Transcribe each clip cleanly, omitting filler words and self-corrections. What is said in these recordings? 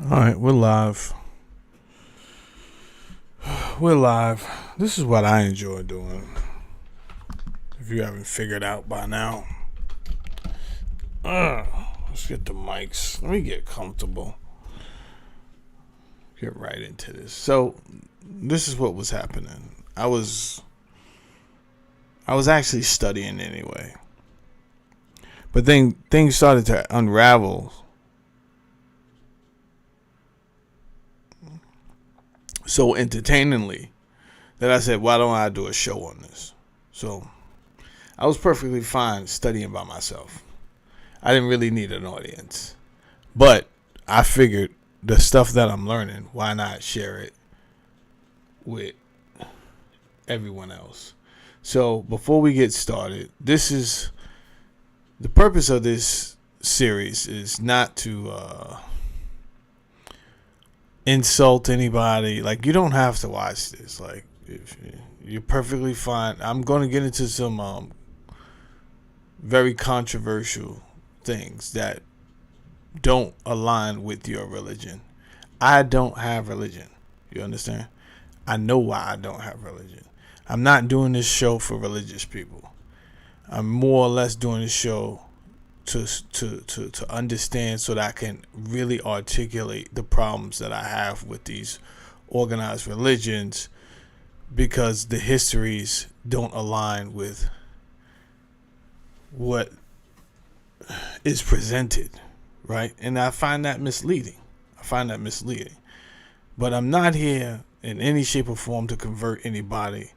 All right, we're live. We're live. This is what I enjoy doing. If you haven't figured out by now. Let's get the mics. Let me get comfortable. Get right into this. So, this is what was happening. I was actually studying anyway. But then things started to unravel. So entertainingly that I said, why don't I do a show on this? So I was perfectly fine studying by myself. I didn't really need an audience. But I figured the stuff that I'm learning, why not share it with everyone else? So before we get started, this is the purpose of this series is not to insult anybody. Like, you don't have to watch this. Like, if you're perfectly fine. I'm going to get into some very controversial things that don't align with your religion. I don't have religion. You understand? I know why I don't have religion. I'm not doing this show for religious people. I'm more or less doing this show to understand so that I can really articulate the problems that I have with these organized religions, because the histories don't align with what is presented, right? And I find that misleading. But I'm not here in any shape or form to convert anybody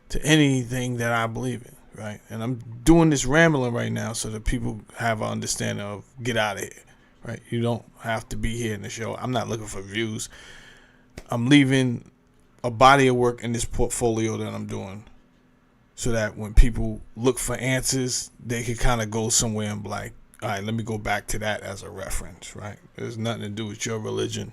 to anything that I believe in. Right, and I'm doing this rambling right now so that people have an understanding of get out of here. Right, you don't have to be here in the show. I'm not looking for views. I'm leaving a body of work in this portfolio that I'm doing, so that when people look for answers, they can kind of go somewhere and be like, all right, let me go back to that as a reference. Right, there's nothing to do with your religion.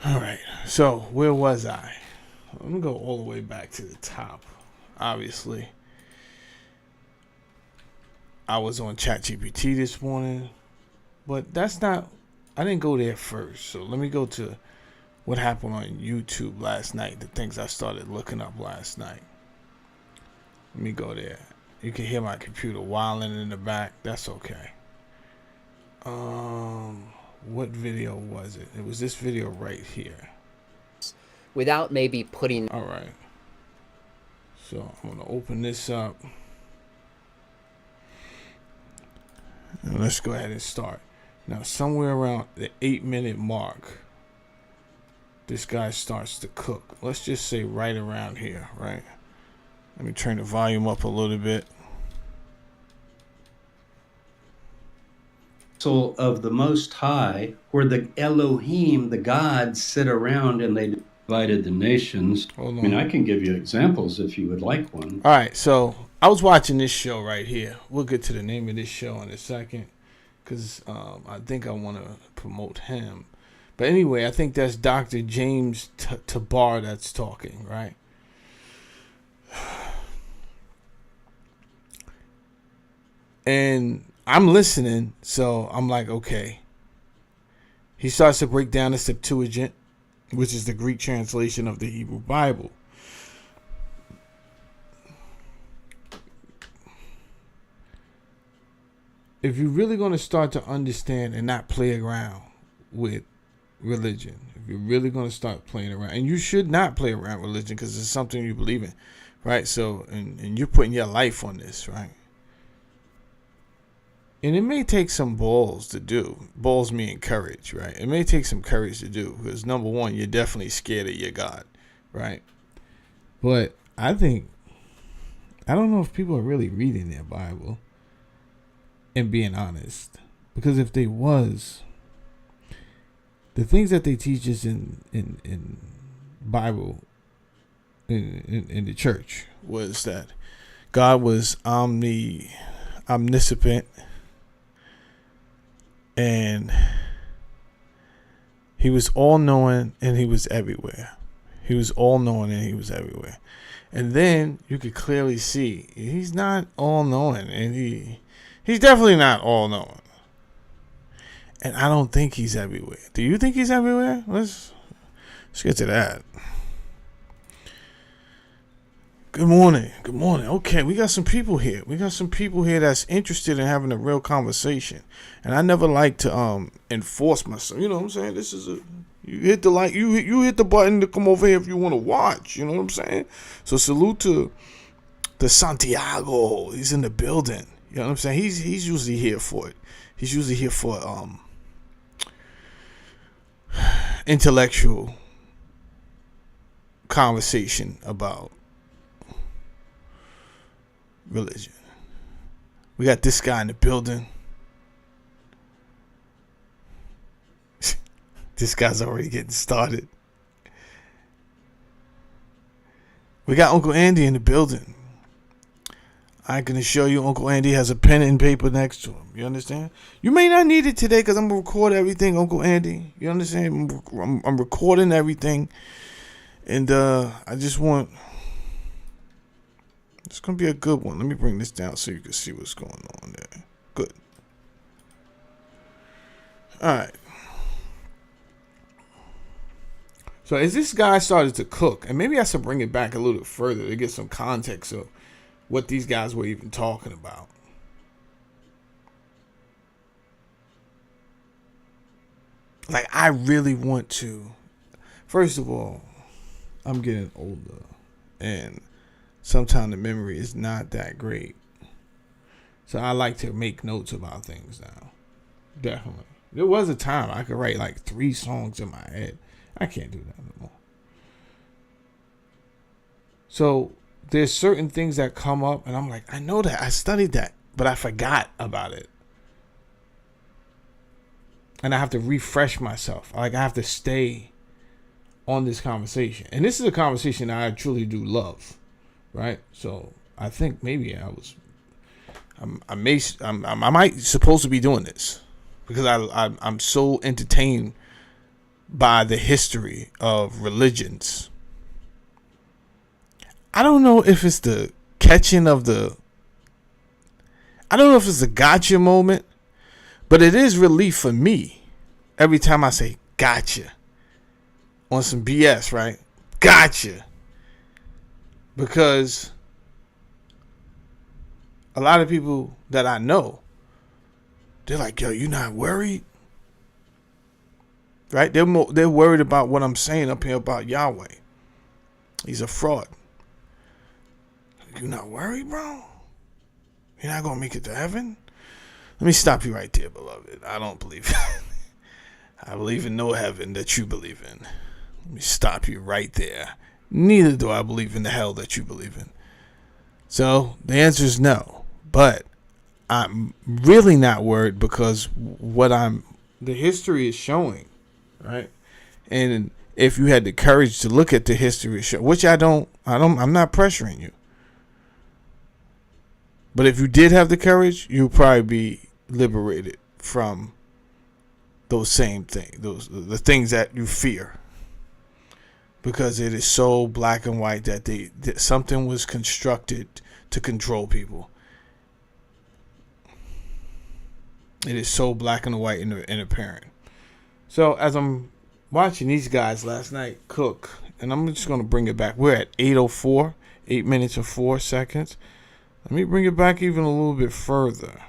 All right, so where was I? Let me go all the way back to the top. Obviously, I was on ChatGPT this morning, but that's not, I didn't go there first. So let me go to what happened on YouTube last night, the things I started looking up last night. Let me go there. You can hear my computer whiling in the back. That's okay. What video was it? It was this video right here. Without maybe putting... All right. So I'm going to open this up. And let's go ahead and start. Now, somewhere around the 8-minute mark, this guy starts to cook. Let's just say right around here, right? Let me turn the volume up a little bit. Of the Most High, where the Elohim, the gods, sit around and they divided the nations. Hold on. I mean, I can give you examples if you would like one. All right, so I was watching this show right here. We'll get to the name of this show in a second, because I think I want to promote him. But anyway, I think that's Dr. James Tabar that's talking, right? And I'm listening, so I'm like, okay. He starts to break down the Septuagint, which is the Greek translation of the Hebrew Bible. If you're really going to start to understand and not play around with religion, if you're really going to start playing around, and you should not play around with religion because it's something you believe in, right? So, and you're putting your life on this, right? And it may take some balls to do. Balls mean courage, right? It may take some courage to do, because number one, you're definitely scared of your God, right? But I don't know if people are really reading their Bible and being honest. Because if they was, the things that they teach us in Bible, in the church, was that God was omniscient, and he was all knowing, and he was everywhere. He was all-knowing and he was everywhere. And then you could clearly see he's not all-knowing, and he's definitely not all-knowing. And I don't think he's everywhere. Do you think he's everywhere? Let's get to that. Good morning. Good morning. Okay, we got some people here. We got some people here that's interested in having a real conversation. And I never like to enforce myself. You know what I'm saying? This is you hit the like, you hit the button to come over here if you want to watch. You know what I'm saying? So salute to Santiago. He's in the building. You know what I'm saying? He's usually here for it. He's usually here for intellectual conversation about religion. We got this guy in the building. This guy's already getting started. We got Uncle Andy in the building. I can assure you Uncle Andy has a pen and paper next to him. You understand? You may not need it today because I'm going to record everything, Uncle Andy. You understand? I'm recording everything. And I just want... It's going to be a good one. Let me bring this down so you can see what's going on there. Good. All right. So as this guy started to cook, and maybe I should bring it back a little further to get some context of what these guys were even talking about. Like, I really want to... First of all, I'm getting older, and sometimes the memory is not that great. So I like to make notes about things now. Definitely. There was a time I could write like 3 songs in my head. I can't do that no more. So there's certain things that come up and I'm like, I know that, I studied that, but I forgot about it. And I have to refresh myself. Like, I have to stay on this conversation. And this is a conversation that I truly do love. Right? So I think maybe I might supposed to be doing this because I'm so entertained by the history of religions. I don't know if it's the catching of the... I don't know if it's a gotcha moment, but it is relief for me every time I say gotcha on some BS, right? Gotcha. Because a lot of people that I know, they're like, yo, you not worried? Right? They're worried about what I'm saying up here about Yahweh. He's a fraud. You not worried, bro? You're not going to make it to heaven? Let me stop you right there, beloved. I don't believe I believe in no heaven that you believe in. Let me stop you right there. Neither do I believe in the hell that you believe in. So the answer is no. But I'm really not worried because the history is showing, right? And if you had the courage to look at the history, which I'm not pressuring you. But if you did have the courage, you'll probably be liberated from those same things, the things that you fear. Because it is so black and white that something was constructed to control people. It is so black and white and apparent. So as I'm watching these guys last night cook, and I'm just going to bring it back. We're at 8:04, 8 minutes and 4 seconds. Let me bring it back even a little bit further.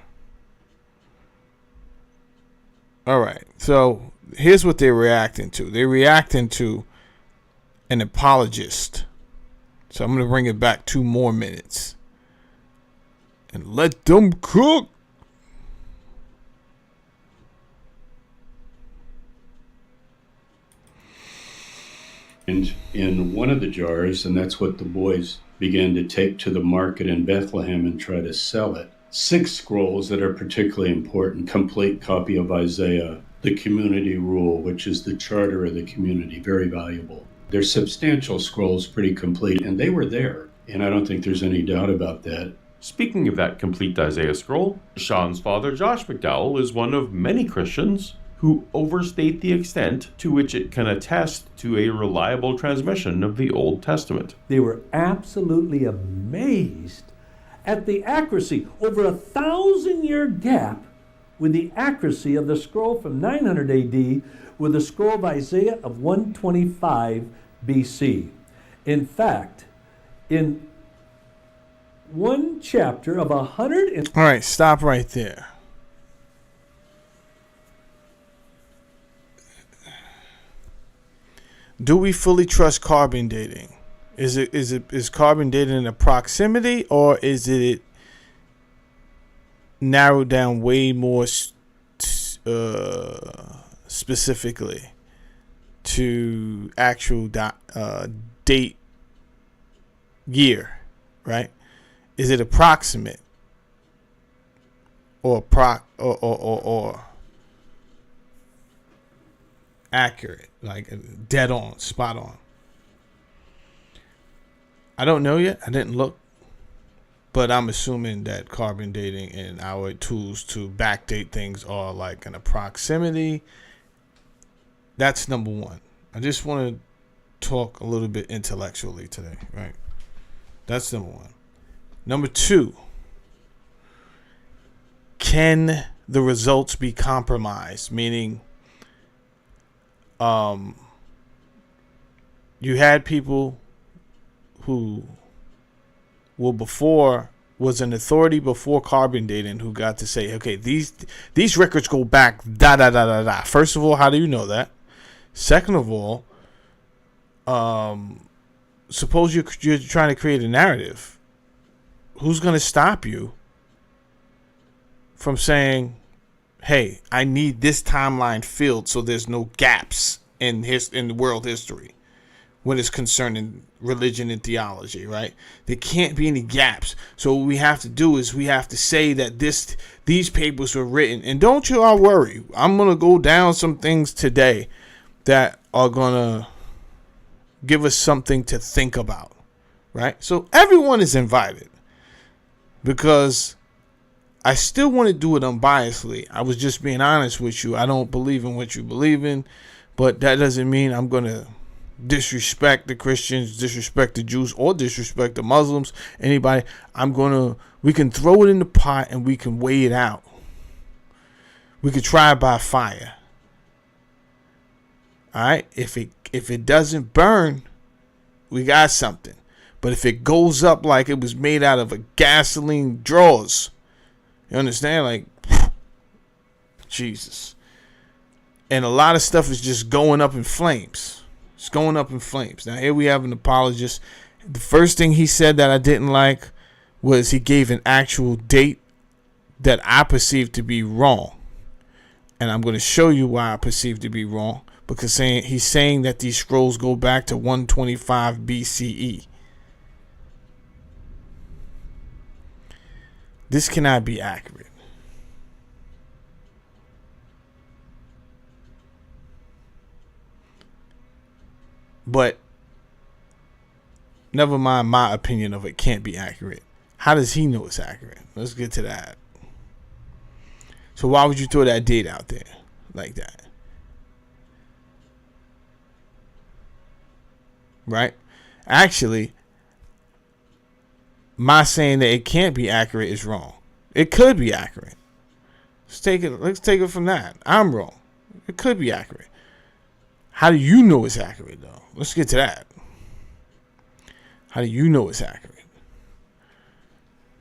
All right. So here's what they're reacting to. They're reacting to an apologist. So I'm going to bring it back 2 more minutes. And let them cook. And in one of the jars, and that's what the boys began to take to the market in Bethlehem and try to sell it. 6 scrolls that are particularly important. Complete copy of Isaiah, the community rule, which is the charter of the community, very valuable. They're substantial scrolls, pretty complete, and they were there. And I don't think there's any doubt about that. Speaking of that complete Isaiah scroll, Sean's father, Josh McDowell, is one of many Christians who overstate the extent to which it can attest to a reliable transmission of the Old Testament. They were absolutely amazed at the accuracy, over 1,000-year gap with the accuracy of the scroll from 900 AD with the scroll of Isaiah of 125 BC. In fact, in one chapter of 100 All right, stop right there. Do we fully trust carbon dating? Is carbon dating a proximity, or is it narrowed down way more specifically to actual date year, right? Is it approximate or or accurate, like dead on, spot on? I don't know yet. I didn't look, but I'm assuming that carbon dating and our tools to backdate things are like an approximity. That's number one. I just want to talk a little bit intellectually today, right? That's number one. Number two, can the results be compromised? Meaning, you had people who was an authority before carbon dating who got to say, okay, these records go back da da da da da. First of all, how do you know that? Second of all, suppose you're trying to create a narrative. Who's going to stop you from saying, hey, I need this timeline filled so there's no gaps in the world history when it's concerning religion and theology, right? There can't be any gaps. So what we have to do is we have to say that these papers were written. And don't you all worry. I'm going to go down some things today that are going to give us something to think about, right? So everyone is invited, because I still want to do it unbiasedly. I was just being honest with you. I don't believe in what you believe in, but that doesn't mean I'm going to disrespect the Christians, disrespect the Jews, or disrespect the Muslims, anybody. We can throw it in the pot and we can weigh it out. We could try it by fire. All right? If it doesn't burn, we got something. But if it goes up like it was made out of a gasoline drawers, you understand? Like, Jesus. And a lot of stuff is just going up in flames. It's going up in flames. Now, here we have an apologist. The first thing he said that I didn't like was he gave an actual date that I perceived to be wrong. And I'm going to show you why I perceive to be wrong. Because he's saying that these scrolls go back to 125 BCE. This cannot be accurate. But never mind my opinion of it can't be accurate. How does he know it's accurate? Let's get to that. So why would you throw that date out there like that? Right? Actually, my saying that it can't be accurate is wrong. It could be accurate. Let's take it from that. I'm wrong. It could be accurate. How do you know it's accurate, though? Let's get to that. How do you know it's accurate?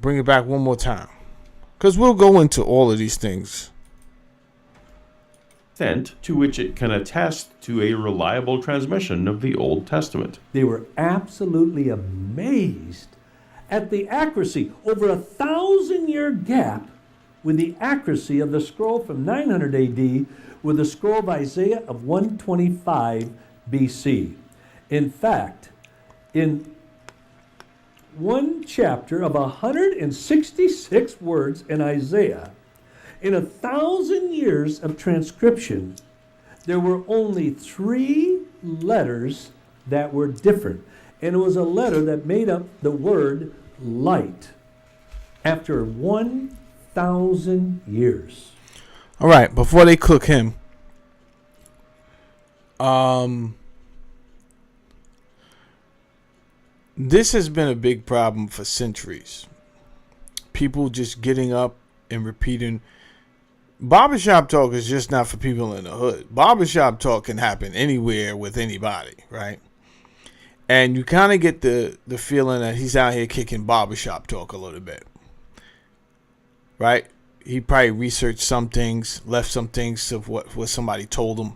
Bring it back one more time, because we'll go into all of these things. Extent to which it can attest to a reliable transmission of the Old Testament. They were absolutely amazed at the accuracy, over 1,000-year gap with the accuracy of the scroll from 900 AD with the scroll of Isaiah of 125 BC. In fact, in one chapter of 166 words in Isaiah, in 1,000 years of transcription, there were only 3 letters that were different. And it was a letter that made up the word light after 1,000 years. All right, before they cook him, This has been a big problem for centuries. People just getting up and repeating. Barbershop talk is just not for people in the hood. Barbershop talk can happen anywhere with anybody, right? And you kind of get the feeling that he's out here kicking barbershop talk a little bit, right? He probably researched some things, left some things of what somebody told him.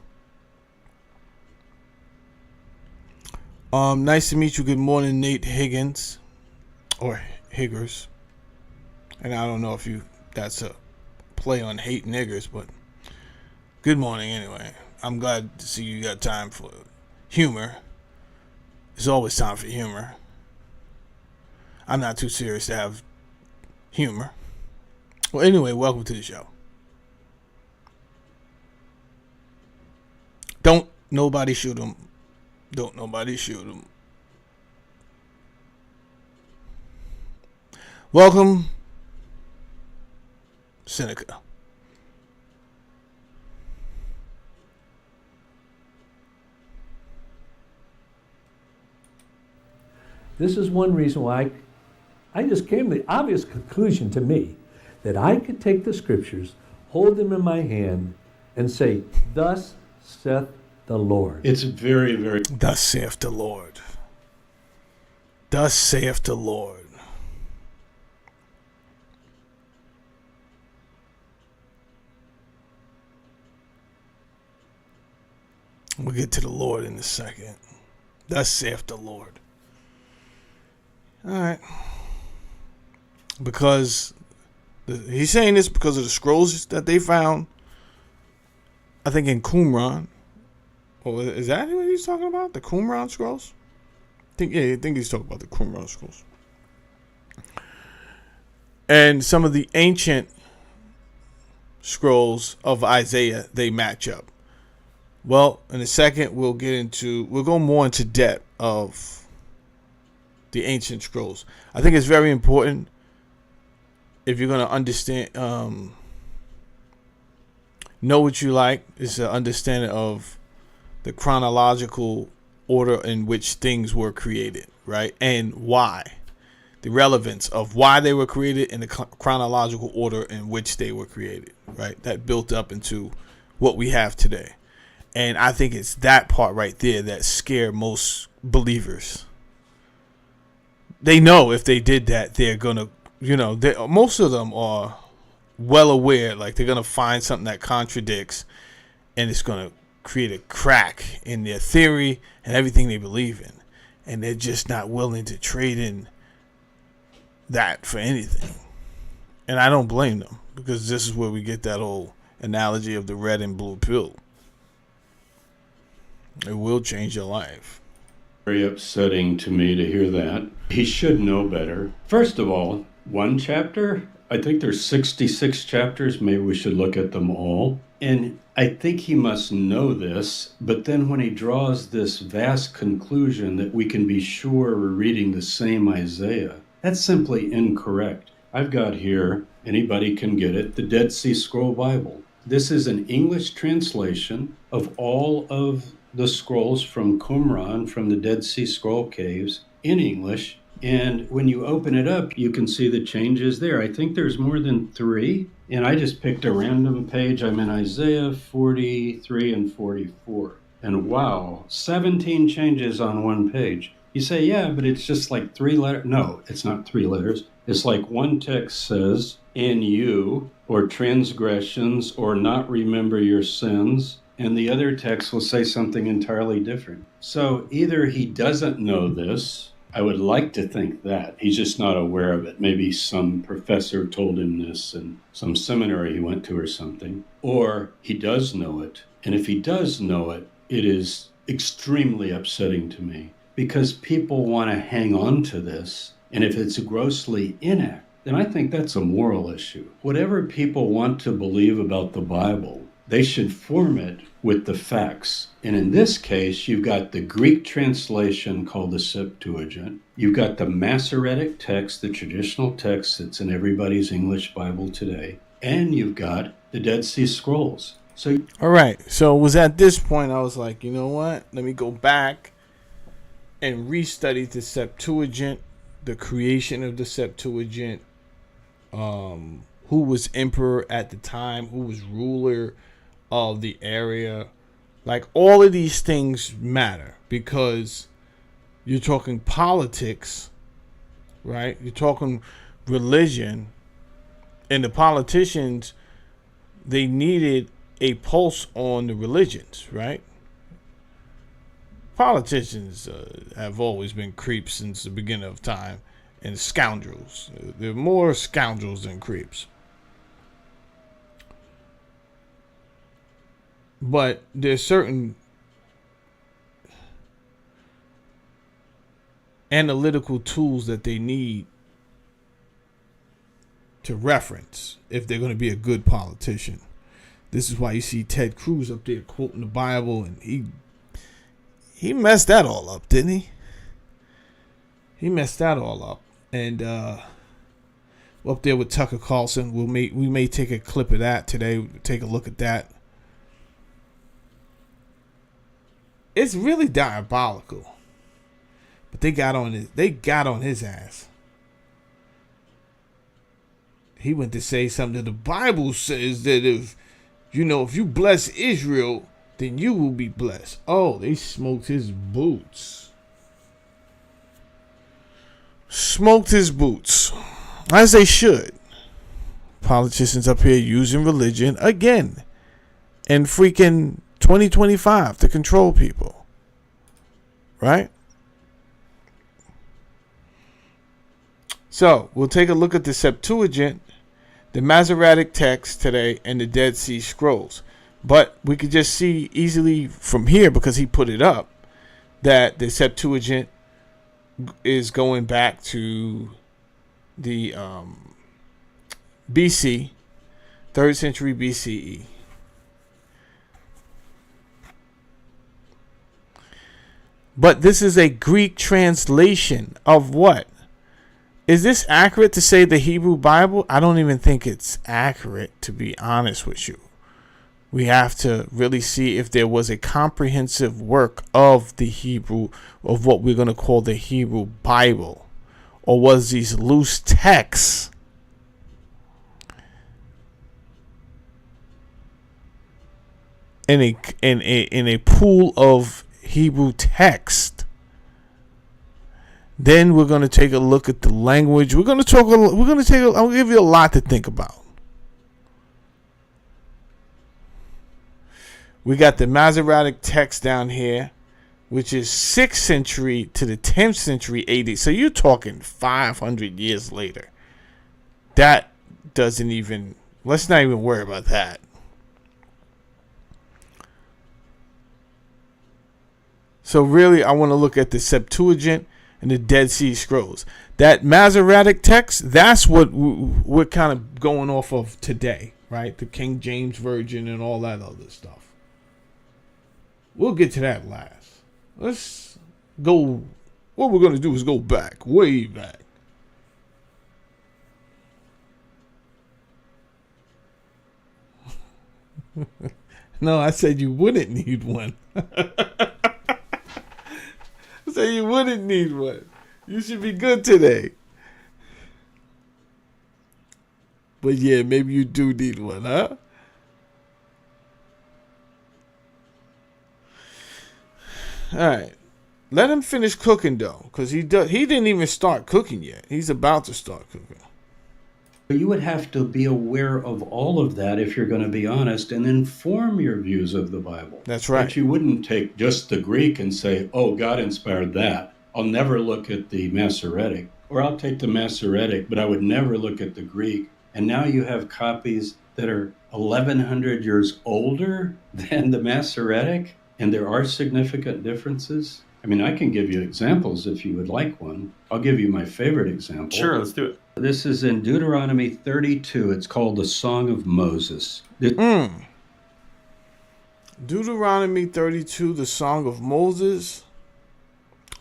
Nice to meet you. Good morning, Nate Higgins, or Higgers. And I don't know if that's a play on hate niggers, but good morning anyway. I'm glad to see you got time for humor. There's always time for humor. I'm not too serious to have humor. Well, anyway, welcome to the show. Don't nobody shoot him. Don't nobody shoot him. Welcome, Seneca. This is one reason why I just came to the obvious conclusion to me that I could take the scriptures, hold them in my hand, and say, "Thus saith the Lord." It's very, very. Thus saith the Lord. Thus saith the Lord. We'll get to the Lord in a second. Thus saith the Lord. All right. Because he's saying this because of the scrolls that they found, I think, in Qumran. Well, is that what he's talking about? The Qumran scrolls? I think he's talking about the Qumran scrolls. And some of the ancient scrolls of Isaiah, they match up. Well, in a second, we'll go more into depth of the ancient scrolls. I think it's very important if you're going to understand, know what you like, is an understanding of the chronological order in which things were created, right? And why. The relevance of why they were created and the chronological order in which they were created, right? That built up into what we have today. And I think it's that part right there that scared most believers. They know if they did that, they're going to, most of them are well aware, like they're going to find something that contradicts and it's going to create a crack in their theory and everything they believe in. And they're just not willing to trade in that for anything. And I don't blame them, because this is where we get that whole analogy of the red and blue pill. It will change your life. Very upsetting to me to hear that. He should know better. First of all, one chapter, I think there's 66 chapters. Maybe we should look at them all. And I think he must know this, but then when he draws this vast conclusion that we can be sure we're reading the same Isaiah, that's simply incorrect. I've got here, anybody can get it, the Dead Sea Scroll Bible. This is an English translation of all of the scrolls from Qumran, from the Dead Sea Scroll caves, in English. And when you open it up, you can see the changes there. I think there's more than 3. And I just picked a random page. I'm in Isaiah 43 and 44. And wow, 17 changes on one page. You say, yeah, but it's just like 3 letters. No, it's not 3 letters. It's like one text says, "in you," or transgressions, or not remember your sins. And the other text will say something entirely different. So either he doesn't know this. I would like to think that. He's just not aware of it. Maybe some professor told him this in some seminary he went to or something. Or he does know it. And if he does know it, it is extremely upsetting to me, because people want to hang on to this. And if it's grossly inaccurate, then I think that's a moral issue. Whatever people want to believe about the Bible, they should form it with the facts. And in this case, you've got the Greek translation called the Septuagint. You've got the Masoretic text, the traditional text that's in everybody's English Bible today. And you've got the Dead Sea Scrolls. So All right. So it was at this point I was like, you know what? Let me go back and restudy the Septuagint, the creation of the Septuagint, who was emperor at the time, who was ruler of the area. Like, all of these things matter because you're talking politics, right? You're talking religion, and the politicians, they needed a pulse on the religions, right? Politicians have always been creeps since the beginning of time, and scoundrels. They're more scoundrels than creeps. But there's certain analytical tools that they need to reference if they're going to be a good politician. This is why you see Ted Cruz up there quoting the Bible, and he messed that all up, didn't he? He messed that all up. And up there with Tucker Carlson, we may take a clip of that today. Take a look at that. It's really diabolical. But they got on his ass. He went to say something that the Bible says that if you bless Israel, then you will be blessed. Oh, they smoked his boots. Smoked his boots. As they should. Politicians up here using religion again. And freaking 2025 to control people. Right? So, we'll take a look at the Septuagint, the Masoretic text today, and the Dead Sea Scrolls. But we could just see easily from here, because he put it up, that the Septuagint is going back to the BC, 3rd century BCE. But this is a Greek translation of what? Is this accurate to say the Hebrew Bible? I don't even think it's accurate, to be honest with you. We have to really see if there was a comprehensive work of the Hebrew, of what we're going to call the Hebrew Bible, or was these loose texts in a pool of Hebrew text. Then we're going to take a look at the language. I'll give you a lot to think about. We got the Masoretic text down here, which is 6th century to the 10th century AD. So you're talking 500 years later. That doesn't even, let's not even worry about that. So really, I want to look at the Septuagint and the Dead Sea Scrolls. That Masoretic text, that's what we're kind of going off of today, right? The King James Version and all that other stuff. We'll get to that last. Let's go. What we're going to do is go back, way back. No, I said you wouldn't need one. I said you wouldn't need one. You should be good today. But yeah, maybe you do need one, huh? All right, let him finish cooking though, because he didn't even start cooking yet. He's about to start cooking. you would have to be aware of all of that if you're going to be honest and then form your views of the Bible. That's right. But you wouldn't take just the Greek and say, oh, God inspired that. I'll never look at the Masoretic. Or I'll take the Masoretic, but I would never look at the Greek. And now you have copies that are 1,100 years older than the Masoretic, and there are significant differences. I mean, I can give you examples if you would like one. I'll give you my favorite example. Sure, let's do it. This is in Deuteronomy 32. It's called the Song of Moses. Deuteronomy 32, the Song of Moses.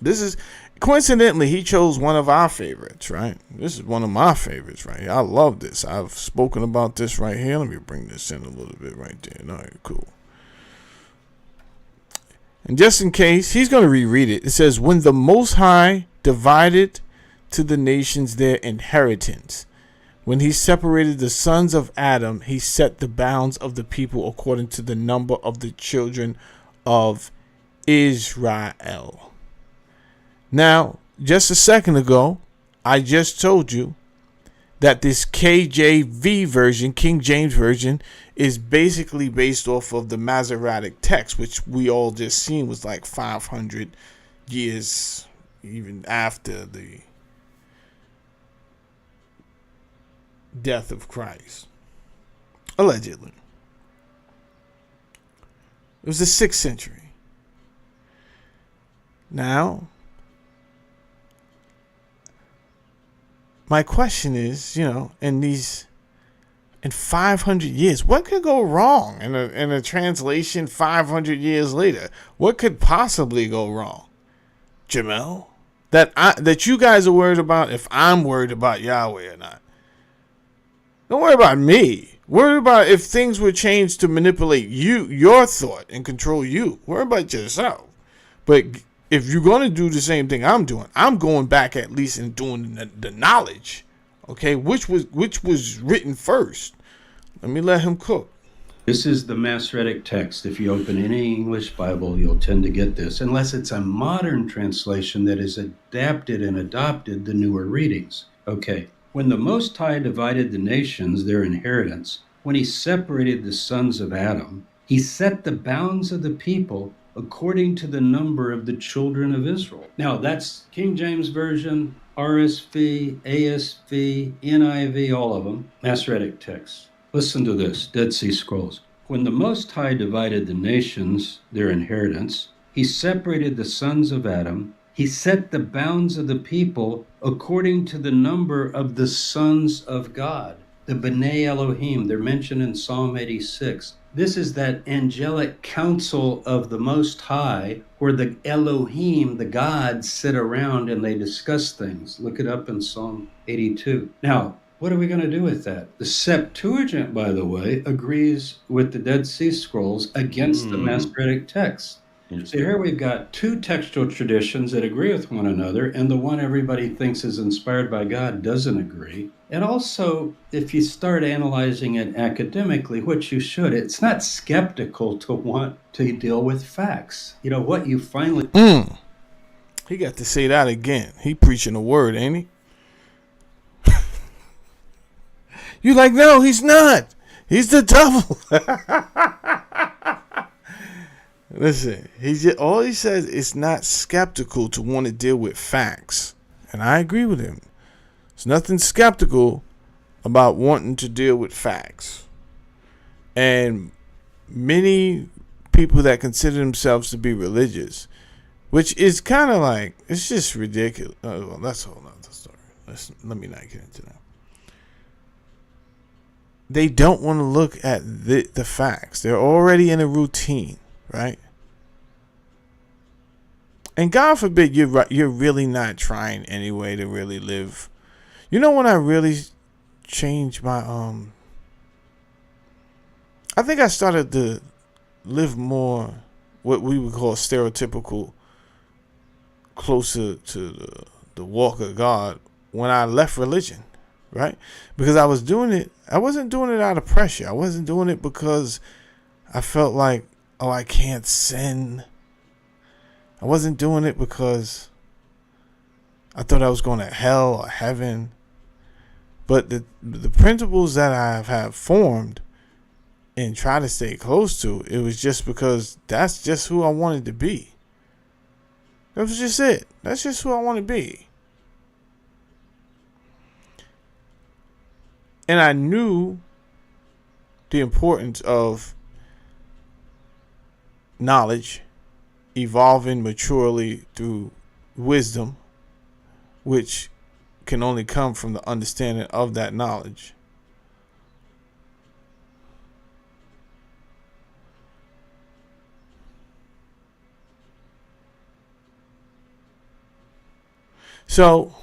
This is, coincidentally, he chose one of our favorites, right? This is one of my favorites, right here. I love this. I've spoken about this right here. Let me bring this in a little bit right there. All right, cool. And just in case, he's going to reread it. It says, when the Most High divided to the nations their inheritance, when he separated the sons of Adam, he set the bounds of the people according to the number of the children of Israel. Now, just a second ago, I just told you that this KJV version, King James Version, is basically based off of the Masoretic text, which we all just seen was like 500 years even after the death of Christ. Allegedly. It was the 6th century. Now, my question is, in 500 years, what could go wrong in a translation 500 years later? What could possibly go wrong? Jamel? That you guys are worried about if I'm worried about Yahweh or not. Don't worry about me. Worry about if things were changed to manipulate your thought, and control you. Worry about yourself. But if you're going to do the same thing I'm doing, I'm going back at least and doing the knowledge, okay, which was written first. Let me let him cook. This is the Masoretic text. If you open any English Bible, you'll tend to get this, unless it's a modern translation that has adapted and adopted the newer readings. Okay. When the Most High divided the nations their inheritance, when he separated the sons of Adam, he set the bounds of the people according to the number of the children of Israel. Now, that's King James Version, RSV, ASV, NIV, all of them, Masoretic texts. Listen to this, Dead Sea Scrolls. When the Most High divided the nations their inheritance, he separated the sons of Adam. He set the bounds of the people according to the number of the sons of God. The B'nai Elohim, they're mentioned in Psalm 86. This is that angelic council of the Most High where the Elohim, the gods, sit around and they discuss things. Look it up in Psalm 82. Now, what are we going to do with that? The Septuagint, by the way, agrees with the Dead Sea Scrolls against the Masoretic text. So here we've got two textual traditions that agree with one another, and the one everybody thinks is inspired by God doesn't agree. And also, if you start analyzing it academically, which you should, it's not skeptical to want to deal with facts. What you finally... He got to say that again. He preaching the word, ain't he? You like, no, he's not. He's the devil. Listen, all he says is not skeptical to want to deal with facts. And I agree with him. There's nothing skeptical about wanting to deal with facts. And many people that consider themselves to be religious, which is kind of like, it's just ridiculous. Well, that's a whole nother story. Let me not get into that. They don't want to look at the facts. They're already in a routine, right? And God forbid you're really not trying anyway to really live. When I really changed my I think I started to live more what we would call stereotypical, closer to the walk of God when I left religion, right? Because I wasn't doing it out of pressure. I wasn't doing it because I felt like, I can't sin. I wasn't doing it because I thought I was going to hell or heaven. But the principles that I have formed and try to stay close to, it was just because that's just who I wanted to be. That was just it. That's just who I want to be. And I knew the importance of knowledge, evolving maturely through wisdom, which can only come from the understanding of that knowledge. So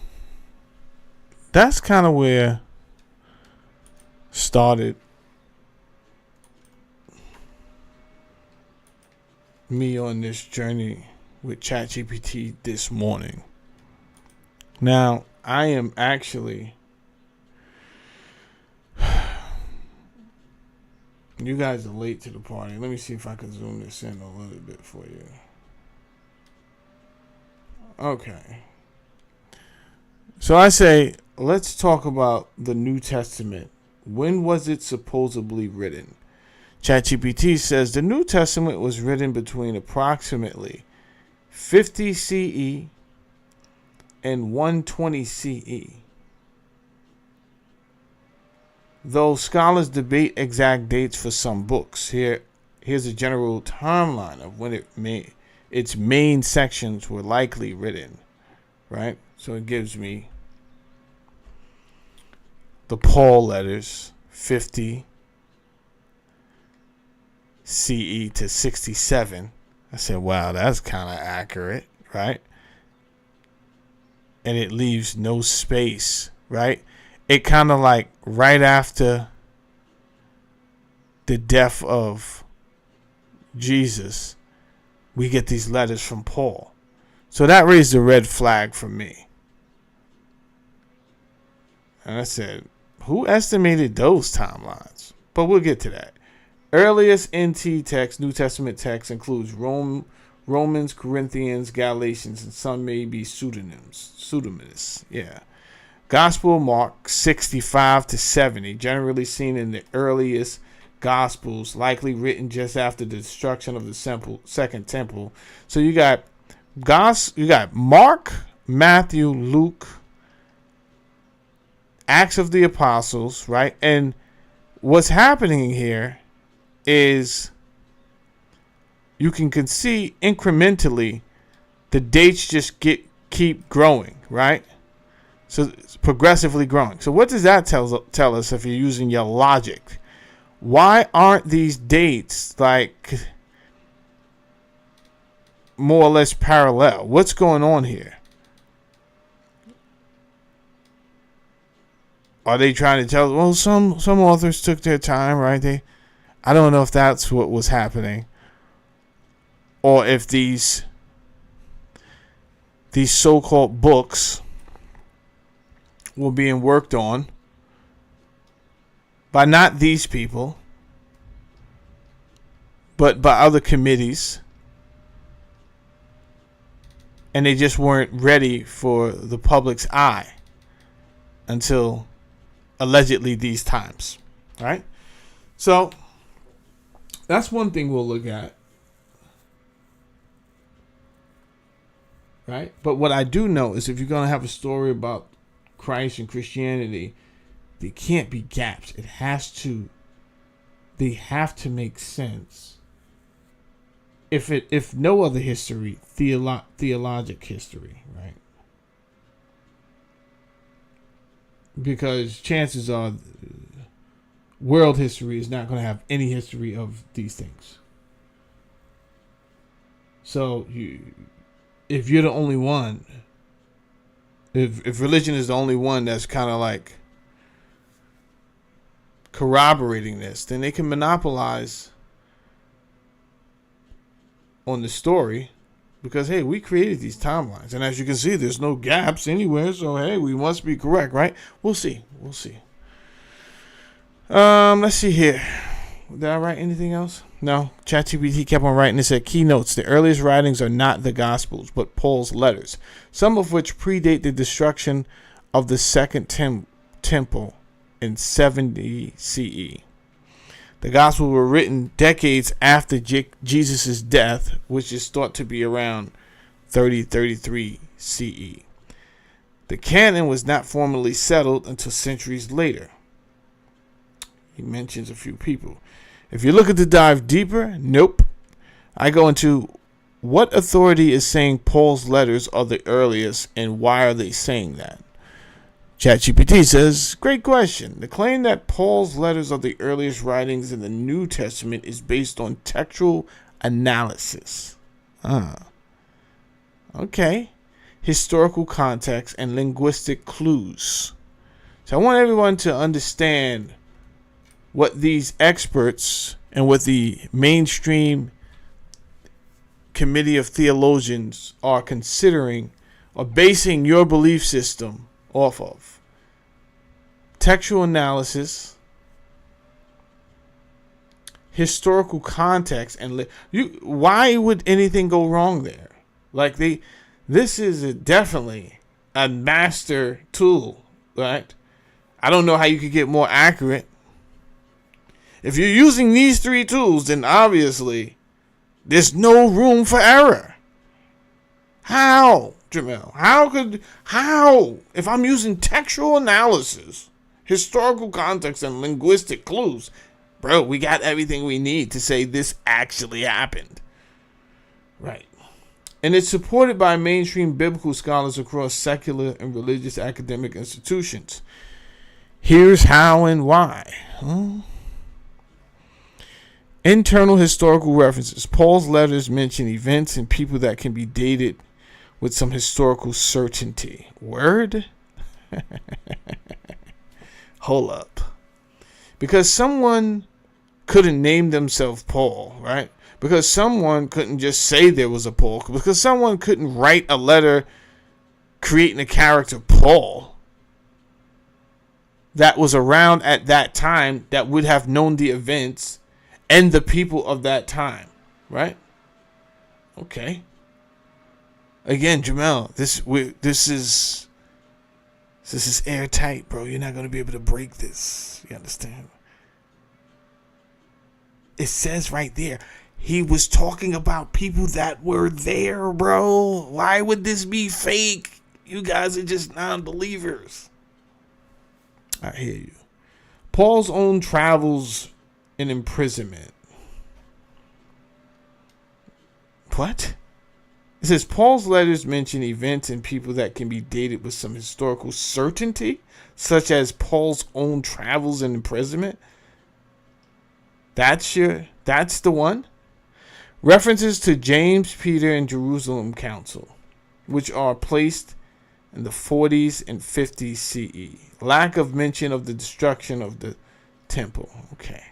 that's kind of where started me on this journey with ChatGPT this morning. Now, I am actually, you guys are late to the party. Let me see if I can zoom this in a little bit for you. Okay. So I say, let's talk about the New Testament. When was it supposedly written? ChatGPT says the New Testament was written between approximately 50 CE and 120 CE. Though scholars debate exact dates for some books, here's a general timeline of when its main sections were likely written, right? So it gives me the Paul letters, 50 CE to 67. I said, wow, that's kind of accurate, right? And it leaves no space, right? It kind of like right after the death of Jesus, we get these letters from Paul. So that raised a red flag for me. And I said, who estimated those timelines? But we'll get to that. Earliest NT text, New Testament text, includes Romans, Corinthians, Galatians, and some may be pseudonymous. Yeah. Gospel of Mark, 65 to 70, generally seen in the earliest Gospels, likely written just after the destruction of the Second Temple. So you got Mark, Matthew, Luke, Acts of the Apostles, right? And what's happening here is you can see incrementally the dates just keep growing, right? So it's progressively growing. So what does that tell us if you're using your logic? Why aren't these dates like more or less parallel? What's going on here? Are they trying to tell? Well, some authors took their time, right? I don't know if that's what was happening, or if these so-called books were being worked on by not these people, but by other committees, and they just weren't ready for the public's eye until allegedly these times, right? So that's one thing we'll look at, right? But what I do know is if you're going to have a story about Christ and Christianity, there can't be gaps. They have to make sense. If no other history, theologic history, right? Because chances are world history is not going to have any history of these things. So if you're the only one, if religion is the only one that's kind of like corroborating this, then they can monopolize on the story because, hey, we created these timelines. And as you can see, there's no gaps anywhere. So, hey, we must be correct, right? We'll see. Let's see here. Did I write anything else? No. ChatGPT kept on writing. It said, keynotes. The earliest writings are not the Gospels, but Paul's letters, some of which predate the destruction of the Second Temple in 70 CE. The Gospels were written decades after Jesus' death, which is thought to be around 33 CE. The canon was not formally settled until centuries later. He mentions a few people. If you're looking to dive deeper, nope. I go into what authority is saying Paul's letters are the earliest and why are they saying that? ChatGPT says, great question. The claim that Paul's letters are the earliest writings in the New Testament is based on textual analysis. Okay. historical context, and linguistic clues. So I want everyone to understand what these experts and what the mainstream committee of theologians are considering or basing your belief system off of. Textual analysis, historical context, and why would anything go wrong there? Like this is definitely a master tool, right? I don't know how you could get more accurate. If you're using these three tools, then obviously there's no room for error. How, Jamel? How? If I'm using textual analysis, historical context, and linguistic clues, bro, we got everything we need to say this actually happened. Right. And it's supported by mainstream biblical scholars across secular and religious academic institutions. Here's how and why. Internal historical references. Paul's letters mention events and people that can be dated with some historical certainty. Word? Hold up. Because someone couldn't name themselves Paul, right? Because someone couldn't just say there was a Paul. Because someone couldn't write a letter creating a character Paul that was around at that time, that would have known the events and the people of that time, right? Okay. Again, Jamel, this is airtight, bro. You're not going to be able to break this. You understand? It says right there, he was talking about people that were there, bro. Why would this be fake? You guys are just non-believers. I hear you. Paul's own travels and imprisonment. What? It says Paul's letters mention events and people that can be dated with some historical certainty, such as Paul's own travels and imprisonment. That's the one. References to James, Peter, and Jerusalem Council, which are placed in the 40s and 50s CE. Lack of mention of the destruction of the temple. Okay.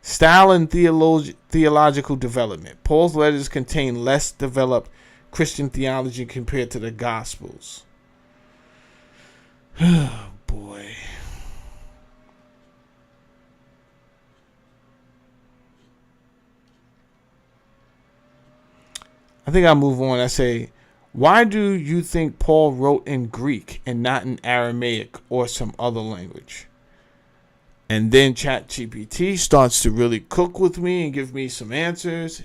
Style and theological development. Paul's letters contain less developed Christian theology compared to the Gospels. Oh, boy. I think I'll move on. I say, why do you think Paul wrote in Greek and not in Aramaic or some other language? And then ChatGPT starts to really cook with me and give me some answers.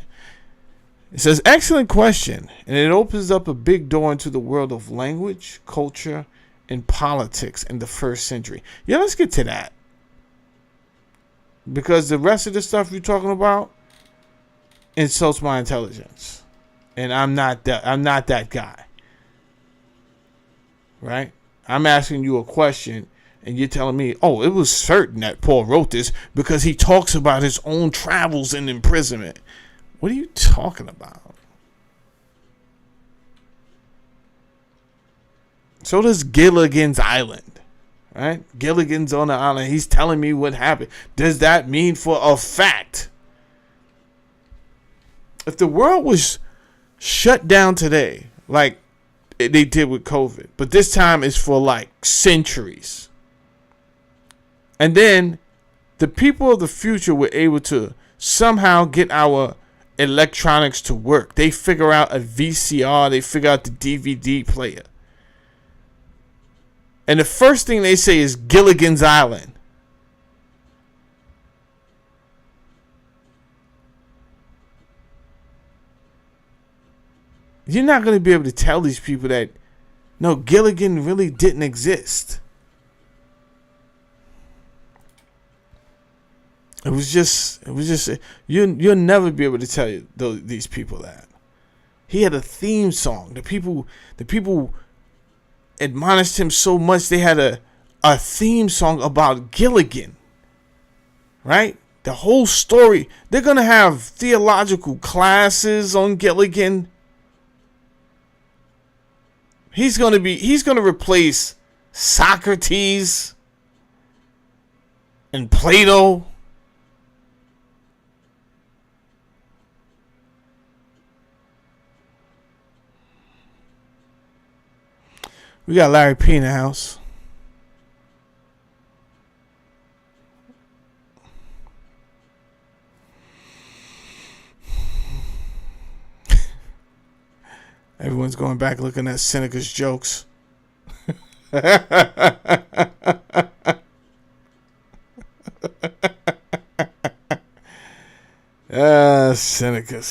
It says, excellent question. And it opens up a big door into the world of language, culture, and politics in the first century. Yeah, let's get to that. Because the rest of the stuff you're talking about insults my intelligence. And I'm not that guy. Right? I'm asking you a question and you're telling me, oh, it was certain that Paul wrote this because he talks about his own travels and imprisonment. What are you talking about? So does Gilligan's Island. Right? Gilligan's on the island. He's telling me what happened. Does that mean for a fact? If the world was shut down today, like they did with COVID, but this time it's for like centuries. And then the people of the future were able to somehow get our electronics to work. They figure out a VCR, they figure out the DVD player. And the first thing they say is Gilligan's Island. You're not going to be able to tell these people that, no, Gilligan really didn't exist. It was just you'll never be able to tell these people that. He had a theme song. The people admonished him so much they had a theme song about Gilligan. Right? The whole story. They're going to have theological classes on Gilligan. He's gonna replace Socrates and Plato. We got Larry P in the house. Everyone's going back looking at Seneca's jokes. Seneca.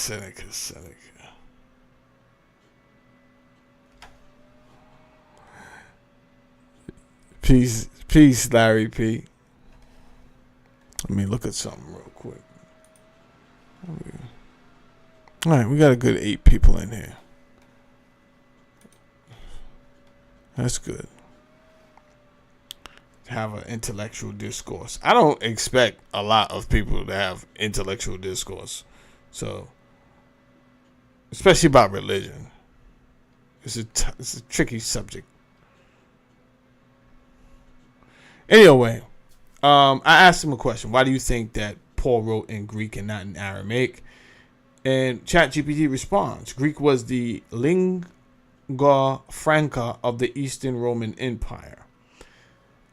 Peace, Larry P. Let me look at something real quick. All right, we got a good 8 people in here. That's good. Have an intellectual discourse. I don't expect a lot of people to have intellectual discourse. So, especially about religion. It's a tricky subject. Anyway, I asked him a question. Why do you think that Paul wrote in Greek and not in Aramaic? And ChatGPT responds, Greek was the lingua franca of the Eastern Roman Empire.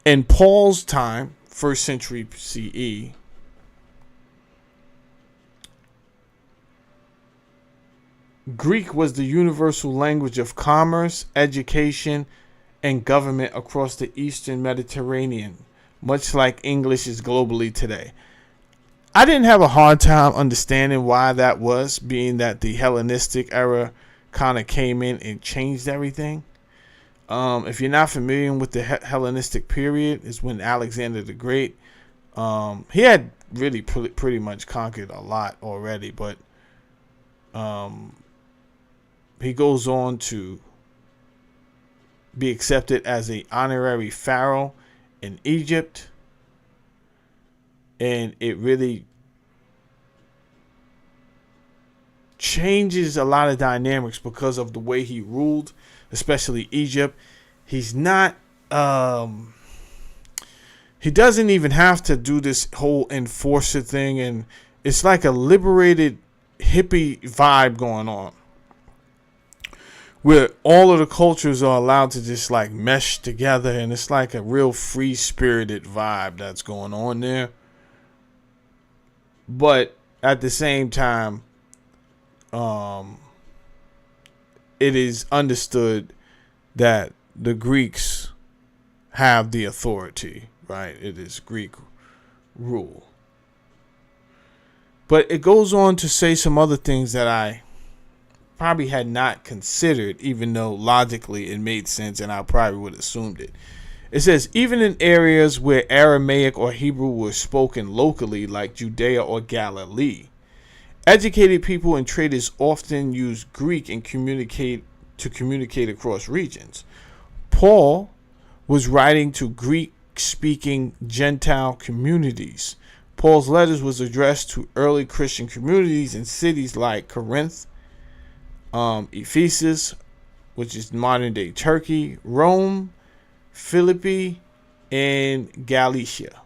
In Paul's time, 1st century CE, Greek was the universal language of commerce, education, and government across the Eastern Mediterranean, much like English is globally today. I didn't have a hard time understanding why that was, being that the Hellenistic era kind of came in and changed everything. If you're not familiar with the Hellenistic period, is when Alexander the Great, he had really pretty much conquered a lot already, but he goes on to be accepted as an honorary pharaoh in Egypt, and it really changes a lot of dynamics because of the way he ruled, especially Egypt. He's not he doesn't even have to do this whole enforcer thing, and it's like a liberated hippie vibe going on, where all of the cultures are allowed to just like mesh together, and it's like a real free-spirited vibe that's going on there. But at the same time, it is understood that the Greeks have the authority, right? It is Greek rule. But it goes on to say some other things that I probably had not considered, even though logically it made sense and I probably would have assumed it. It says, even in areas where Aramaic or Hebrew were spoken locally, like Judea or Galilee, educated people and traders often use Greek and communicate across regions. Paul was writing to Greek-speaking Gentile communities. Paul's letters was addressed to early Christian communities in cities like Corinth, Ephesus, which is modern-day Turkey, Rome, Philippi, and Galatia.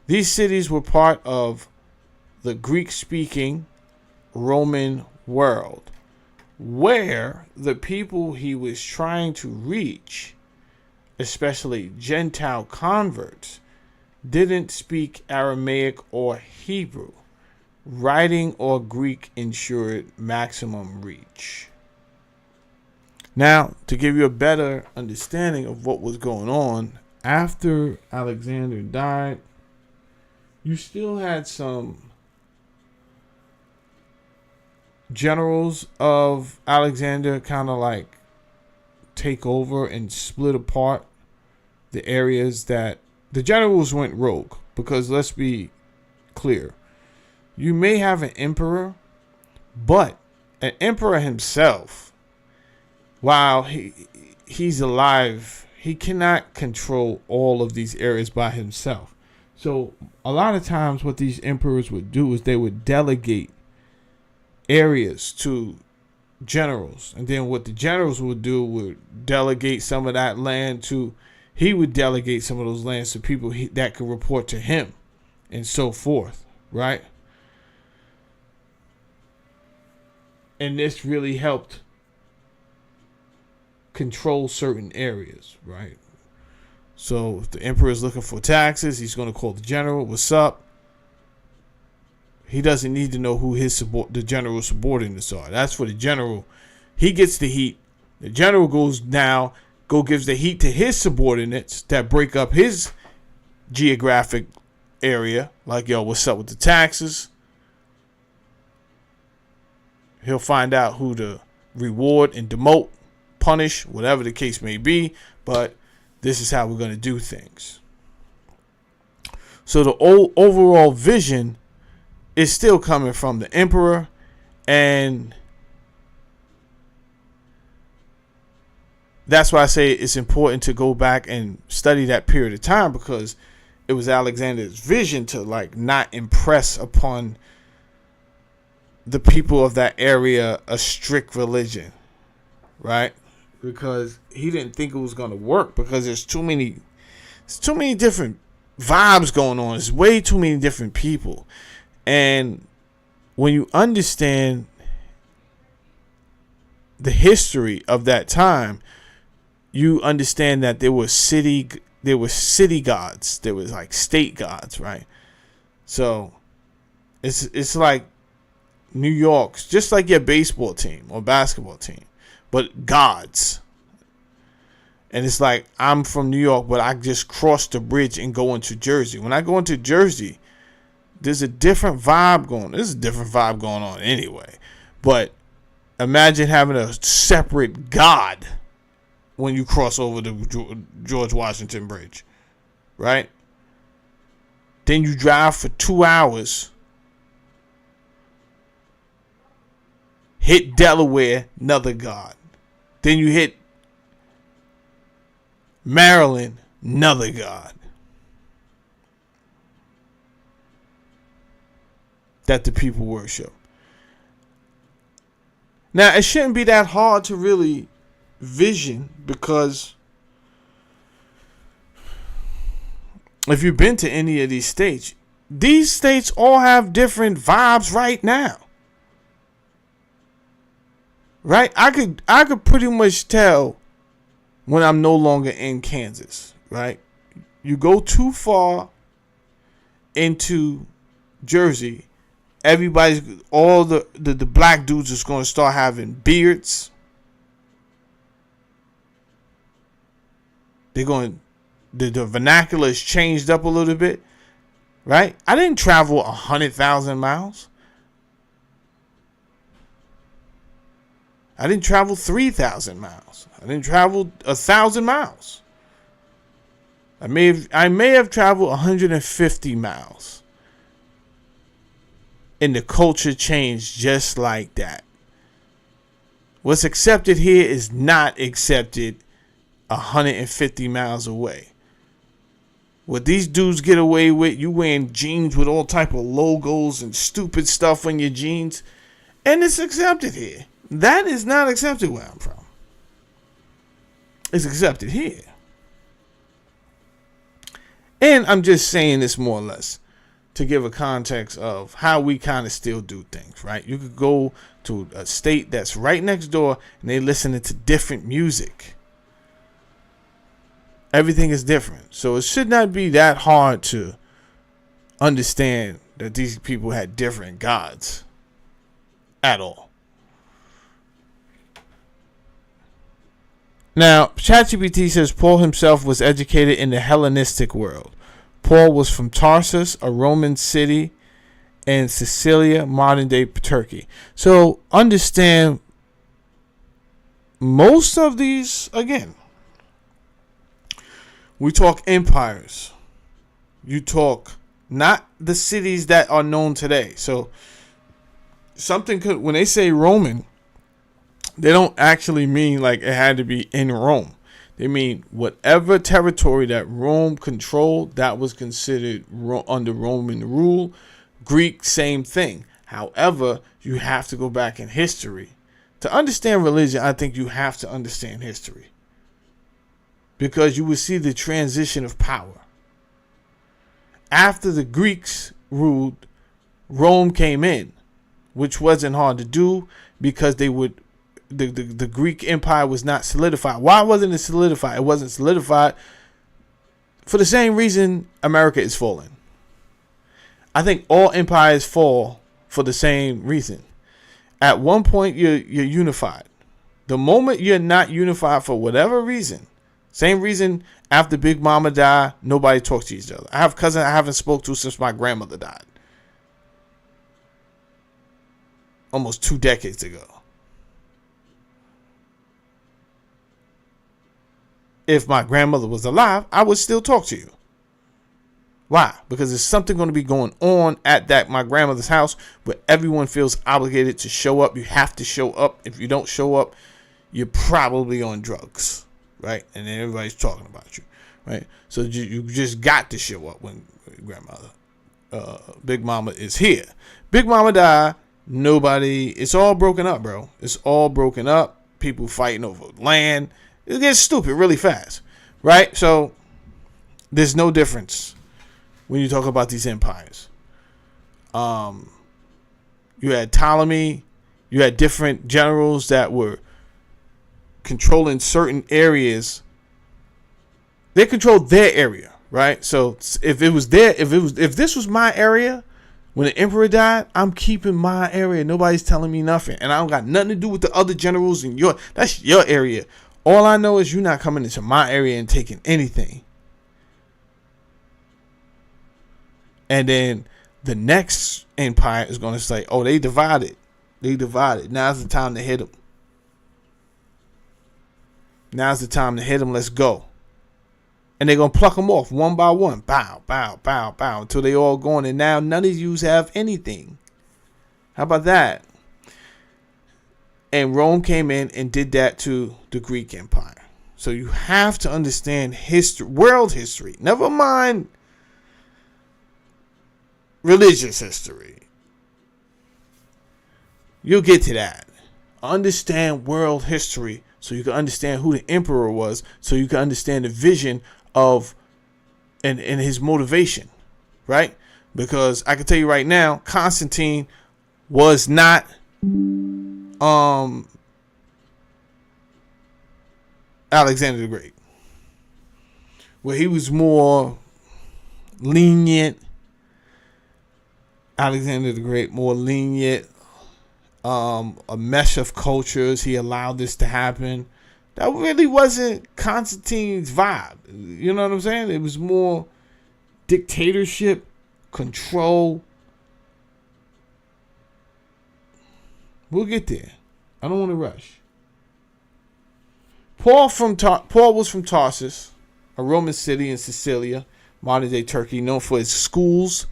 These cities were part of the Greek-speaking Roman world, where the people he was trying to reach, especially Gentile converts, didn't speak Aramaic or Hebrew. Writing or Greek ensured maximum reach. Now, to give you a better understanding of what was going on, after Alexander died, you still had some generals of Alexander kind of like take over and split apart the areas that the generals went rogue. Because let's be clear, you may have an emperor, but an emperor himself, while he's alive, he cannot control all of these areas by himself. So a lot of times what these emperors would do is they would delegate areas to generals. And then what the generals would do would delegate some of that land to, he would delegate some of those lands to people that could report to him and so forth, right? And this really helped control certain areas, right? So if the emperor is looking for taxes, he's going to call the general. What's up? He doesn't need to know who the general's subordinates are. That's for the general. He gets the heat. The general gives the heat to his subordinates that break up his geographic area. Like, yo, what's up with the taxes? He'll find out who to reward and demote, punish, whatever the case may be. But this is how we're going to do things. So the overall vision is still coming from the emperor, and that's why I say it's important to go back and study that period of time, because it was Alexander's vision to like not impress upon the people of that area a strict religion, right? Because he didn't think it was going to work, because there's too many different vibes going on. There's way too many different people. And when you understand the history of that time, you understand that there were city gods, there was like state gods, right? So it's like New York's just like your baseball team or basketball team, but gods. And it's like, I'm from New York, but I just crossed the bridge and go into Jersey. When I go into Jersey, there's a different vibe going on. There's a different vibe going on anyway. But imagine having a separate God when you cross over the George Washington Bridge, right? Then you drive for 2 hours, hit Delaware, another God. Then you hit Maryland, another God. That the people worship. Now, it shouldn't be that hard to really vision, because if you've been to any of these states all have different vibes right now. Right? I could pretty much tell when I'm no longer in Kansas, right? You go too far into Jersey, all the black dudes is going to start having beards. The vernacular is changed up a little bit, right? I didn't travel 100,000 miles. I didn't travel 3,000 miles. I didn't travel 1,000 miles. I may have traveled 150 miles. And the culture changed just like that. What's accepted here is not accepted 150 miles away. What these dudes get away with, you wearing jeans with all type of logos and stupid stuff on your jeans, and it's accepted here. That is not accepted where I'm from. It's accepted here. And I'm just saying this more or less to give a context of how we kind of still do things, right? You could go to a state that's right next door and they listening to different music. Everything is different. So it should not be that hard to understand that these people had different gods at all. Now, ChatGPT says Paul himself was educated in the Hellenistic world. Paul was from Tarsus, a Roman city, and Sicilia, modern-day Turkey. So understand, most of these, again, we talk empires. You talk not the cities that are known today. So something could, when they say Roman, they don't actually mean like it had to be in Rome. They mean whatever territory that Rome controlled, that was considered under Roman rule. Greek, same thing. However, you have to go back in history to To understand religion, I think you have to understand history. Because you will see the transition of power. After the Greeks ruled, Rome came in, which wasn't hard to do because the Greek Empire was not solidified. Why wasn't it solidified? It wasn't solidified for the same reason America is falling. I think all empires fall for the same reason. At one point, you're unified. The moment you're not unified for whatever reason, same reason after Big Mama died, nobody talks to each other. I have a cousin I haven't spoke to since my grandmother died. Almost 2 decades ago. If my grandmother was alive, I would still talk to you. Why? Because there's something going to be going on at my grandmother's house where everyone feels obligated to show up. You have to show up. If you don't show up, you're probably on drugs, right? And then everybody's talking about you, right? So you just got to show up when grandmother, Big Mama is here. Big Mama died. Nobody. It's all broken up, bro. It's all broken up. People fighting over land. It gets stupid really fast, right? So there's no difference when you talk about these empires. You had Ptolemy, you had different generals that were controlling certain areas. They controlled their area, right? So if this was my area when the emperor died, I'm keeping my area. Nobody's telling me nothing, and I don't got nothing to do with the other generals in that's your area. All I know is you're not coming into my area and taking anything. And then the next empire is going to say, oh, they divided. They divided. Now's the time to hit them. Now's the time to hit them. Let's go. And they're going to pluck them off one by one. Bow, bow, bow, bow. Until they all gone. And now none of you have anything. How about that? And Rome came in and did that to the Greek Empire. So you have to understand history, world history. Never mind religious history. You'll get to that. Understand world history so you can understand who the emperor was, so you can understand the vision of and his motivation, right? Because I can tell you right now, Constantine was not Alexander the Great, where he was more lenient. Alexander the Great, more lenient, a mesh of cultures. He allowed this to happen. That really wasn't Constantine's vibe. You know what I'm saying? It was more dictatorship, control. We'll get there. I don't want to rush. Paul was from Tarsus, a Roman city in Sicilia, modern-day Turkey, known for its schools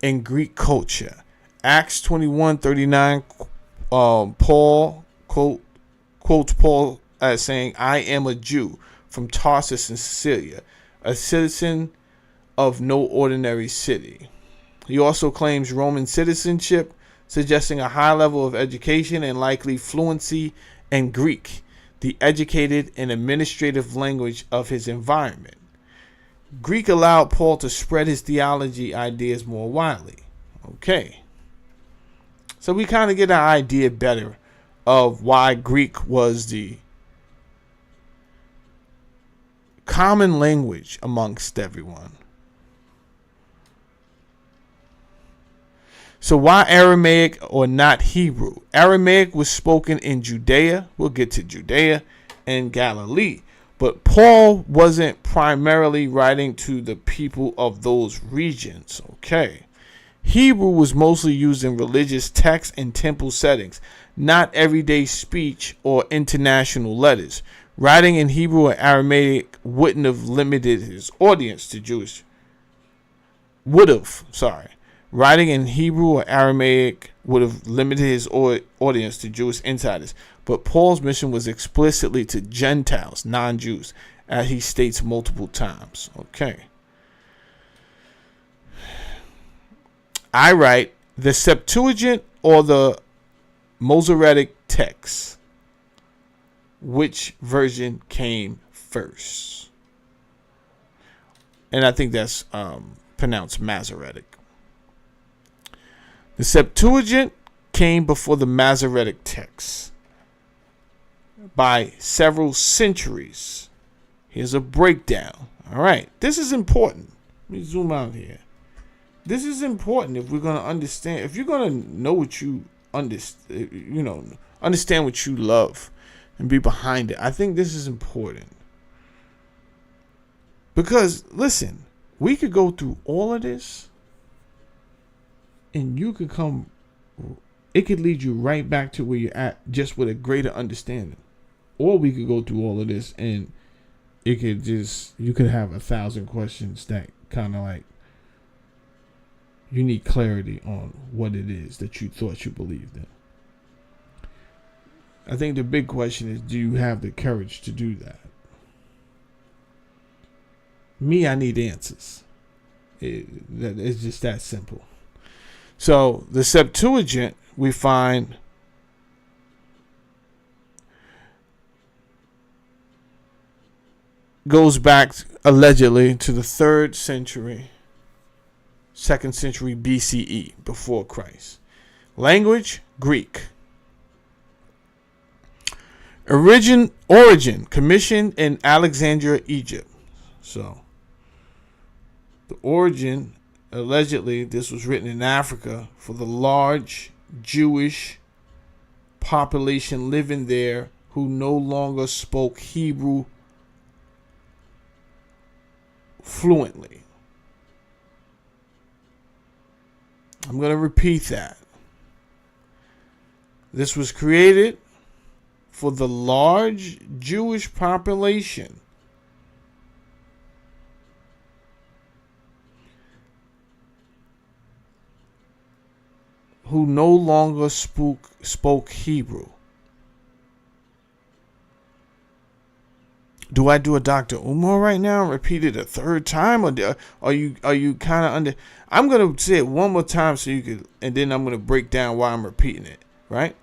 and Greek culture. Acts 21:39, Paul quotes Paul as saying, I am a Jew from Tarsus in Sicilia, a citizen of no ordinary city. He also claims Roman citizenship, suggesting a high level of education and likely fluency in Greek, the educated and administrative language of his environment. Greek allowed Paul to spread his theology ideas more widely. Okay. So we kind of get an idea better of why Greek was the common language amongst everyone. So why Aramaic or not Hebrew? Aramaic was spoken in Judea. We'll get to Judea and Galilee. But Paul wasn't primarily writing to the people of those regions. Okay. Hebrew was mostly used in religious texts and temple settings, not everyday speech or international letters. Writing in Hebrew or Aramaic wouldn't have limited his audience to Jewish. Writing in Hebrew or Aramaic would have limited his audience to Jewish insiders. But Paul's mission was explicitly to Gentiles, non-Jews, as he states multiple times. Okay. I write the Septuagint or the Masoretic text which version came first. And I think that's pronounced Masoretic. The Septuagint came before the Masoretic text by several centuries. Here's a breakdown. All right, this is important. Let me zoom out here. This is important if we're going to understand. If you're going to know what you understand, understand what you love and be behind it. I think this is important. Because, listen, we could go through all of this and it could lead you right back to where you're at just with a greater understanding. Or we could go through all of this and you could have 1,000 questions that kind of like, you need clarity on what it is that you thought you believed in. I think the big question is, do you have the courage to do that? Me, I need answers. It's just that simple. So the Septuagint, we find goes back allegedly to the 3rd century, 2nd century BCE, before Christ. Language, Greek. Origin, commissioned in Alexandria, Egypt. So, the origin, allegedly, this was written in Africa for the large Jewish population living there who no longer spoke Hebrew fluently. I'm going to repeat that. This was created for the large Jewish population who no longer spoke Hebrew. Do I do a Dr. Umar right now and repeat it a 3rd time, or are you kind of under? I'm gonna say it one more time so you could, and then I'm gonna break down why I'm repeating it. Right.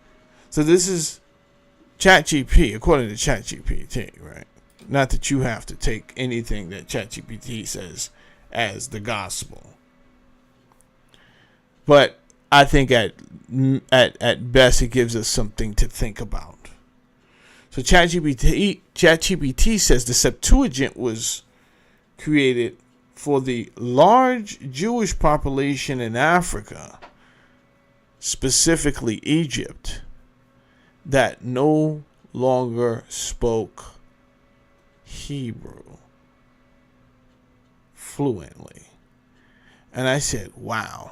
So this is ChatGPT, according to ChatGPT, right? Not that you have to take anything that ChatGPT says as the gospel, but I think at best it gives us something to think about. So ChatGPT says the Septuagint was created for the large Jewish population in Africa, specifically Egypt, that no longer spoke Hebrew fluently. And I said, wow.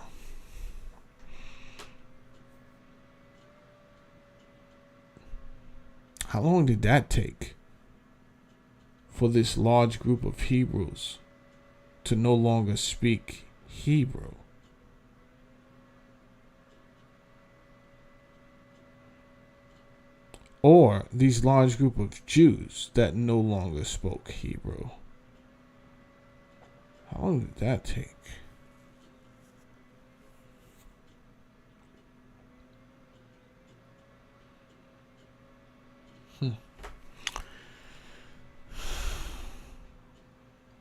How long did that take for this large group of Hebrews to no longer speak Hebrew? Or these large group of Jews that no longer spoke Hebrew? How long did that take?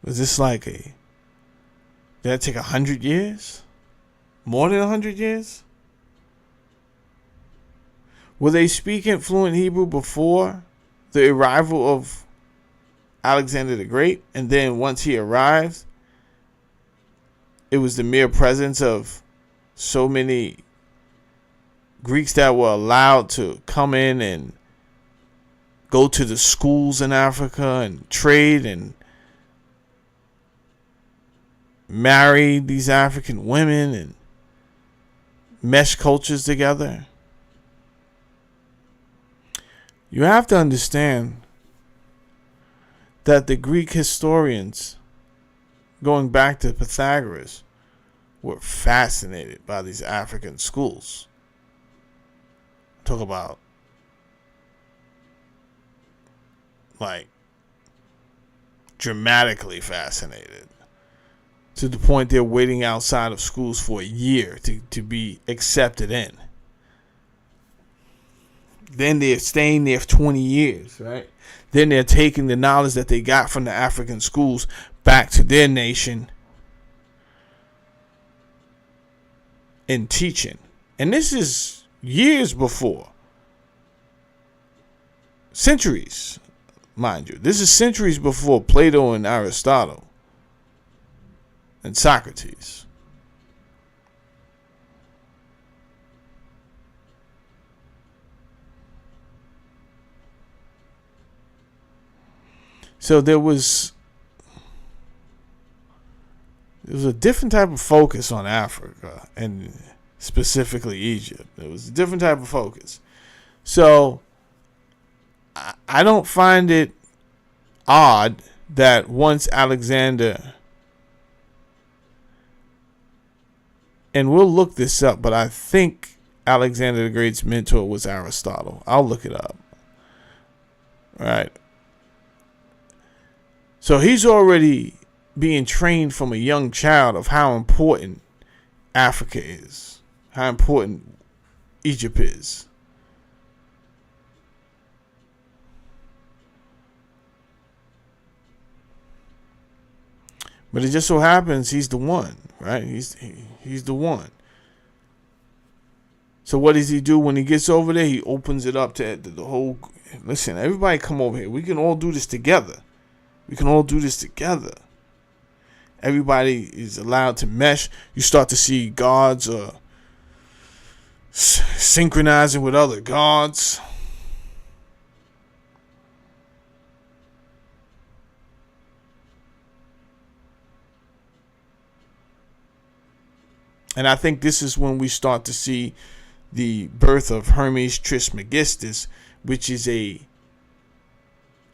Was this did that take 100 years? More than 100 years? Were they speaking fluent Hebrew before the arrival of Alexander the Great? And then once he arrived, it was the mere presence of so many Greeks that were allowed to come in and go to the schools in Africa and trade and marry these African women and mesh cultures together. You have to understand that the Greek historians, going back to Pythagoras, were fascinated by these African schools. Talk about dramatically fascinated, to the point they're waiting outside of schools for a year to be accepted in. Then they're staying there for 20 years, right? Then they're taking the knowledge that they got from the African schools back to their nation and teaching. And this is years before. Centuries, mind you. This is centuries before Plato and Aristotle and Socrates. So there was a different type of focus on Africa, and specifically Egypt. There was a different type of focus. So I don't find it odd that once Alexander, and we'll look this up, but I think Alexander the Great's mentor was Aristotle. I'll look it up. All right. So he's already being trained from a young child of how important Africa is, how important Egypt is. But it just so happens he's the one, right? He's the one. So what does he do when he gets over there? He opens it up to the whole. Listen, everybody come over here. We can all do this together. We can all do this together. Everybody is allowed to mesh. You start to see gods synchronizing with other gods. And I think this is when we start to see the birth of Hermes Trismegistus, which is a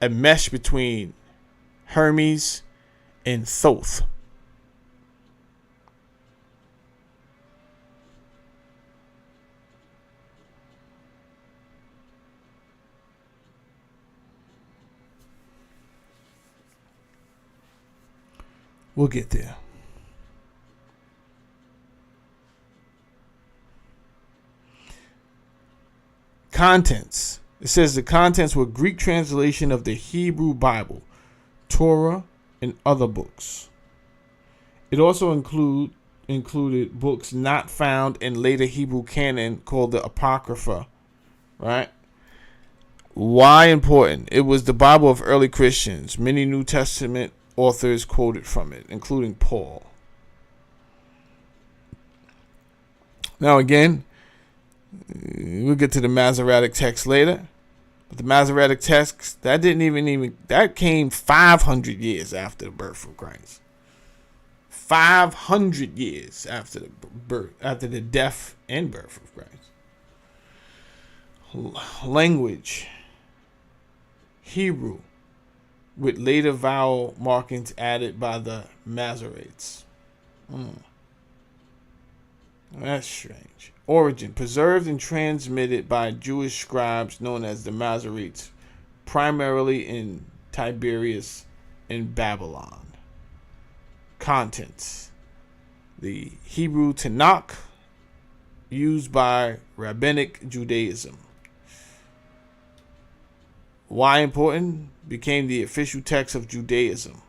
mesh between Hermes and Thoth. We'll get there. Contents. It says the contents were Greek translation of the Hebrew Bible, Torah, and other books. It also included books not found in later Hebrew canon called the Apocrypha, right? Why important? It was the Bible of early Christians. Many New Testament authors quoted from it, including Paul. Now again, we'll get to the Masoretic text later. But the Masoretic text, that came 500 years after the birth of Christ. 500 years after the death and birth of Christ. Language, Hebrew, with later vowel markings added by the Masoretes. That's strange. Origin, preserved and transmitted by Jewish scribes known as the Masoretes, primarily in Tiberias and Babylon. Contents, the Hebrew Tanakh, used by Rabbinic Judaism. Why important? Became the official text of Judaism.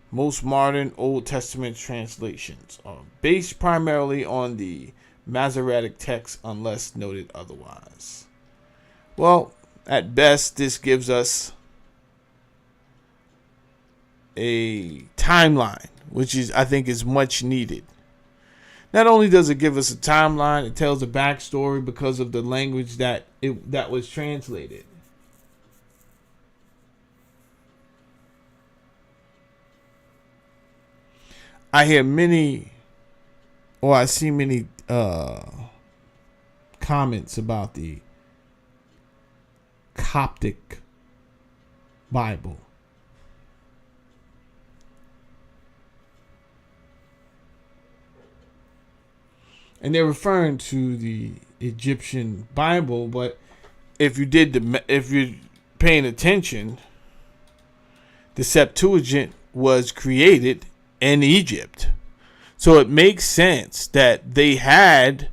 Most modern Old Testament translations are based primarily on the Masoretic text unless noted otherwise. Well, at best, this gives us a timeline, which I think is much needed. Not only does it give us a timeline, it tells a backstory because of the language that was translated. I see many comments about the Coptic Bible. And they're referring to the Egyptian Bible, but if you're paying attention, the Septuagint was created in Egypt. So it makes sense that they had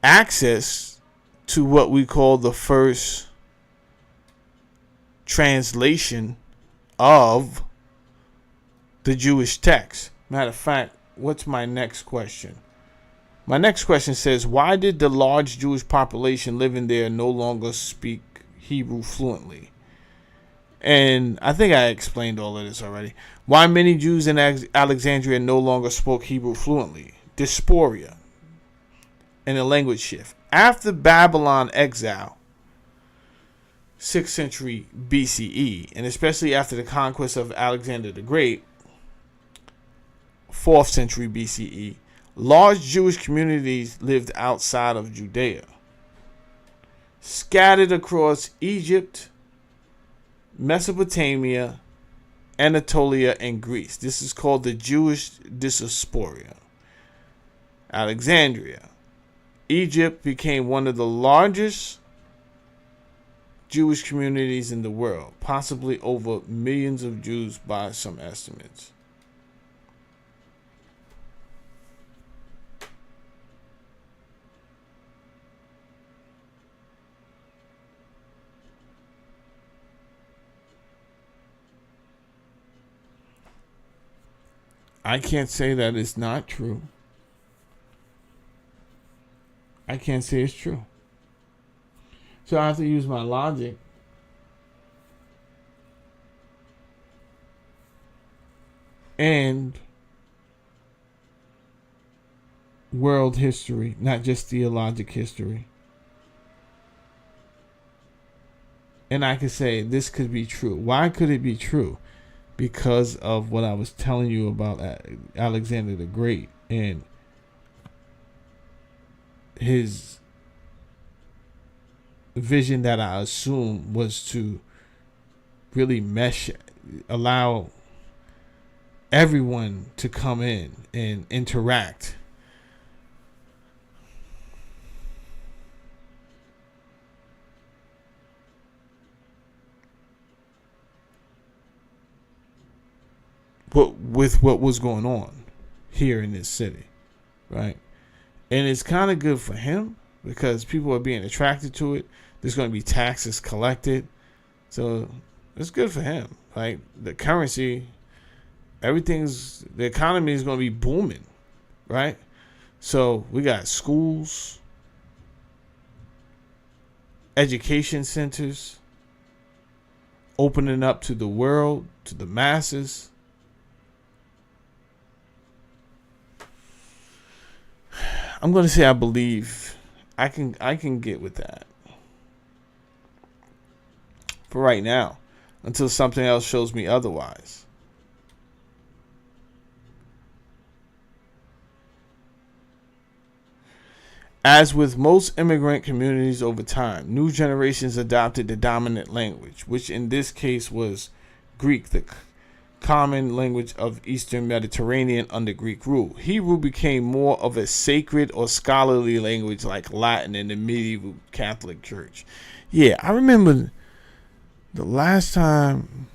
access to what we call the first translation of the Jewish text. Matter of fact, what's my next question? My next question says, why did the large Jewish population living there no longer speak Hebrew fluently? And I think I explained all of this already. Why many Jews in Alexandria no longer spoke Hebrew fluently? Diaspora and a language shift. After Babylon exile, 6th century BCE, and especially after the conquest of Alexander the Great, 4th century BCE, large Jewish communities lived outside of Judea, scattered across Egypt, Mesopotamia, Anatolia, and Greece. This is called the Jewish diaspora. Alexandria, Egypt became one of the largest Jewish communities in the world, possibly over millions of Jews by some estimates. I can't say that it's not true. I can't say it's true. So I have to use my logic and world history, not just theologic history. And I could say this could be true. Why could it be true? Because of what I was telling you about Alexander the Great and his vision that I assume was to really allow everyone to come in and interact. But with what was going on here in this city, right? And it's kind of good for him because people are being attracted to it. There's going to be taxes collected. So it's good for him. Like the currency, the economy is going to be booming, right? So we got schools, education centers, opening up to the world, to the masses. I'm going to say I believe I can get with that for right now until something else shows me otherwise. As with most immigrant communities over time, new generations adopted the dominant language, which in this case was Greek, the common language of Eastern Mediterranean under Greek rule. Hebrew became more of a sacred or scholarly language like Latin in the medieval Catholic Church. Yeah, I remember the last time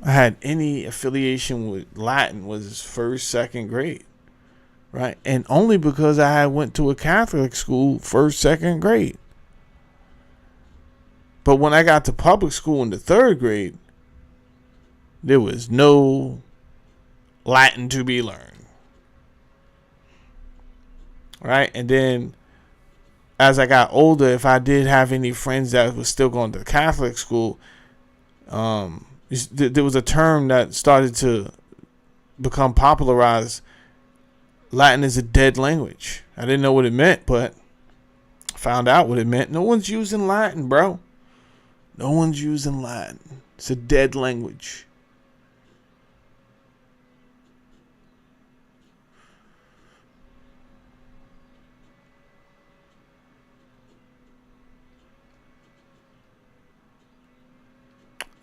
I had any affiliation with Latin was first, second grade, right? And only because I went to a Catholic school first, second grade. But when I got to public school in the third grade, there was no Latin to be learned. Right? And then as I got older, if I did have any friends that was still going to Catholic school, there was a term that started to become popularized. Latin is a dead language. I didn't know what it meant, but I found out what it meant. No one's using Latin, bro. No one's using Latin. It's a dead language.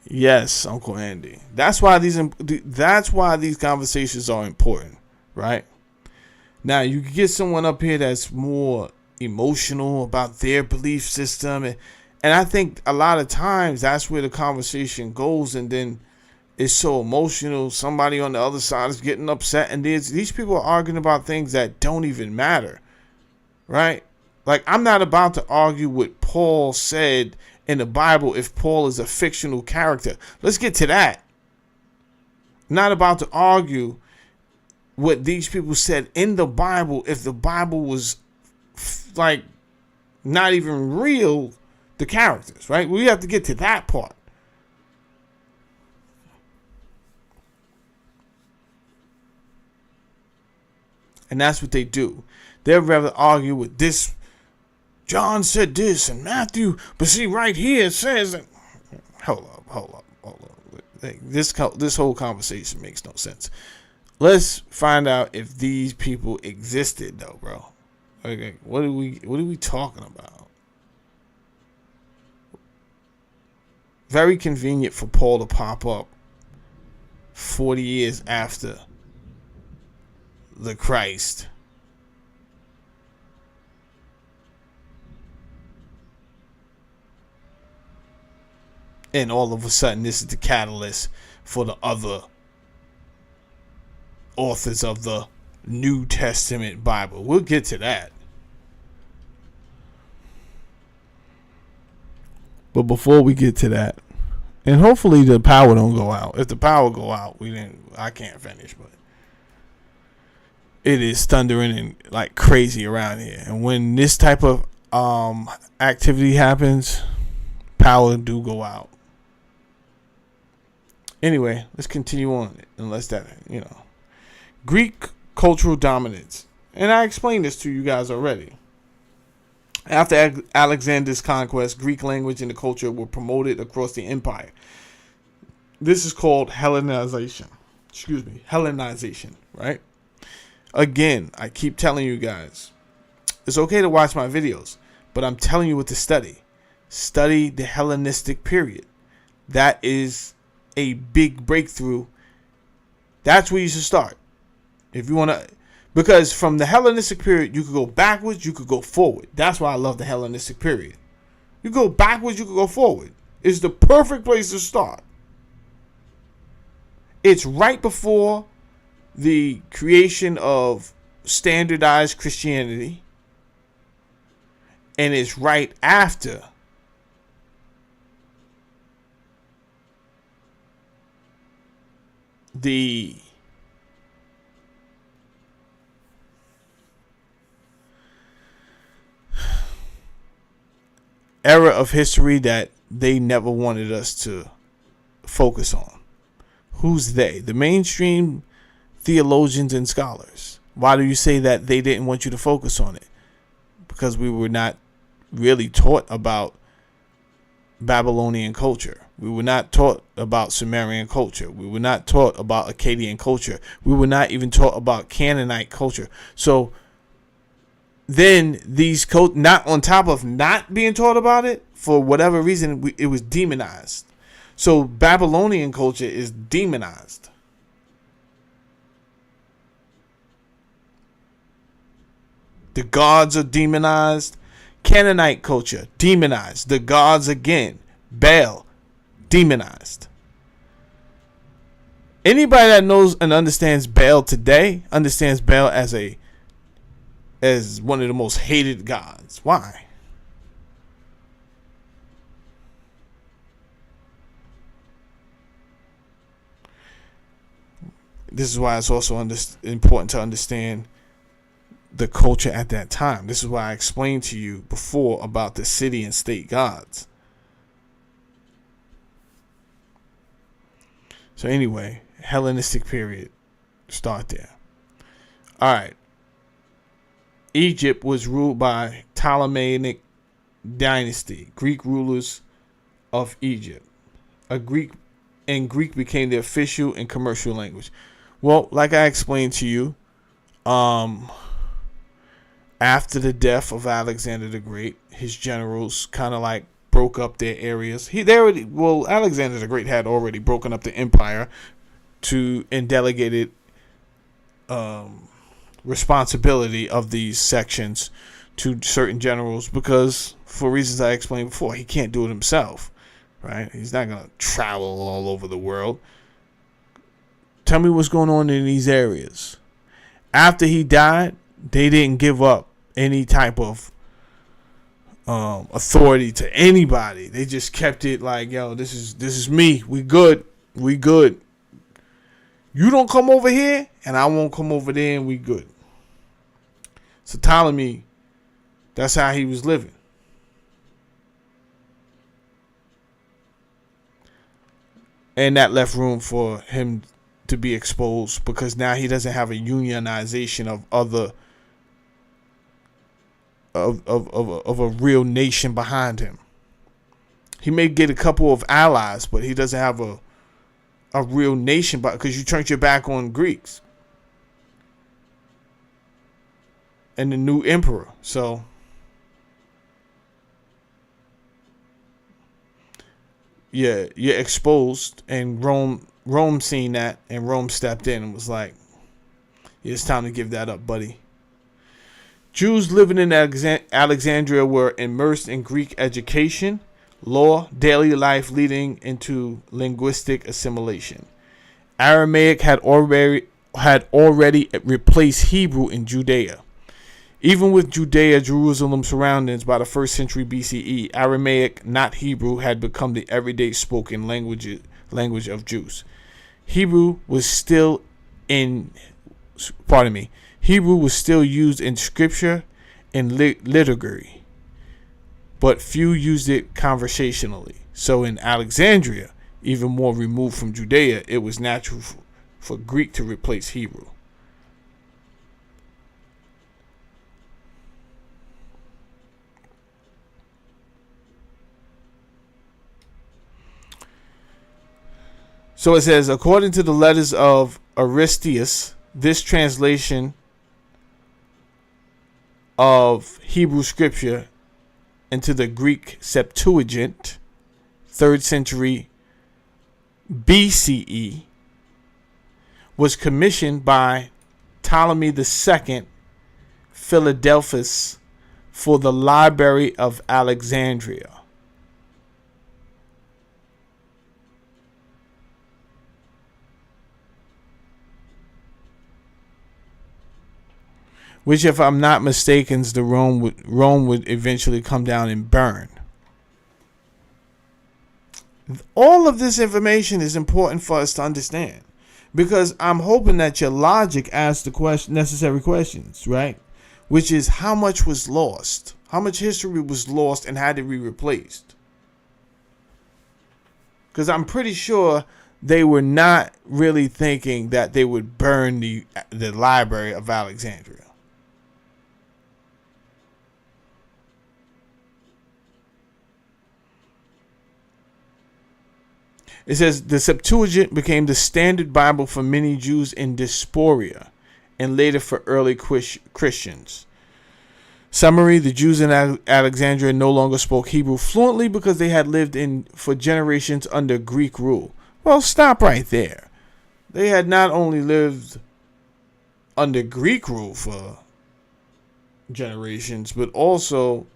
Yes, Uncle Andy. That's why these conversations are important, right? Now, you can get someone up here that's more emotional about their belief system, and I think a lot of times that's where the conversation goes, and then it's so emotional. Somebody on the other side is getting upset, and these people are arguing about things that don't even matter, right? Like, I'm not about to argue what Paul said in the Bible if Paul is a fictional character. Let's get to that. Not about to argue what these people said in the Bible if the Bible was like not even real, the characters, right? We have to get to that part. And that's what they do. They'd rather argue with this. John said this and Matthew, but see right here it says that. Hold up. This whole conversation makes no sense. Let's find out if these people existed, though, bro. Okay, what are we talking about? Very convenient for Paul to pop up 40 years after the Christ. And all of a sudden, this is the catalyst for the other authors of the New Testament Bible. We'll get to that. But before we get to that, and hopefully the power don't go out. If the power go out, I can't finish, but it is thundering and like crazy around here. And when this type of activity happens, power do go out. Anyway, let's continue on. Unless that, Greek cultural dominance. And I explained this to you guys already. After Alexander's conquest, Greek language and the culture were promoted across the empire. This is called Hellenization. Hellenization, right? Again, I keep telling you guys, it's okay to watch my videos, but I'm telling you what to study. Study the Hellenistic period. That is a big breakthrough. That's where you should start. If you want to, because from the Hellenistic period, you could go backwards, you could go forward. That's why I love the Hellenistic period. You go backwards, you could go forward. It's the perfect place to start. It's right before the creation of standardized Christianity, and it's right after the era of history that they never wanted us to focus on. Who's they? The mainstream theologians and scholars. Why do you say that they didn't want you to focus on it? Because we were not really taught about Babylonian culture. We were not taught about Sumerian culture. We were not taught about Akkadian culture. We were not even taught about Canaanite culture. So then these not on top of not being taught about it, for whatever reason, it was demonized. So Babylonian culture is demonized. The gods are demonized. Canaanite culture, demonized. The gods again. Baal, demonized. Anybody that knows and understands Baal today understands Baal as one of the most hated gods. Why? This is why it's also important to understand the culture at that time. This is why I explained to you before about the city and state gods. So anyway, Hellenistic period, start there. All right. Egypt was ruled by Ptolemaic dynasty, Greek rulers of Egypt. Greek became the official and commercial language. Well, like I explained to you, after the death of Alexander the Great, his generals kind of like broke up their areas. Alexander the Great had already broken up the empire and delegated responsibility of these sections to certain generals because, for reasons I explained before, he can't do it himself, right? He's not going to travel all over the world. Tell me what's going on in these areas. After he died, they didn't give up any type of authority to anybody. They just kept it like, yo, this is me. We good. We good. You don't come over here, and I won't come over there, and we good. So Ptolemy, that's how he was living. And that left room for him to be exposed, because now he doesn't have a unionization of other of a real nation behind him. He may get a couple of allies, but he doesn't have a real nation, because you turned your back on Greeks and the new emperor. So yeah, you're exposed, and Rome seen that, and Rome stepped in and was like, yeah, it's time to give that up, buddy. Jews living in Alexandria were immersed in Greek education, law, daily life, leading into linguistic assimilation. Aramaic had already replaced Hebrew in Judea. Even with Judea, Jerusalem's surroundings by the 1st century BCE, Aramaic, not Hebrew, had become the everyday spoken language of Jews. Hebrew was still used in scripture and liturgy, but few used it conversationally. So in Alexandria, even more removed from Judea, it was natural for Greek to replace Hebrew. So it says, according to the letters of Aristeas, this translation of Hebrew scripture into the Greek Septuagint, 3rd century BCE, was commissioned by Ptolemy II Philadelphus for the Library of Alexandria. Which, if I'm not mistaken, the Rome would eventually come down and burn. All of this information is important for us to understand, because I'm hoping that your logic asks the necessary questions, right? Which is, how much was lost? How much history was lost, and had to be replaced? Because I'm pretty sure they were not really thinking that they would burn the Library of Alexandria. It says the Septuagint became the standard Bible for many Jews in diaspora, and later for early Christians. Summary: the Jews in Alexandria no longer spoke Hebrew fluently because they had lived for generations under Greek rule. Well, stop right there. They had not only lived under Greek rule for generations, but also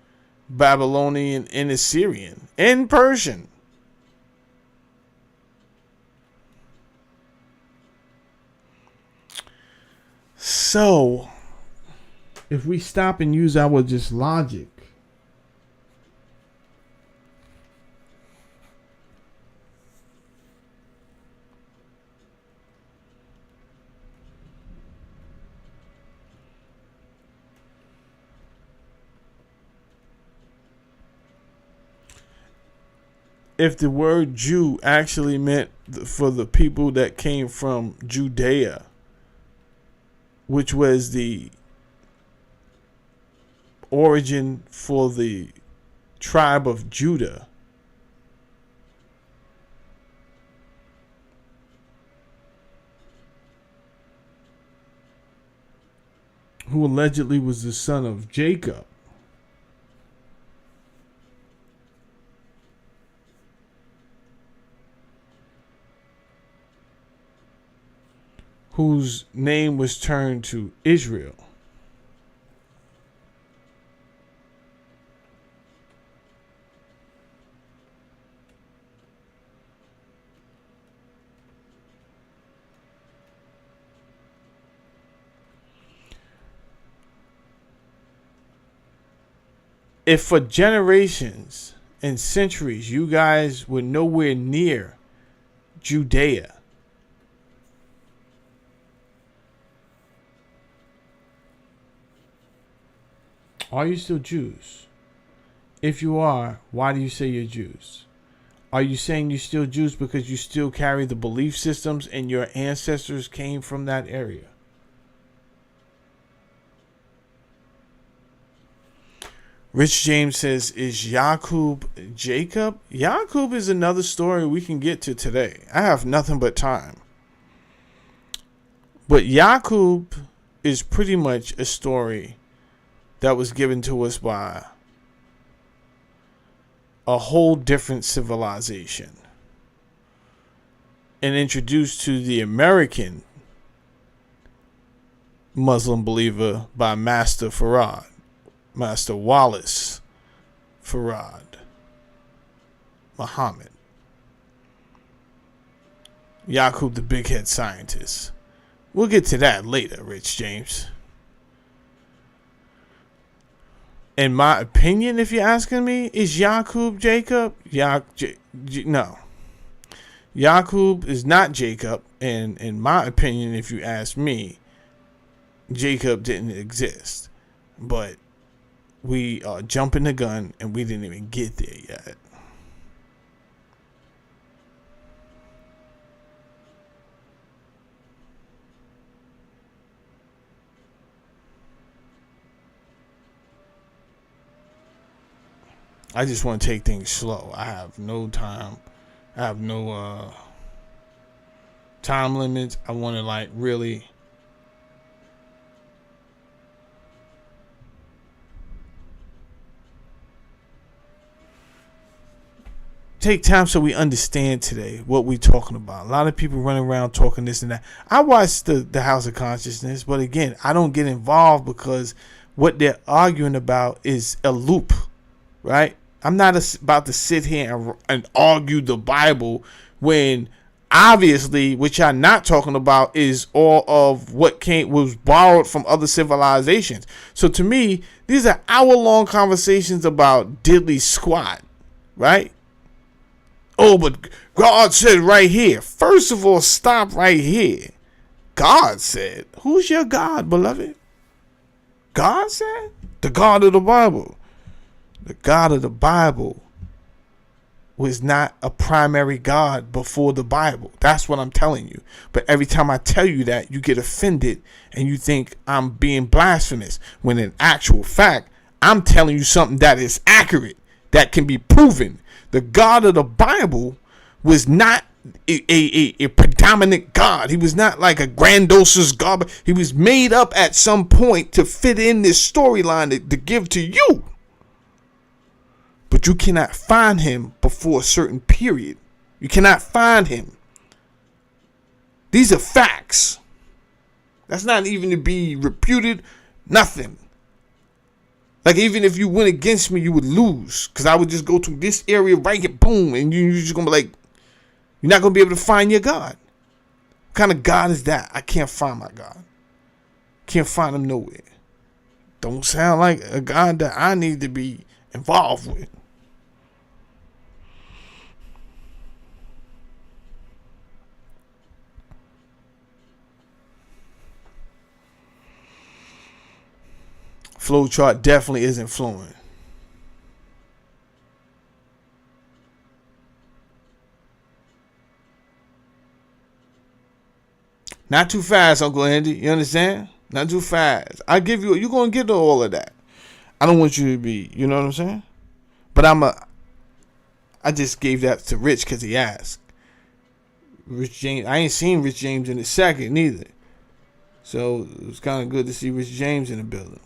Babylonian and Assyrian and Persian. So, if we stop and use our just logic, if the word Jew actually meant for the people that came from Judea, which was the origin for the tribe of Judah, who allegedly was the son of Jacob, whose name was turned to Israel. if for generations and centuries you guys were nowhere near Judea, are you still Jews? If you are, why do you say you're Jews? Are you saying you're still Jews because you still carry the belief systems and your ancestors came from that area? Rich James says, is Yaqub Jacob? Yaqub is another story we can get to today. I have nothing but time. But Yaqub is pretty much a story that was given to us by a whole different civilization and introduced to the American Muslim believer by Master Farad, Master Wallace Farad Muhammad. Yaqub the big head scientist. We'll get to that later, Rich James. In my opinion, if you're asking me, is Yaqub Jacob? No. Yaqub is not Jacob. And in my opinion, if you ask me, Jacob didn't exist. But we are jumping the gun and we didn't even get there yet. I just want to take things slow. I have no time. I have no time limits. I want to like really take time so we understand today what we're talking about. A lot of people running around talking this and that. I watch the House of Consciousness, but again, I don't get involved because what they're arguing about is a loop, right? I'm not about to sit here and argue the Bible when obviously what y'all not talking about is all of what was borrowed from other civilizations. So to me, these are hour-long conversations about diddly squat, right? Oh, but God said right here. First of all, stop right here. God said. Who's your God, beloved? God said? The God of the Bible. The God of the Bible was not a primary God before the Bible. That's what I'm telling you. But every time I tell you that, you get offended and you think I'm being blasphemous. When in actual fact, I'm telling you something that is accurate, that can be proven. The God of the Bible was not a predominant God. He was not like a grandiose God. But he was made up at some point to fit in this storyline to give to you. But you cannot find him before a certain period. You cannot find him. These are facts. That's not even to be reputed. Nothing. Like even if you went against me, you would lose. Because I would just go to this area right here, boom. And you're just going to be like, you're not going to be able to find your God. What kind of God is that? I can't find my God. Can't find him nowhere. Don't sound like a God that I need to be involved with. Flowchart definitely isn't flowing. Not too fast, Uncle Andy. You understand? Not too fast. You're going to get to all of that. I don't want you to be, you know what I'm saying? But I just gave that to Rich because he asked. Rich James, I ain't seen Rich James in a second neither. So it was kind of good to see Rich James in the building.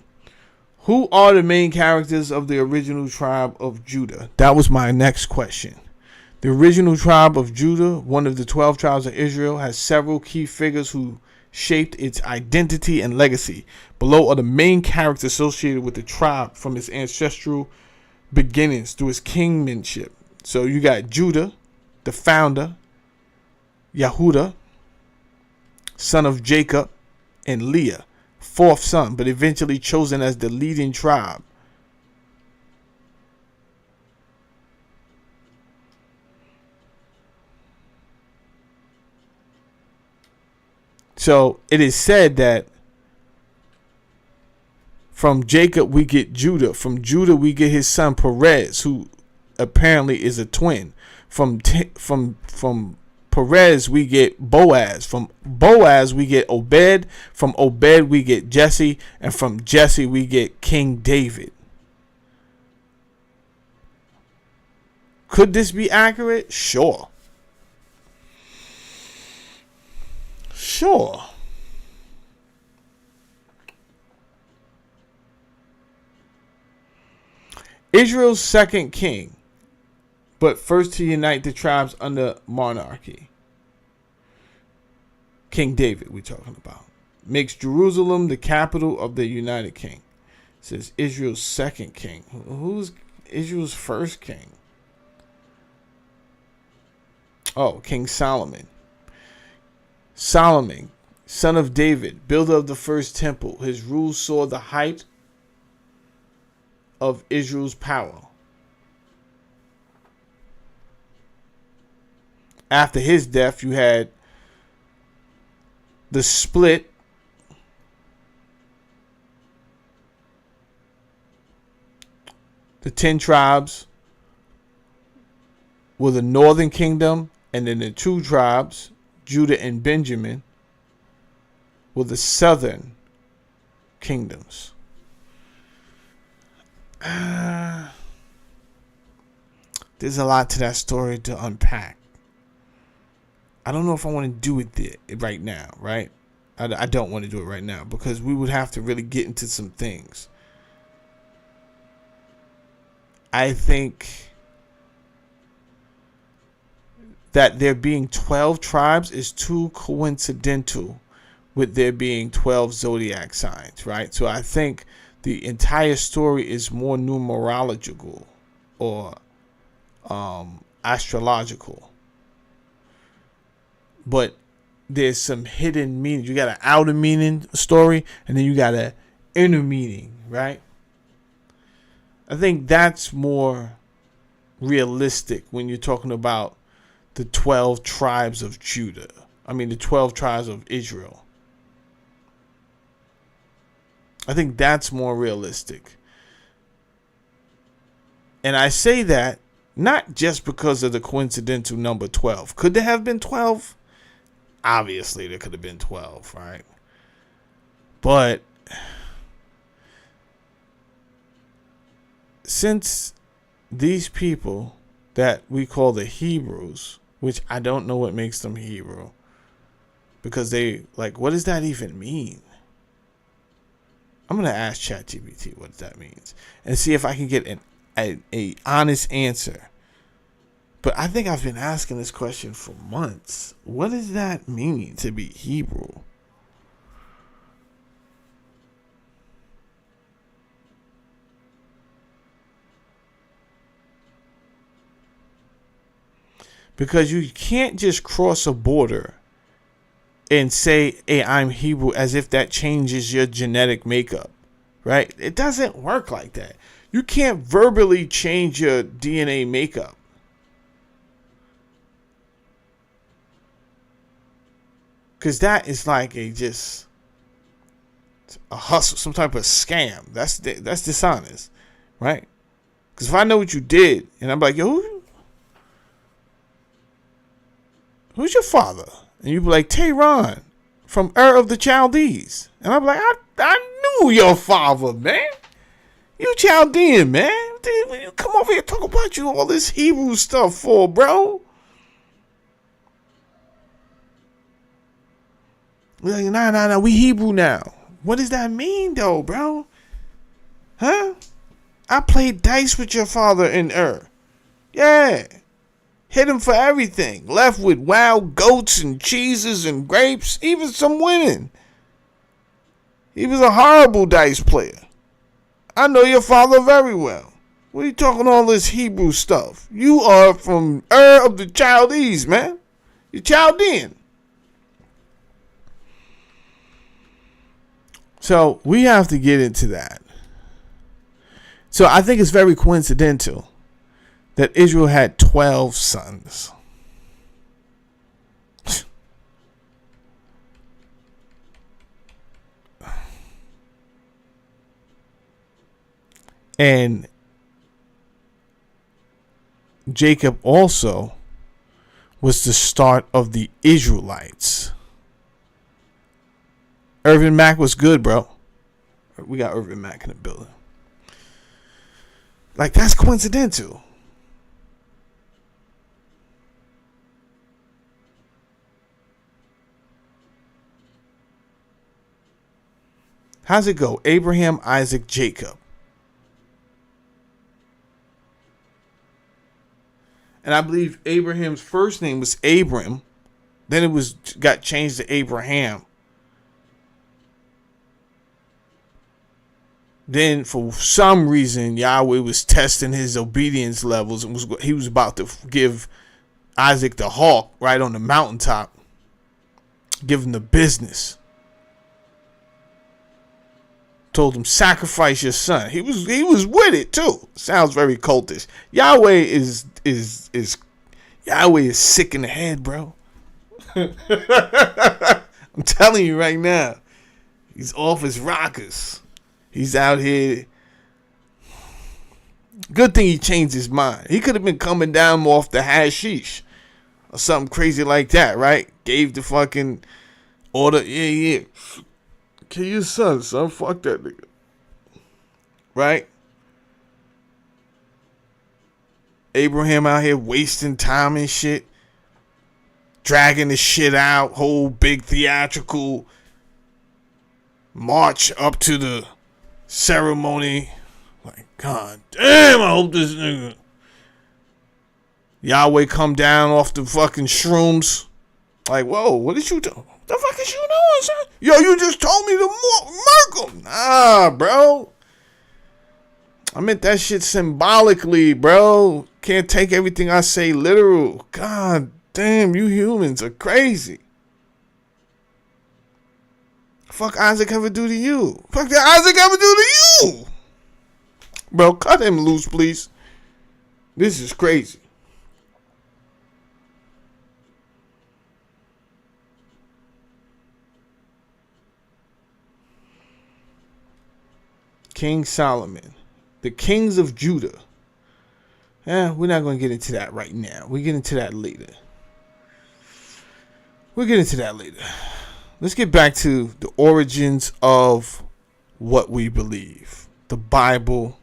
Who are the main characters of the original tribe of Judah? That was my next question. The original tribe of Judah, one of the 12 tribes of Israel, has several key figures who shaped its identity and legacy. Below are the main characters associated with the tribe from its ancestral beginnings through its kingmanship. So you got Judah, the founder, Yehuda, son of Jacob, and Leah, fourth son, but eventually chosen as the leading tribe. So it is said that from Jacob we get Judah. From Judah we get his son Perez, who apparently is a twin. From Perez we get Boaz. From Boaz we get Obed. From Obed we get Jesse. And from Jesse we get King David. Could this be accurate? Sure. Sure. Israel's second king, but first to unite the tribes under monarchy. King David, we're talking about. Makes Jerusalem the capital of the United King. It says Israel's second king. Who's Israel's first king? Oh, King Solomon. Solomon, son of David, builder of the first temple. His rule saw the height of Israel's power. After his death, you had the split the 10 tribes were the northern kingdom, and then the 2 tribes, Judah and Benjamin, were the southern kingdoms. There's a lot to that story to unpack. I don't know if I want to do it right now, right? I don't want to do it right now because we would have to really get into some things. I think that there being 12 tribes is too coincidental with there being 12 zodiac signs, right? So I think the entire story is more numerological or astrological. But there's some hidden meaning. You got an outer meaning story, and then you got an inner meaning, right? I think that's more realistic when you're talking about the 12 tribes of Judah. I mean, the 12 tribes of Israel. I think that's more realistic. And I say that not just because of the coincidental number 12. Could there have been 12? Obviously, there could have been 12, right? But since these people that we call the Hebrews, which I don't know what makes them Hebrew, because they, like, what does that even mean? I'm going to ask ChatGPT what that means and see if I can get a honest answer. But I think I've been asking this question for months. What does that mean to be Hebrew? Because you can't just cross a border and say, hey, I'm Hebrew, as if that changes your genetic makeup, right? It doesn't work like that. You can't verbally change your DNA makeup. Because that is like a hustle, some type of scam. That's dishonest, right? Because if I know what you did, and I'm like, yo, who's your father? And you be like, Tehran from Ur of the Chaldees. And I'm like, I knew your father, man. You Chaldean, man. You come over here and talk about you all this Hebrew stuff for, bro. We're like, nah, we Hebrew now. What does that mean, though, bro? Huh? I played dice with your father in Ur. Yeah. Hit him for everything. Left with wild goats and cheeses and grapes, even some women. He was a horrible dice player. I know your father very well. What are you talking all this Hebrew stuff? You are from Ur of the Chaldees, man. You're Chaldean. So we have to get into that. So I think it's very coincidental that Israel had 12 sons. And Jacob also was the start of the Israelites. Irvin Mack was good, bro. We got Irvin Mack in the building. Like, that's coincidental. How's it go? Abraham, Isaac, Jacob. And I believe Abraham's first name was Abram. Then it got changed to Abraham. Then for some reason Yahweh was testing his obedience levels and he was about to give Isaac the hawk right on the mountaintop. Give him the business. Told him, sacrifice your son. He was with it too. Sounds very cultish. Yahweh is sick in the head, bro. I'm telling you right now. He's off his rockers. He's out here. Good thing he changed his mind. He could have been coming down off the hashish or something crazy like that, right? Gave the fucking order. Yeah. Kill your son. Fuck that nigga. Right? Abraham out here wasting time and shit. Dragging the shit out. Whole big theatrical march up to the ceremony. Like, God damn, I hope this nigga Yahweh come down off the fucking shrooms. Like, whoa, what did you do? What the fuck is you doing, son? Yo, you just told me to murk him. Nah, bro. I meant that shit symbolically, bro. Can't take everything I say literal. God damn, you humans are crazy. Fuck Isaac ever do to you? Fuck did Isaac ever do to you? Bro, cut him loose, please. This is crazy. King Solomon. The kings of Judah. We're not going to get into that right now. We'll get into that later. Let's get back to the origins of what we believe. The Bible,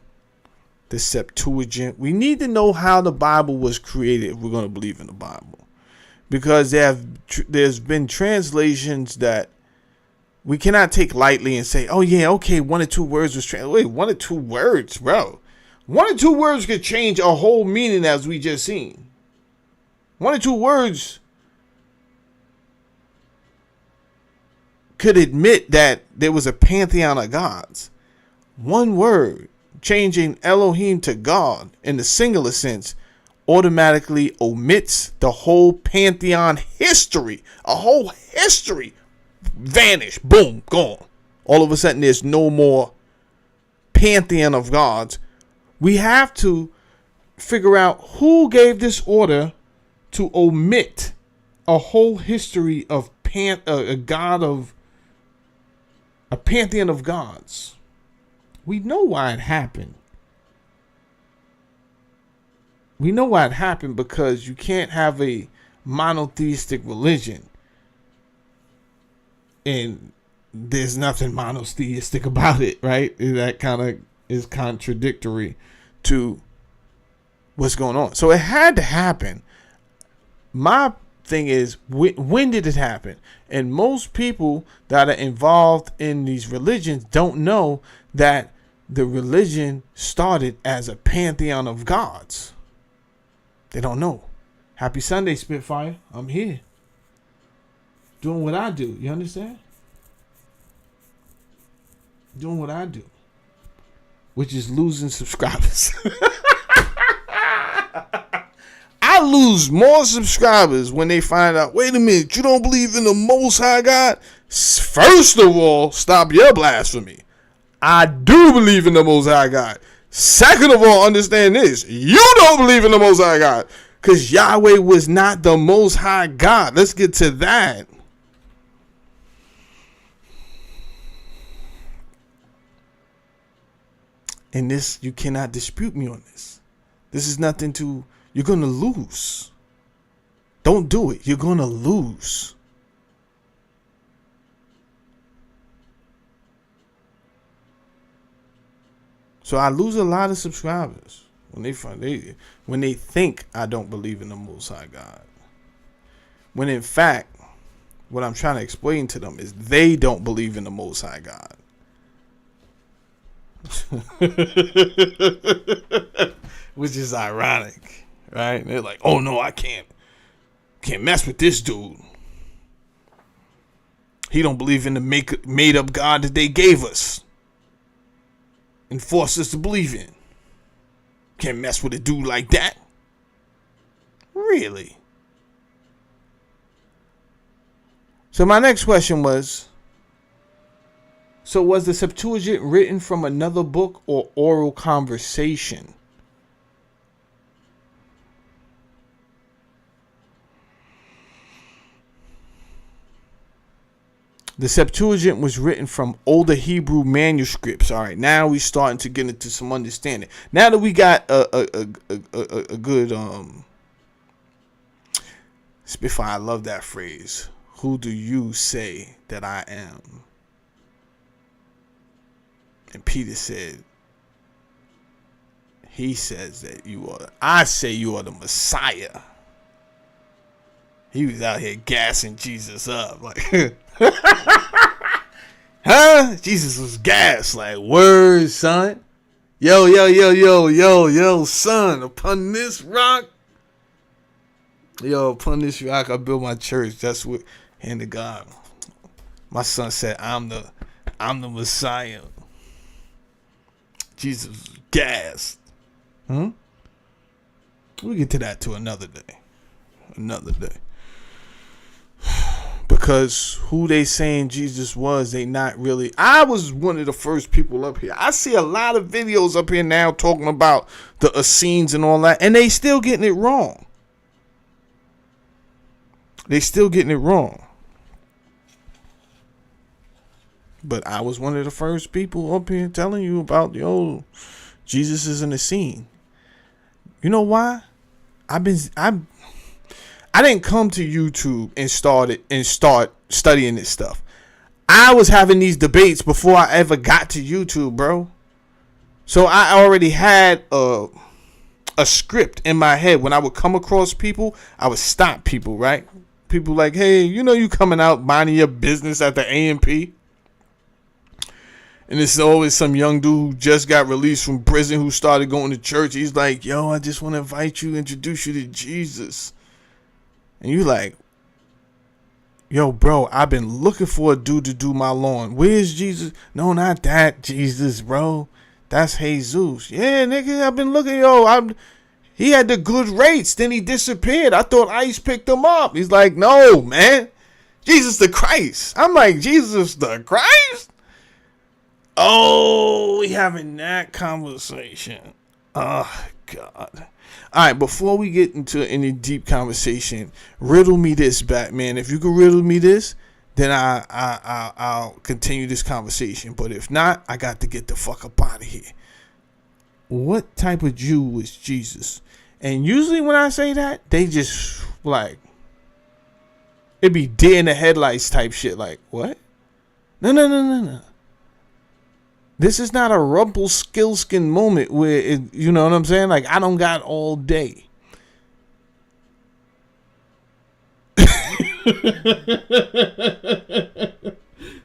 the Septuagint. We need to know how the Bible was created if we're going to believe in the Bible. Because there's been translations that we cannot take lightly and say, oh yeah, okay, 1 or 2 words was translated. Wait, 1 or 2 words, bro. 1 or 2 words could change a whole meaning as we just seen. 1 or 2 words could admit that there was a pantheon of gods. 1 word changing Elohim to God in the singular sense automatically omits the whole pantheon history. A whole history vanished. Boom, gone. All of a sudden there's no more pantheon of gods. We have to figure out who gave this order to omit a whole history of a pantheon of gods. We know why it happened. We know why it happened because you can't have a monotheistic religion and there's nothing monotheistic about it, right? That kind of is contradictory to what's going on. So it had to happen. My thing is, when did it happen? And most people that are involved in these religions don't know that the religion started as a pantheon of gods. They don't know. Happy Sunday, Spitfire. I'm here. Doing what I do. You understand? Doing what I do. Which is losing subscribers. I lose more subscribers when they find out, wait a minute, you don't believe in the Most High God? First of all, stop your blasphemy. I do believe in the Most High God. Second of all, understand this. You don't believe in the Most High God. Because Yahweh was not the Most High God. Let's get to that. And this, you cannot dispute me on this. This is nothing to, you're going to lose. Don't do it. You're going to lose. So I lose a lot of subscribers when they think I don't believe in the Most High God. When in fact, what I'm trying to explain to them is they don't believe in the Most High God. Which is ironic, right? They're like, oh no, I can't mess with this dude. He don't believe in the made up God that they gave us and forced us to believe in. Can't mess with a dude like that. Really? So my next question was, so was the Septuagint written from another book or oral conversation? The Septuagint was written from older Hebrew manuscripts. All right, now we starting to get into some understanding. Now that we got a good Spitfire, I love that phrase. Who do you say that I am? And Peter said, he says that I say you are the Messiah. He was out here gassing Jesus up. Like, huh? Jesus was gassed. Like, word, son. Yo, son. Upon this rock. Upon this rock, I built my church. That's what, hand to God. My son said, I'm the Messiah. Jesus was gassed. We'll get to that to another day. Because who they saying Jesus was, they not really. I was one of the first people up here. I see a lot of videos up here now talking about the Essenes and all that, and they still getting it wrong. But I was one of the first people up here telling you about, Jesus is an Essene. You know why? I didn't come to YouTube and start studying this stuff. I was having these debates before I ever got to YouTube, bro. So I already had a script in my head. When I would come across people, I would stop people, right? People like, hey, you coming out minding your business at the A&P. And it's always some young dude who just got released from prison who started going to church. He's like, yo, I just want to invite you, introduce you to Jesus. And you like, yo, bro, I've been looking for a dude to do my lawn. Where's Jesus? No, not that Jesus, bro. That's Jesus. Yeah, nigga, I've been looking, he had the good rates. Then he disappeared. I thought ICE picked him up. He's like, no, man. Jesus the Christ. I'm like, Jesus the Christ? Oh, we having that conversation. Oh, God. All right, before we get into any deep conversation, riddle me this, Batman. If you can riddle me this, then I'll continue this conversation. But if not, I got to get the fuck up out of here. What type of Jew was Jesus? And usually when I say that, they just like, it'd be deer in the headlights type shit. Like, what? No. This is not a Rumpelstiltskin moment where, you know what I'm saying? Like, I don't got all day.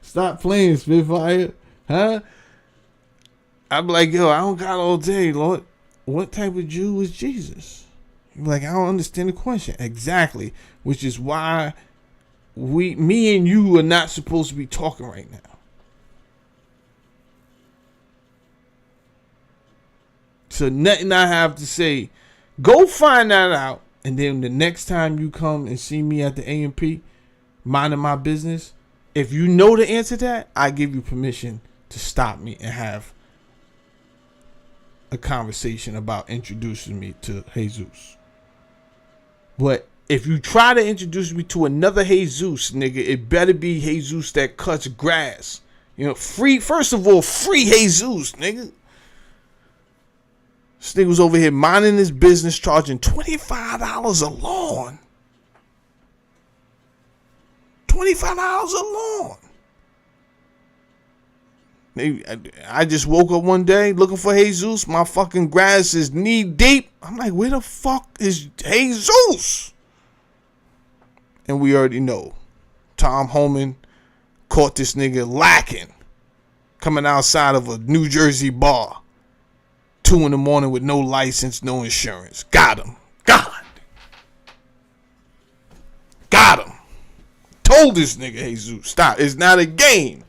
Stop playing, Spitfire. Huh? I'm like, yo, I don't got all day, Lord. What type of Jew was Jesus? You're like, I don't understand the question. Exactly. Which is why me and you are not supposed to be talking right now. So nothing I have to say. Go find that out. And then the next time you come and see me at the A&P, minding my business, if you know the answer to that, I give you permission to stop me and have a conversation about introducing me to Jesus. But if you try to introduce me to another Jesus, nigga, it better be Jesus that cuts grass. Free, first of all, free Jesus, nigga. This nigga was over here minding his business, charging $25 a lawn. $25 a lawn. I just woke up one day looking for Jesus. My fucking grass is knee deep. I'm like, where the fuck is Jesus? And we already know. Tom Homan caught this nigga lacking. Coming outside of a New Jersey bar. 2 a.m. with no license, no insurance. Got him. God. Got him. Told this nigga, Jesus, stop. It's not a game.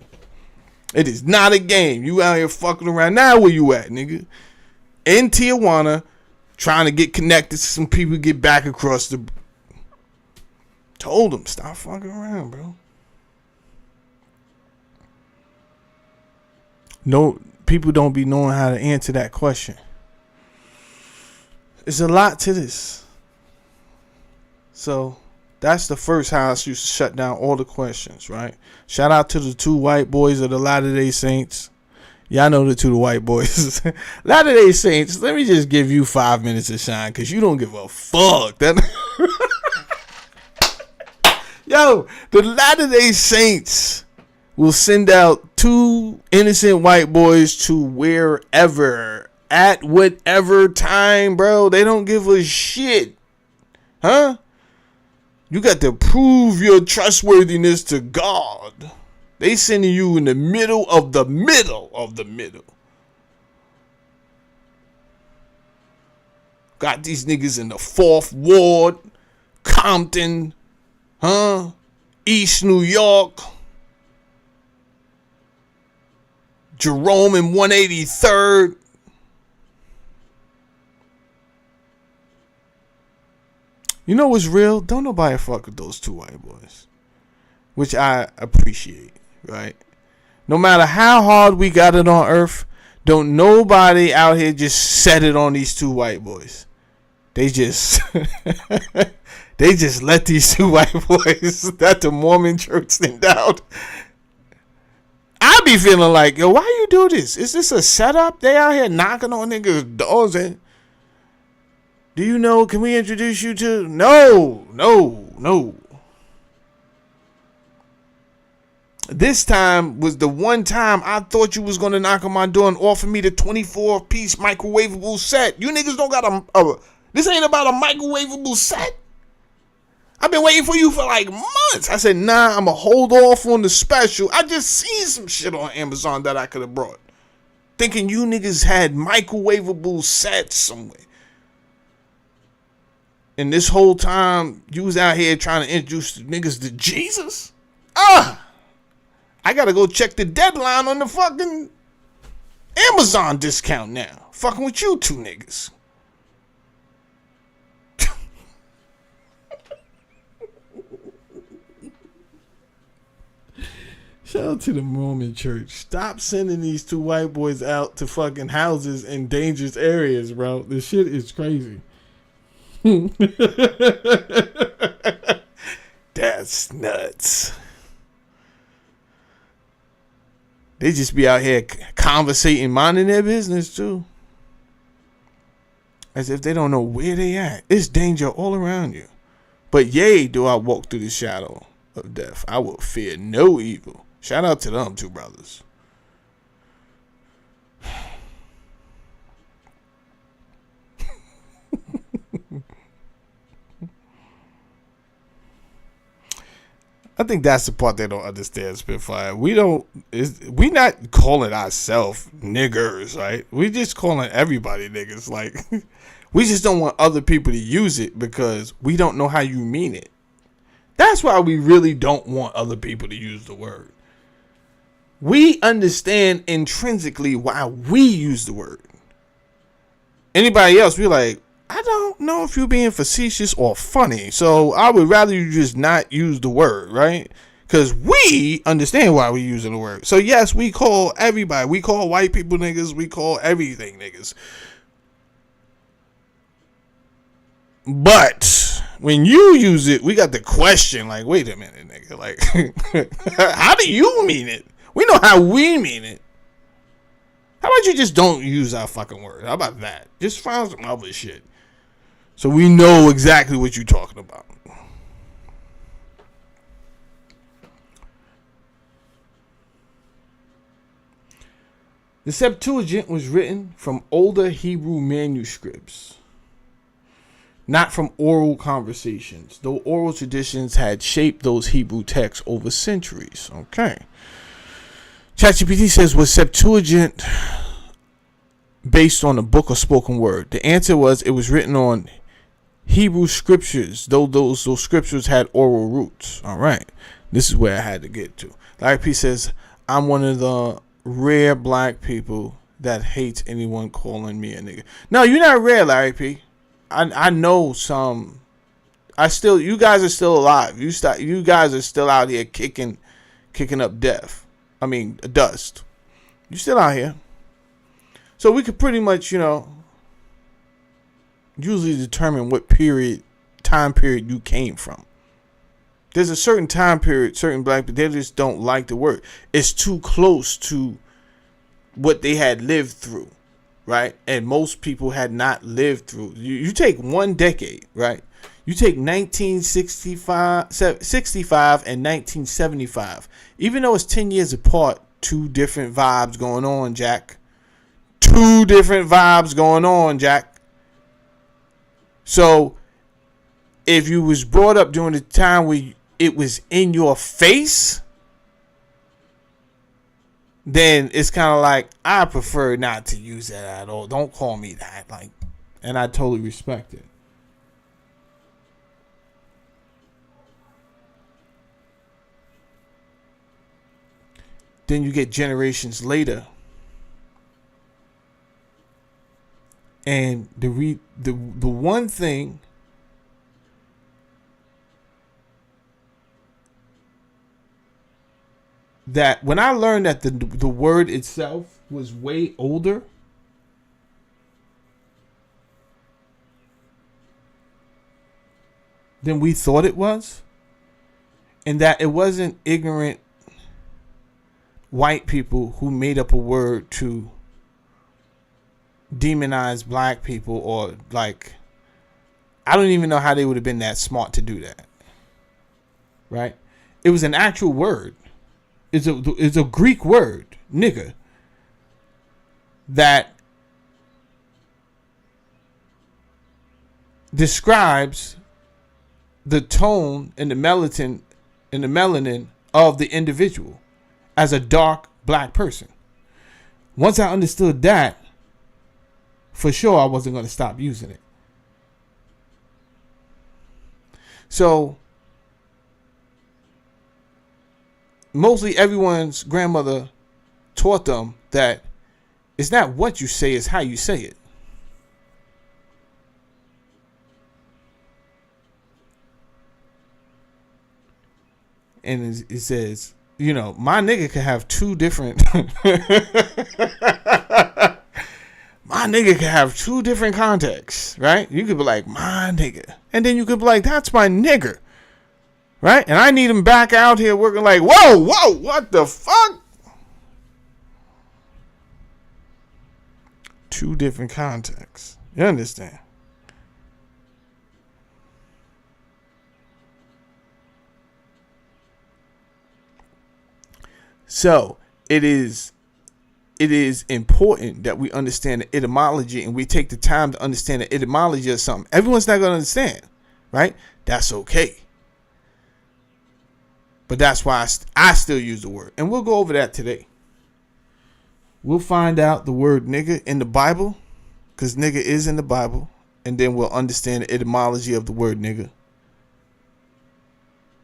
It is not a game. You out here fucking around. Now where you at, nigga? In Tijuana, trying to get connected to some people, get back across the... Told him, stop fucking around, bro. No, people don't be knowing how to answer that question. There's a lot to this. So... That's the first house used to shut down all the questions, right? Shout out to the 2 white boys of the Latter-day Saints. Y'all know the 2 white boys. Latter-day Saints, let me just give you 5 minutes of shine because you don't give a fuck. Yo, the Latter-day Saints will send out 2 innocent white boys to wherever, at whatever time, bro. They don't give a shit. Huh? You got to prove your trustworthiness to God. They sending you in the middle of the middle of the middle. Got these niggas in the 4th Ward, Compton, East New York, Jerome and 183rd. You know what's real? Don't nobody fuck with those 2 white boys. Which I appreciate, right? No matter how hard we got it on earth, don't nobody out here just set it on these 2 white boys. They just they just let these 2 white boys that the Mormon church sent out. I be feeling like, yo, why you do this? Is this a setup? They out here knocking on niggas' doors and... Do you know, can we introduce you to... No. This time was the one time I thought you was going to knock on my door and offer me the 24-piece microwavable set. You niggas don't got a... This ain't about a microwavable set. I've been waiting for you for like months. I said, nah, I'm going to hold off on the special. I just seen some shit on Amazon that I could have brought. Thinking you niggas had microwavable sets somewhere. And this whole time, you was out here trying to introduce niggas to Jesus? I gotta go check the deadline on the fucking Amazon discount now. Fucking with you 2 niggas. Shout out to the Mormon church. Stop sending these 2 white boys out to fucking houses in dangerous areas, bro. This shit is crazy. That's nuts. They just be out here conversating, minding their business too, as if they don't know where they at. It's danger all around you. But yea, do I walk through the shadow of death, I will fear no evil. Shout out to them 2 brothers. I think that's the part they don't understand, Spitfire. We not calling ourselves niggers, right? We just calling everybody niggas. Like, we just don't want other people to use it because we don't know how you mean it. That's why we really don't want other people to use the word. We understand intrinsically why we use the word. Anybody else, we like, I don't know if you're being facetious or funny, so I would rather you just not use the word, right? Because we understand why we're using the word. So yes, we call everybody. We call white people niggas. We call everything niggas. But when you use it, we got the question like, wait a minute, nigga. Like, how do you mean it? We know how we mean it. How about you just don't use our fucking word? How about that? Just find some other shit. So we know exactly what you're talking about. The Septuagint was written from older Hebrew manuscripts, not from oral conversations, though oral traditions had shaped those Hebrew texts over centuries. Okay. ChatGPT says, was Septuagint based on a book or spoken word? The answer was, it was written on Hebrew scriptures, though those scriptures had oral roots. All right. This is where I had to get to. Larry P says, I'm one of the rare black people that hates anyone calling me a nigga. No, you're not rare, Larry P. I know some. You guys are still alive. You guys are still out here kicking up dust. You're still out here. So we could pretty much, usually determine what time period you came from. There's a certain time period, certain black people, they just don't like the word. It's too close to what they had lived through, right? And most people had not lived through. You take one decade, right? You take 1965 and 1975. Even though it's 10 years apart, two different vibes going on, Jack. Two different vibes going on, Jack. So, if you was brought up during the time where it was in your face, then it's kind of like, I prefer not to use that at all. Don't call me that. And I totally respect it. Then you get generations later, and the one thing that when I learned that the word itself was way older than we thought it was, and that it wasn't ignorant white people who made up a word to demonize black people, or I don't even know how they would have been that smart to do that, right? It was an actual word. It's a Greek word, nigga, that describes the tone and the melanin of the individual as a dark black person. Once I understood that, for sure I wasn't going to stop using it. So mostly everyone's grandmother taught them that it's not what you say, it's how you say it. And it says, my nigga could have two different my nigga could have two different contexts, right? You could be like, my nigga, and then you could be like, that's my nigger, right? And I need him back out here working like, whoa, what the fuck? Two different contexts. You understand? So it is important that we understand the etymology, and we take the time to understand the etymology of something. Everyone's not going to understand, right? That's okay. But that's why I still use the word. And we'll go over that today. We'll find out the word nigga in the Bible, because nigga is in the Bible. And then we'll understand the etymology of the word nigga.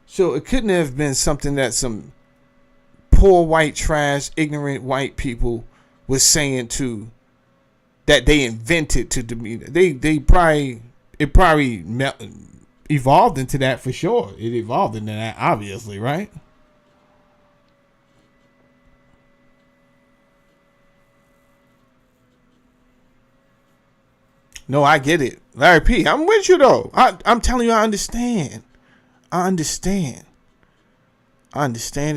So it couldn't have been something that some poor white trash, ignorant white people was saying that they invented to demean. It probably evolved into that for sure. It evolved into that, obviously, right? No, I get it. Larry P., I'm with you though. I'm telling you, I understand. I understand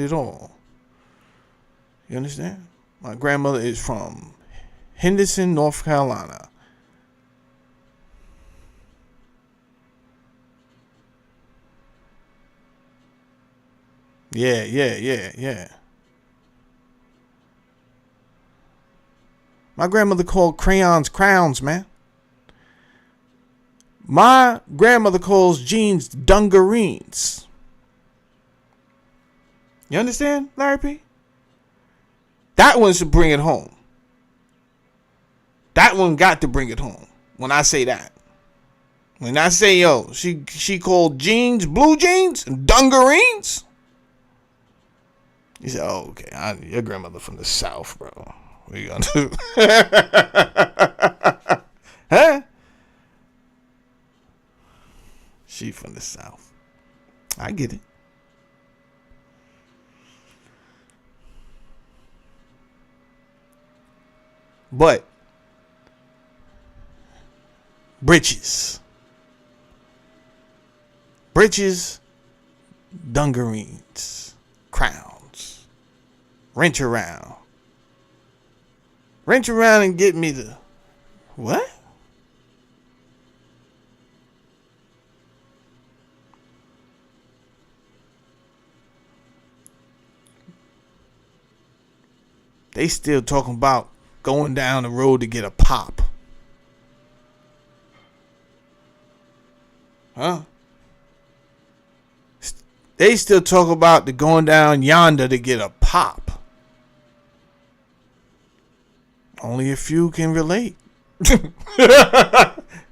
it all. You understand? My grandmother is from Henderson, North Carolina. Yeah. My grandmother called crayons crowns, man. My grandmother calls jeans dungareens. You understand, Larry P? That one should bring it home. That one got to bring it home when I say that. When I say, yo, she called jeans blue jeans and dungareens. You say, oh, okay, your grandmother from the South, bro. What you gonna do? Huh? She from the South. I get it. But breeches, dungareens, crowns, wrench around and get me the what? They still talking about going down the road to get a pop. Huh? They still talk about the going down yonder to get a pop. Only a few can relate.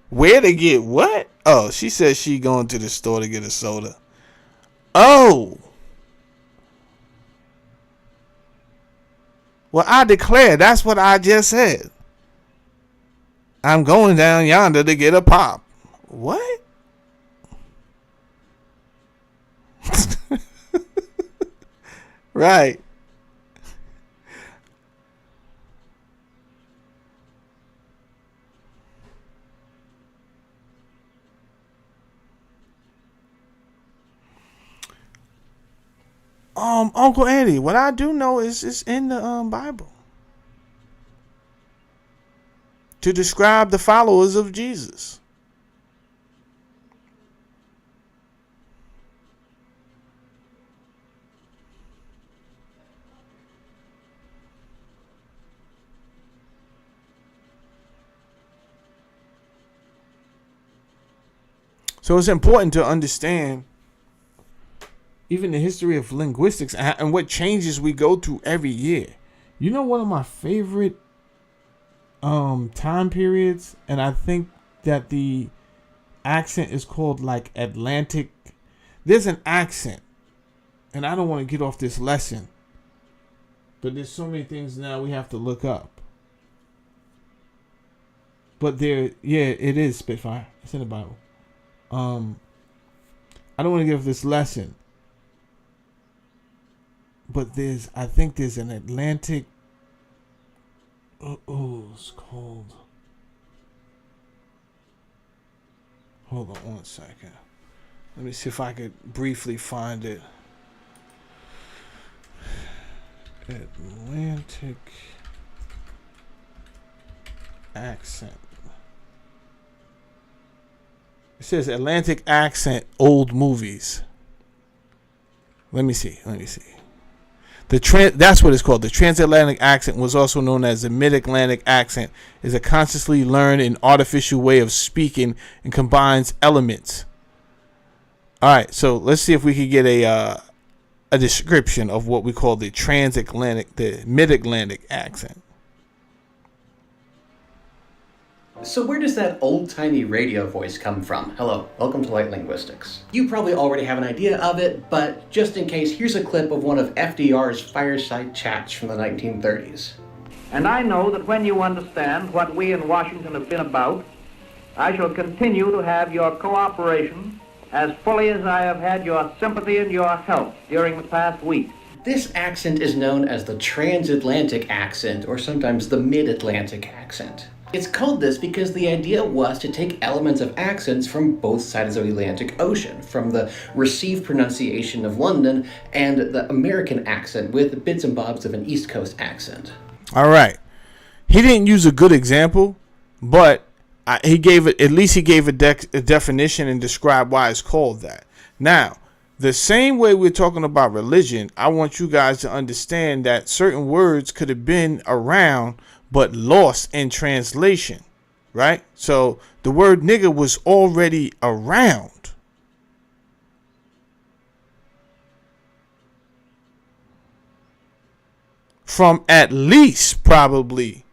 Where to get what? Oh, she said she going to the store to get a soda. Oh. Well, I declare, that's what I just said. I'm going down yonder to get a pop. What? Right. Uncle Eddie, what I do know is it's in the Bible to describe the followers of Jesus. So it's important to understand even the history of linguistics and what changes we go through every year. You know, one of my favorite time periods, and I think that the accent is called like Atlantic. There's an accent, and I don't want to get off this lesson, but there's so many things now we have to look up. But it is Spitfire. It's in the Bible. I don't want to give this lesson, but I think there's an Atlantic. It's called. Hold on 1 second. Let me see if I could briefly find it. Atlantic accent. It says Atlantic accent old movies. Let me see. That's what it's called. The transatlantic accent was also known as the mid-Atlantic accent. Is a consciously learned and artificial way of speaking and combines elements. All right, so let's see if we could get a description of what we call the mid-Atlantic accent. So where does that old-timey radio voice come from? Hello, welcome to Light Linguistics. You probably already have an idea of it, but just in case, here's a clip of one of FDR's fireside chats from the 1930s. And I know that when you understand what we in Washington have been about, I shall continue to have your cooperation as fully as I have had your sympathy and your help during the past week. This accent is known as the transatlantic accent, or sometimes the mid-Atlantic accent. It's called this because the idea was to take elements of accents from both sides of the Atlantic Ocean, from the received pronunciation of London and the American accent with bits and bobs of an East Coast accent. All right. He didn't use a good example, but he gave it. At least he gave a definition and described why it's called that. Now, the same way we're talking about religion, I want you guys to understand that certain words could have been around but lost in translation, right? So the word nigger was already around. From at least probably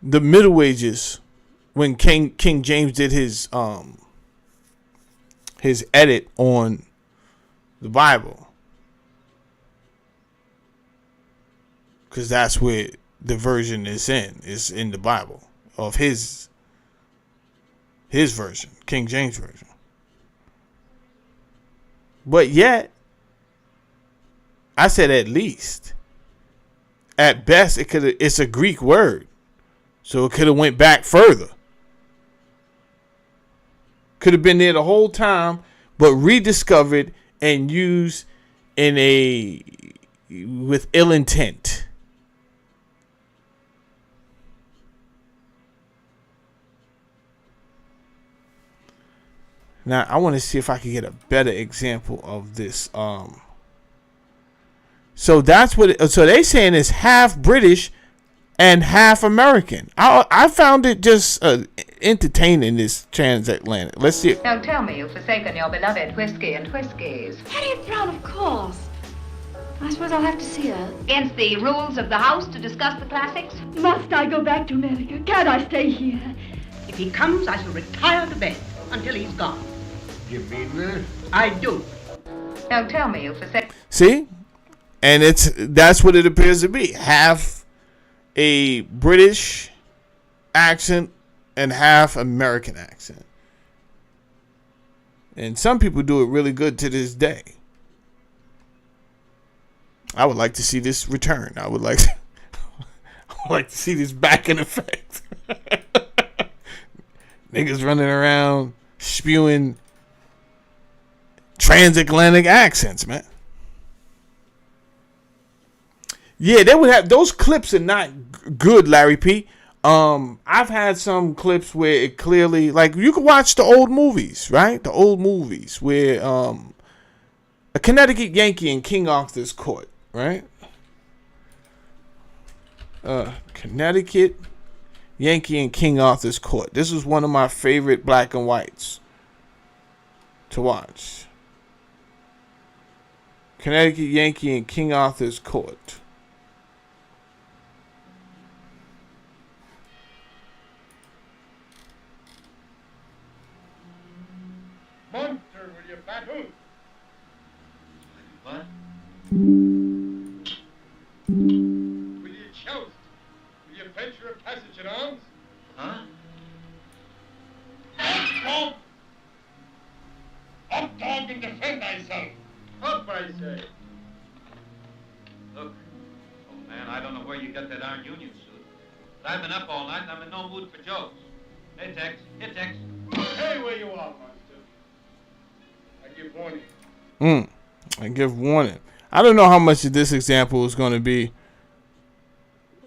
the Middle Ages, when King James did his edit on the Bible, because that's where the version is in the Bible of his version, King James version. But yet, I said at least. At best, it's a Greek word, so it could have went back further. Could have been there the whole time, but rediscovered and used with ill intent. Now, I want to see if I can get a better example of this. So that's what. So they saying it's half British and half American. I found it just entertaining, this transatlantic. Let's see. Now tell me, you've forsaken your beloved whiskey and whiskies. Harriet Brown, of course. I suppose I'll have to see her. Against the rules of the house to discuss the classics? Must I go back to America? Can't I stay here? If he comes, I shall retire to bed until he's gone. You mean that? I do. Now tell me, you've forsaken... See? And that's what it appears to be. Half a British accent and half American accent. And some people do it really good to this day. I would like to see this return. I would like to see this back in effect. Niggas running around spewing transatlantic accents, man. Yeah, they would have those clips are not good, Larry P. I've had some clips where it clearly, like, you can watch the old movies, right? The old movies where a Connecticut Yankee in King Arthur's court, right? Connecticut Yankee in King Arthur's court. This was one of my favorite black and whites to watch. Connecticut Yankee in King Arthur's court. Monster, will you battle? What? Will you joust? Will you venture a passage at arms? Huh? Up, dog! Up, dog, and defend thyself! Up, I say! Look, old man, I don't know where you got that Iron Union suit, but I've been up all night and I'm in no mood for jokes. Hey, Tex. Hey, Tex. Hey, where you are, monster. I give warning. I give warning. I don't know how much of this example is going to be.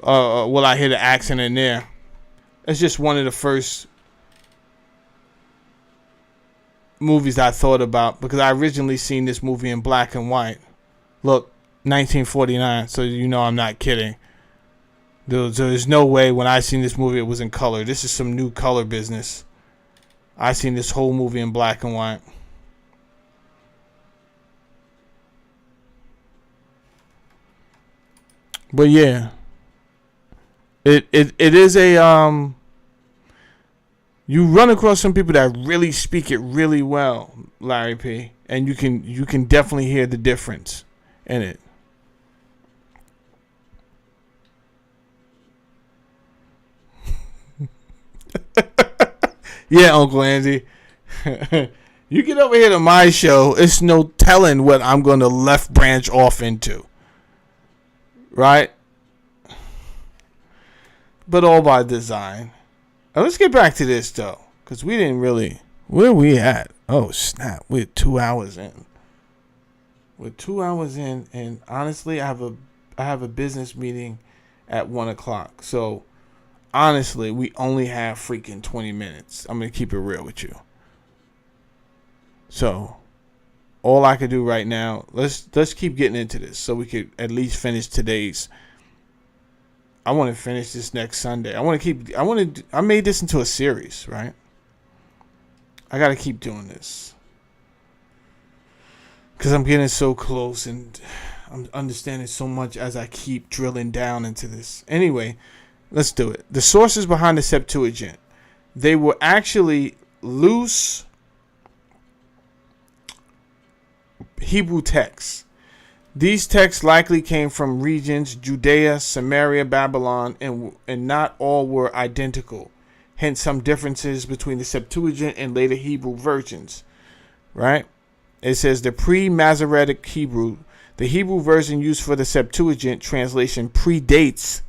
Will I hear the accent in there? It's just one of the first movies I thought about, because I originally seen this movie in black and white. Look, 1949, so you know I'm not kidding. There's no way when I seen this movie it was in color. This is some new color business. I seen this whole movie in black and white. But yeah, it is a you run across some people that really speak it really well, Larry P, and you can definitely hear the difference in it. Yeah, Uncle Andy. You get over here to my show, it's no telling what I'm going to left branch off into. Right? But all by design. Now, let's get back to this, though. Because we didn't really... Where are we at? Oh, snap. We're 2 hours in. We're 2 hours in, and honestly, I I have a business meeting at 1:00. So honestly, we only have freaking 20 minutes. I'm gonna keep it real with you. So all I could do right now, let's keep getting into this so we could at least finish today's. I want to finish this next Sunday. I made this into a series, right? I got to keep doing this because I'm getting so close and I'm understanding so much as I keep drilling down into this. Anyway, let's do it. The sources behind the Septuagint. They were actually loose Hebrew texts. These texts likely came from regions Judea, Samaria, Babylon, and not all were identical. Hence some differences between the Septuagint and later Hebrew versions. Right? It says the pre-Masoretic Hebrew. The Hebrew version used for the Septuagint translation predates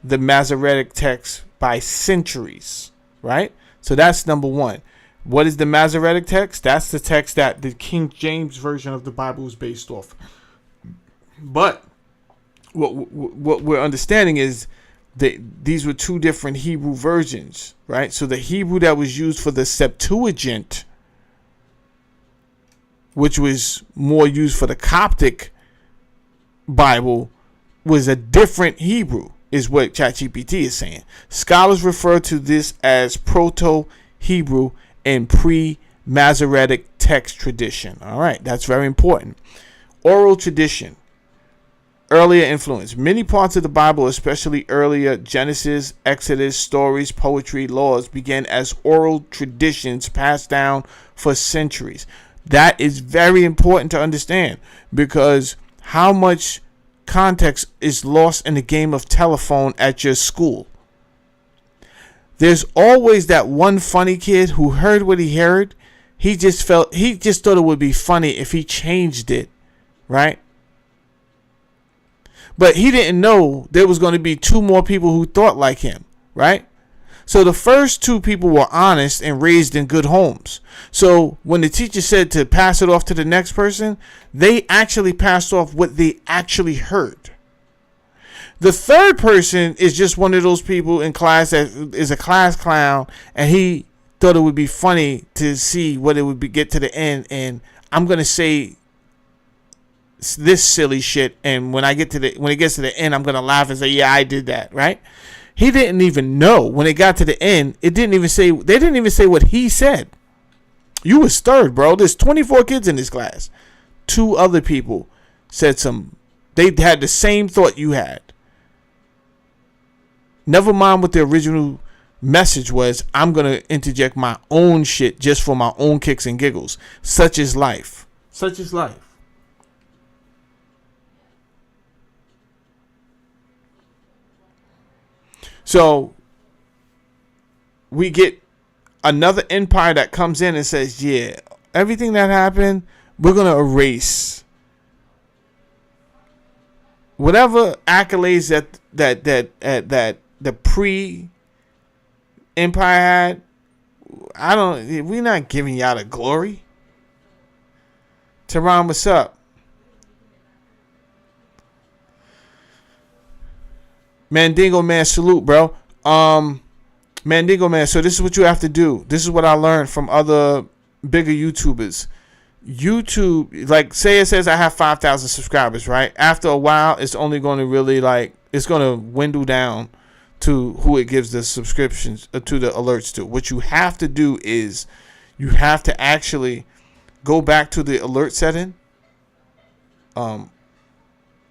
the Masoretic text by centuries. Right? So that's number one. What is the Masoretic text? That's the text that the King James version of the Bible is based off. But what we're understanding is that these were two different Hebrew versions, right? So the Hebrew that was used for the Septuagint, which was more used for the Coptic Bible, was a different Hebrew, is what ChatGPT is saying. Scholars refer to this as Proto-Hebrew and pre-Masoretic text tradition. All right, that's very important. Oral tradition, earlier influence. Many parts of the Bible, especially earlier Genesis, Exodus, stories, poetry, laws, began as oral traditions passed down for centuries. That is very important to understand because how much context is lost in the game of telephone at your school. There's always that one funny kid who heard what he heard. He just thought it would be funny if he changed it, right? But he didn't know there was going to be two more people who thought like him, right? So the first two people were honest and raised in good homes. So when the teacher said to pass it off to the next person, they actually passed off what they actually heard. The third person is just one of those people in class that is a class clown, and he thought it would be funny to see what it would be get to the end, and I'm gonna say this silly shit, and when it gets to the end, I'm gonna laugh and say, yeah, I did that, right? He didn't even know when it got to the end. They didn't even say what he said. You was stirred, bro. There's 24 kids in this class. Two other people said they had the same thought you had. Never mind what the original message was. I'm going to interject my own shit just for my own kicks and giggles. Such is life. Such is life. So we get another empire that comes in and says, yeah, everything that happened, we're going to erase whatever accolades that the pre-empire had. We're not giving y'all the glory. Tehran, what's up? Mandingo man, salute, bro. Mandingo man, so this is what you have to do. This is what I learned from other bigger YouTubers. YouTube, like, say it says I have 5,000 subscribers, right? After a while, it's only going to really, it's going to dwindle down to who it gives the subscriptions, to the alerts to. What you have to do is you have to actually go back to the alert setting,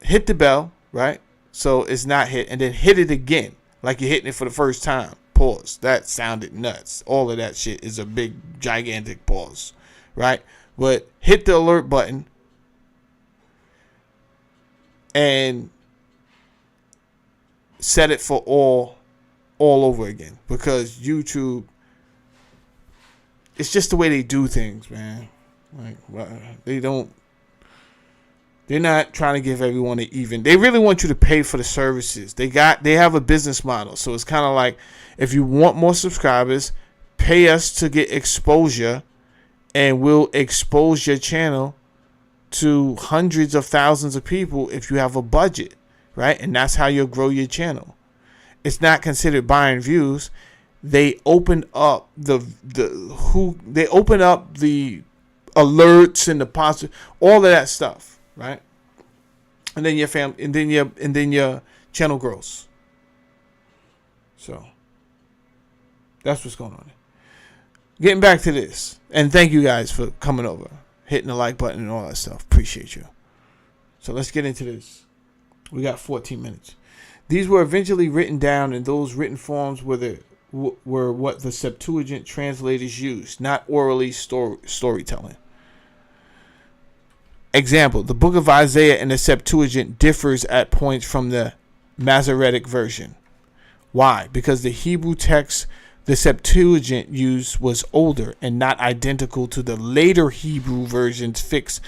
hit the bell, right? So it's not hit, and then hit it again like you're hitting it for the first time. Pause. That sounded nuts. All of that shit is a big, gigantic pause, right? But hit the alert button and set it for all over again, because YouTube, it's just the way they do things, man. Like, they're not trying to give everyone an even. They really want you to pay for the services. They have a business model. So it's kind of like, if you want more subscribers, pay us to get exposure, and we'll expose your channel to hundreds of thousands of people if you have a budget, right? And that's how you'll grow your channel. It's not considered buying views. They open up they open up the alerts and the positive, all of that stuff, right? And then your your channel grows. So that's what's going on. Getting back to this, and thank you guys for coming over, hitting the like button and all that stuff. Appreciate you. So let's get into this. We got 14 minutes. These were eventually written down, and those written forms were what the Septuagint translators used, not orally storytelling. Example: the book of Isaiah in the Septuagint differs at points from the Masoretic version. Why? Because the Hebrew text the Septuagint used was older and not identical to the later Hebrew versions fixed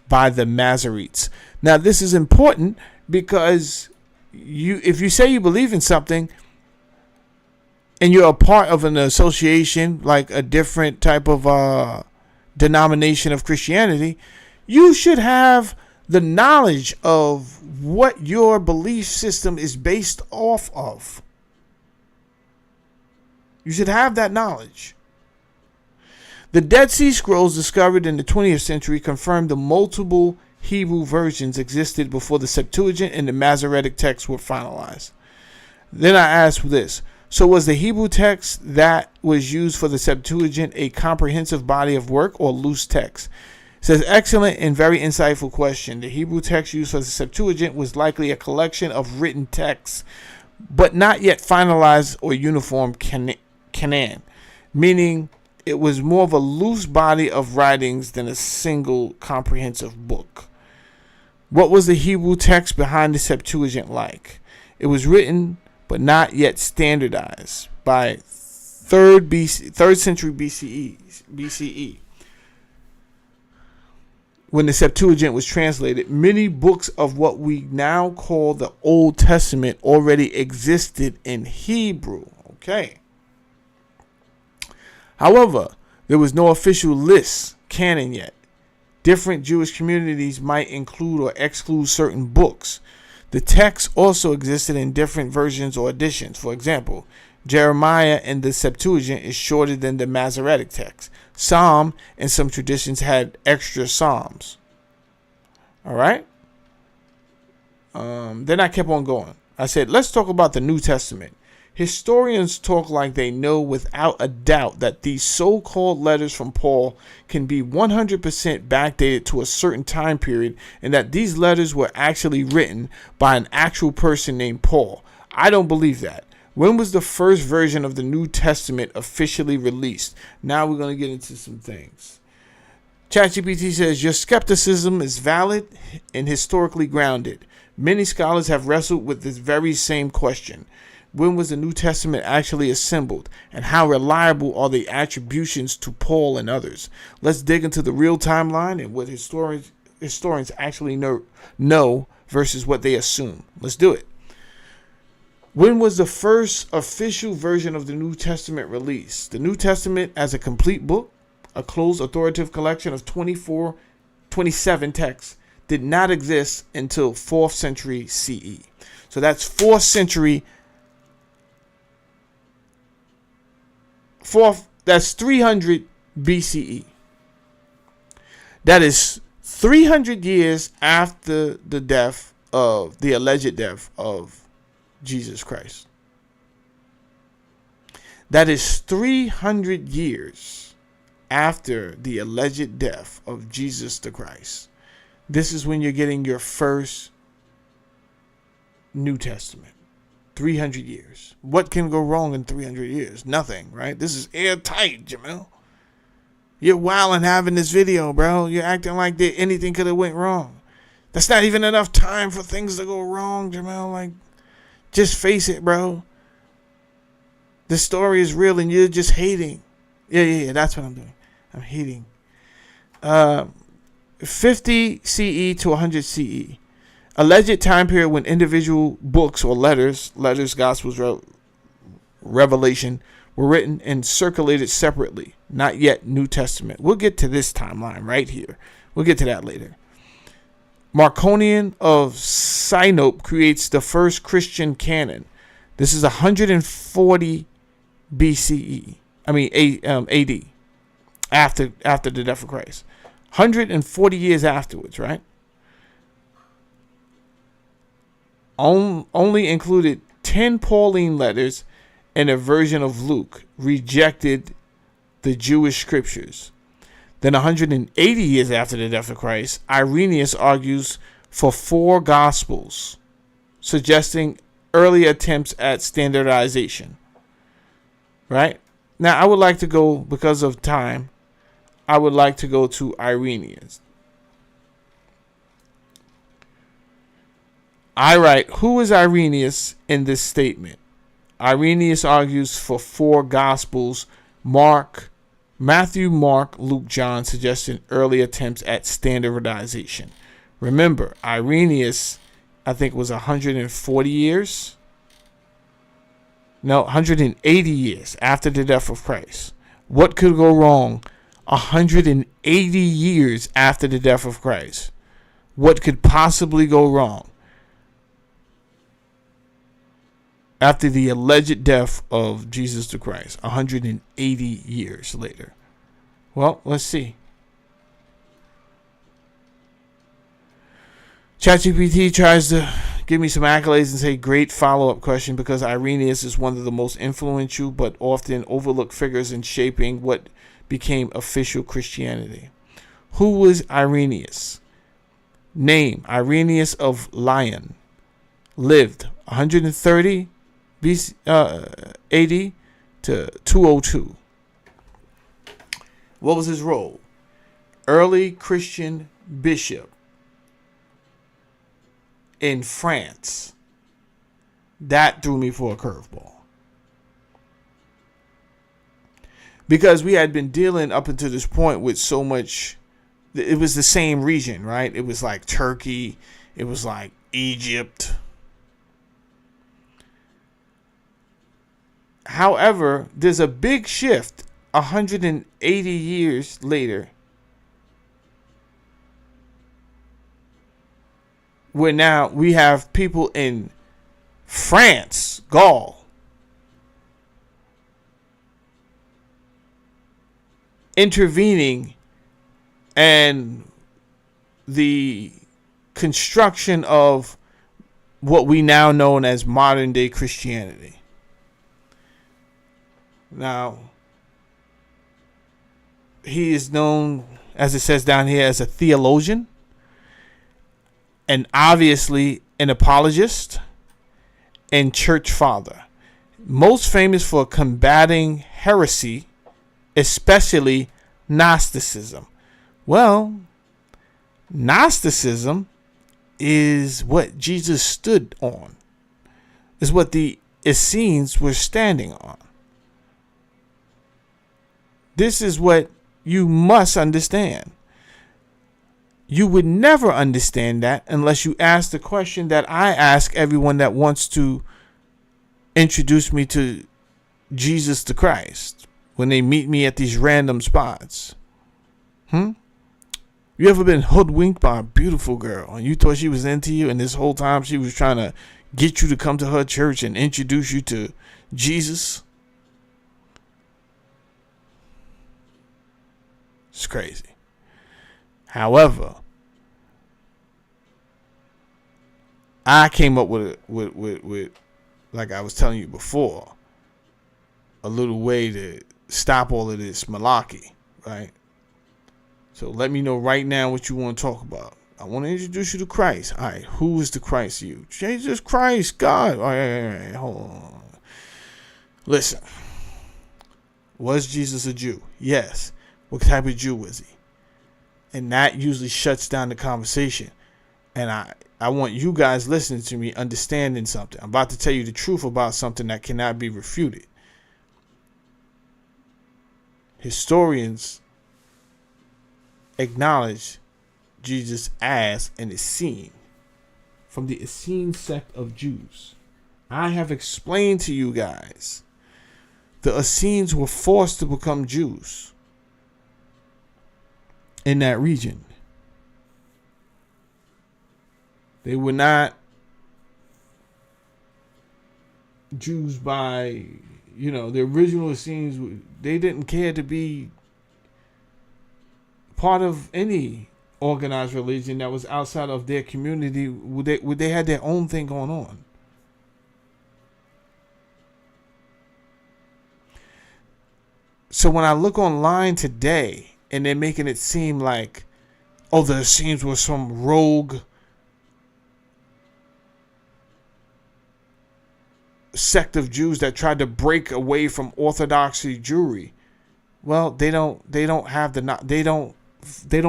by the Masoretes. Now, this is important because if you say you believe in something and you're a part of an association, like a different type of denomination of Christianity, you should have the knowledge of what your belief system is based off of. You should have that knowledge. The Dead Sea Scrolls discovered in the 20th century confirmed the multiple Hebrew versions existed before the Septuagint and the Masoretic texts were finalized. Then I asked this. So was the Hebrew text that was used for the Septuagint a comprehensive body of work or loose text? It says, excellent and very insightful question. The Hebrew text used for the Septuagint was likely a collection of written texts, but not yet finalized or uniform canon, meaning it was more of a loose body of writings than a single comprehensive book. What was the Hebrew text behind the Septuagint like? It was written but not yet standardized by 3rd century BCE. When the Septuagint was translated, many books of what we now call the Old Testament already existed in Hebrew. Okay. However, there was no official list, canon yet. Different Jewish communities might include or exclude certain books. The text also existed in different versions or editions. For example, Jeremiah in the Septuagint is shorter than the Masoretic text. Psalm in some traditions had extra psalms. All right. Then I kept on going. I said, let's talk about the New Testament. Historians talk like they know without a doubt that these so-called letters from Paul can be 100% backdated to a certain time period, and that these letters were actually written by an actual person named Paul. I don't believe that. When was the first version of the New Testament officially released? Now we're going to get into some things. ChatGPT says, your skepticism is valid and historically grounded. Many scholars have wrestled with this very same question. When was the New Testament actually assembled, and how reliable are the attributions to Paul and others? Let's dig into the real timeline and what historians actually know versus what they assume. Let's do it. When was the first official version of the New Testament released? The New Testament as a complete book, a closed authoritative collection of 27 texts, did not exist until 4th century CE. So that's 4th century. That's 300 BCE. That is 300 years after the alleged death of Jesus Christ. That is 300 years after the alleged death of Jesus the Christ. This is when you're getting your first New Testament. 300 years. What can go wrong in 300 years? Nothing, right? This is airtight, Jamil. You're wilding having this video, bro. You're acting like that anything could have went wrong. That's not even enough time for things to go wrong, Jamil. Like, just face it, bro. The story is real and you're just hating. Yeah, that's what I'm doing. I'm hating. 50 CE to 100 CE. Alleged time period when individual books or letters, Gospels, Revelation, were written and circulated separately. Not yet New Testament. We'll get to this timeline right here. We'll get to that later. Marconian of Sinope creates the first Christian canon. This is 140 BCE. AD. After the death of Christ. 140 years afterwards, right? Only included 10 Pauline letters and a version of Luke. Rejected the Jewish scriptures. Then 180 years after the death of Christ, Irenaeus argues for 4 Gospels, suggesting early attempts at standardization. Right? Now, I would like to go, because of time, I would like to go to Irenaeus. I write, who is Irenaeus in this statement? Irenaeus argues for 4 Gospels, Matthew, Mark, Luke, John, suggesting early attempts at standardization. Remember, Irenaeus, I think, was 140 years. No, 180 years after the death of Christ. What could go wrong 180 years after the death of Christ? What could possibly go wrong after the alleged death of Jesus the Christ, 180 years later? Well, let's see. ChatGPT tries to give me some accolades and say great follow-up question, because Irenaeus is one of the most influential but often overlooked figures in shaping what became official Christianity. Who was Irenaeus? Name: Irenaeus of Lyon. Lived 130 BC, AD to 202. What was his role? Early Christian bishop in France. That threw me for a curveball, because we had been dealing up until this point with so much. It was the same region, right? It was like Turkey, it was like Egypt. However, there's a big shift 180 years later, where now we have people in France, Gaul, intervening, and the construction of what we now know as modern day Christianity. Now, he is known, as it says down here, as a theologian, and obviously an apologist and church father. Most famous for combating heresy, especially Gnosticism. Well, Gnosticism is what Jesus stood on, is what the Essenes were standing on. This is what you must understand. You would never understand that unless you ask the question that I ask everyone that wants to introduce me to Jesus the Christ when they meet me at these random spots. You ever been hoodwinked by a beautiful girl and you thought she was into you, and this whole time she was trying to get you to come to her church and introduce you to Jesus? It's crazy. However, I came up with like I was telling you before, a little way to stop all of this malarkey, right? So let me know right now what you want to talk about. I want to introduce you to Christ. All right, who is the Christ to you? Jesus Christ, God. All right, hold on. Listen, was Jesus a Jew? Yes. What type of Jew was he? And that usually shuts down the conversation. And I want you guys listening to me understanding something. I'm about to tell you the truth about something that cannot be refuted. Historians acknowledge Jesus as an Essene from the Essene sect of Jews. I have explained to you guys the Essenes were forced to become Jews in that region. They were not Jews by, the original Essenes. They didn't care to be part of any organized religion that was outside of their community. They had their own thing going on. So when I look online today and they're making it seem like, oh, the Essenes were some rogue sect of Jews that tried to break away from orthodoxy Jewry. Well, they don't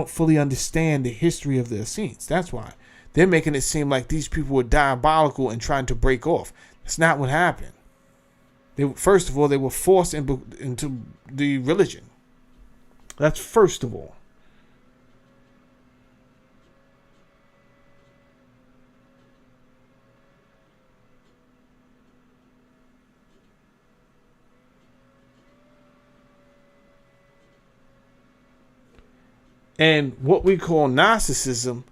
fully understand the history of the Essenes. That's why they're making it seem like these people were diabolical and trying to break off. That's not what happened. First of all, they were forced into the religion. That's first of all. And what we call Gnosticism,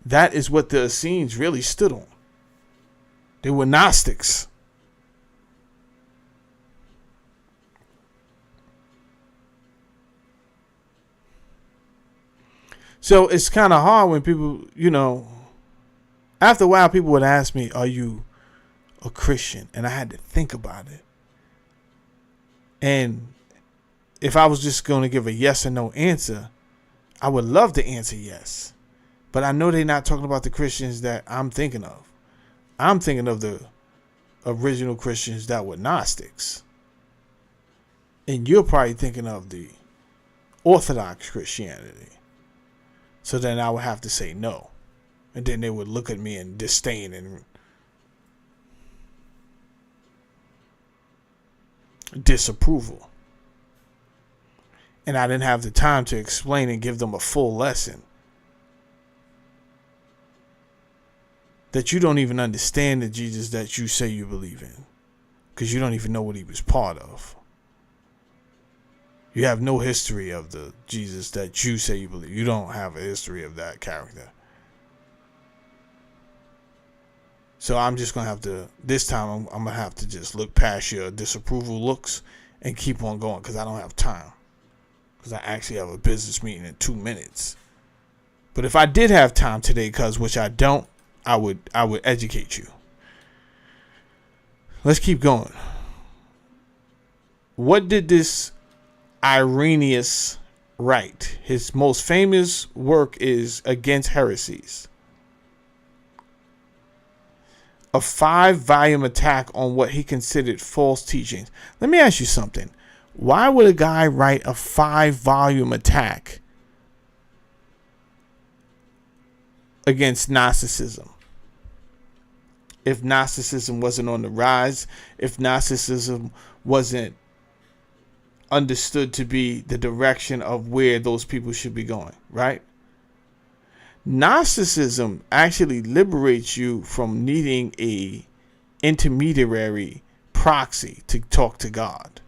that is what the Essenes really stood on. They were Gnostics. So it's kind of hard when people, after a while people would ask me, are you a Christian? And I had to think about it. And if I was just going to give a yes or no answer, I would love to answer yes. But I know they're not talking about the Christians that I'm thinking of. I'm thinking of the original Christians that were Gnostics. And you're probably thinking of the Orthodox Christianity. So then I would have to say no. And then they would look at me in disdain and disapproval. And I didn't have the time to explain and give them a full lesson. That you don't even understand the Jesus that you say you believe in. Because you don't even know what he was part of. You have no history of the Jesus that you say you believe. You don't have a history of that character. So I'm just going to have to, this time I'm going to have to just look past your disapproval looks and keep on going because I don't have time. Because I actually have a business meeting in 2 minutes. But if I did have time today, which I don't, I would educate you. Let's keep going. What did this Irenaeus write? His most famous work is Against Heresies. A 5-volume attack on what he considered false teachings. Let me ask you something. Why would a guy write a 5-volume attack against Gnosticism? If Gnosticism wasn't on the rise, if Gnosticism wasn't understood to be the direction of where those people should be going, right? Gnosticism actually liberates you from needing a intermediary proxy to talk to God.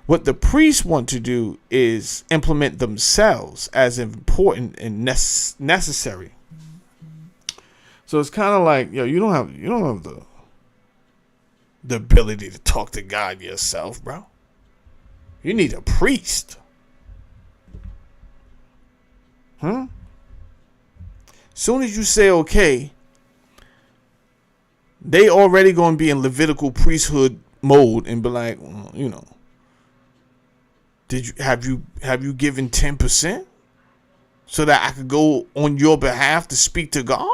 What the priests want to do is implement themselves as important and necessary. So it's kind of like, you don't have the ability to talk to God yourself, bro. You need a priest. Soon as you say okay, they already going to be in Levitical priesthood mode and be like, have you given 10% so that I could go on your behalf to speak to God?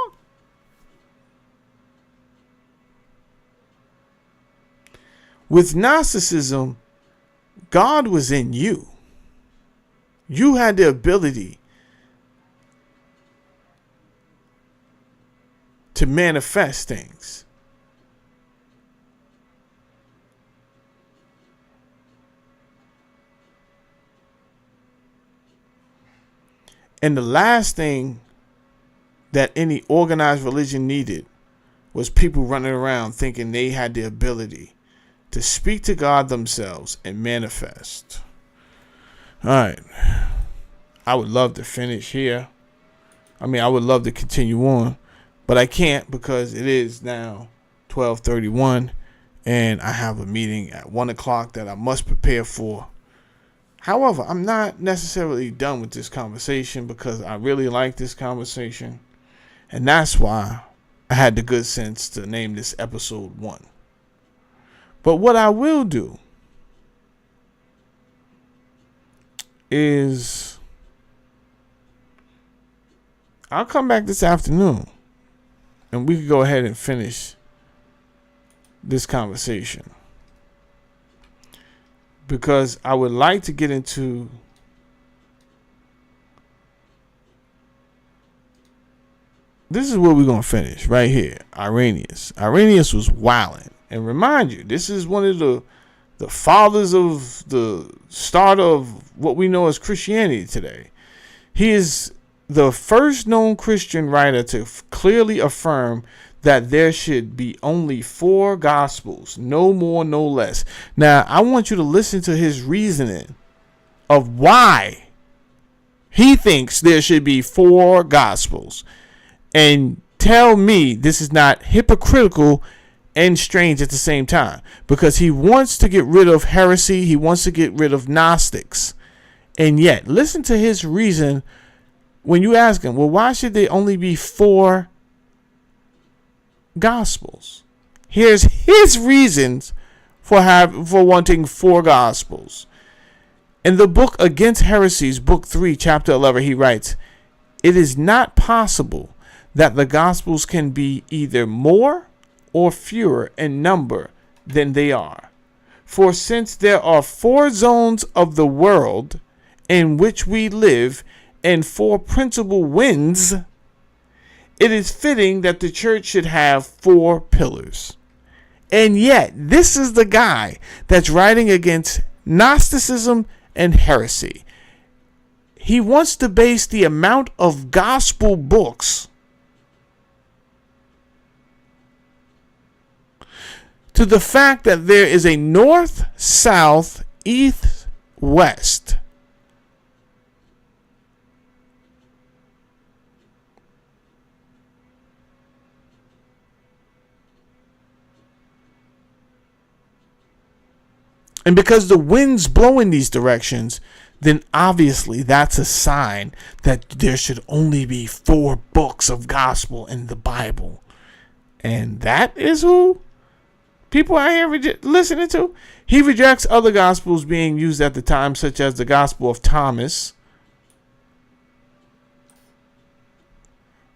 With Gnosticism, God was in you. You had the ability to manifest things. And the last thing that any organized religion needed was people running around thinking they had the ability to speak to God themselves and manifest. All right. I would love to finish here. I would love to continue on, But I can't because it is now 12:31 and I have a meeting at 1 o'clock that I must prepare for. However, I'm not necessarily done with this conversation because I really like this conversation. And that's why I had the good sense to name this episode 1. But what I will do is I'll come back this afternoon and we can go ahead and finish this conversation. Because I would like to get into this is where we're going to finish right here. Irenaeus. Irenaeus was wilding. And remind you, this is one of the fathers of the start of what we know as Christianity today. He is the first known Christian writer to clearly affirm that there should be only 4 gospels, no more, no less. Now, I want you to listen to his reasoning of why he thinks there should be 4 gospels. And tell me this is not hypocritical and strange at the same time. Because he wants to get rid of heresy. He wants to get rid of Gnostics. And yet, listen to his reason when you ask him, well, why should there only be 4 gospels? Here's his reasons for wanting 4 gospels. In the book Against Heresies, book 3, chapter 11, he writes, "It is not possible that the gospels can be either more or fewer in number than they are. For since there are 4 zones of the world in which we live and 4 principal winds, it is fitting that the church should have 4 pillars." And yet, this is the guy that's writing against Gnosticism and heresy. He wants to base the amount of gospel books to the fact that there is a north, south, east, west. And because the winds blow in these directions, then obviously that's a sign that there should only be 4 books of gospel in the Bible. And that is who people out here listening to. He rejects other gospels being used at the time, such as the Gospel of Thomas,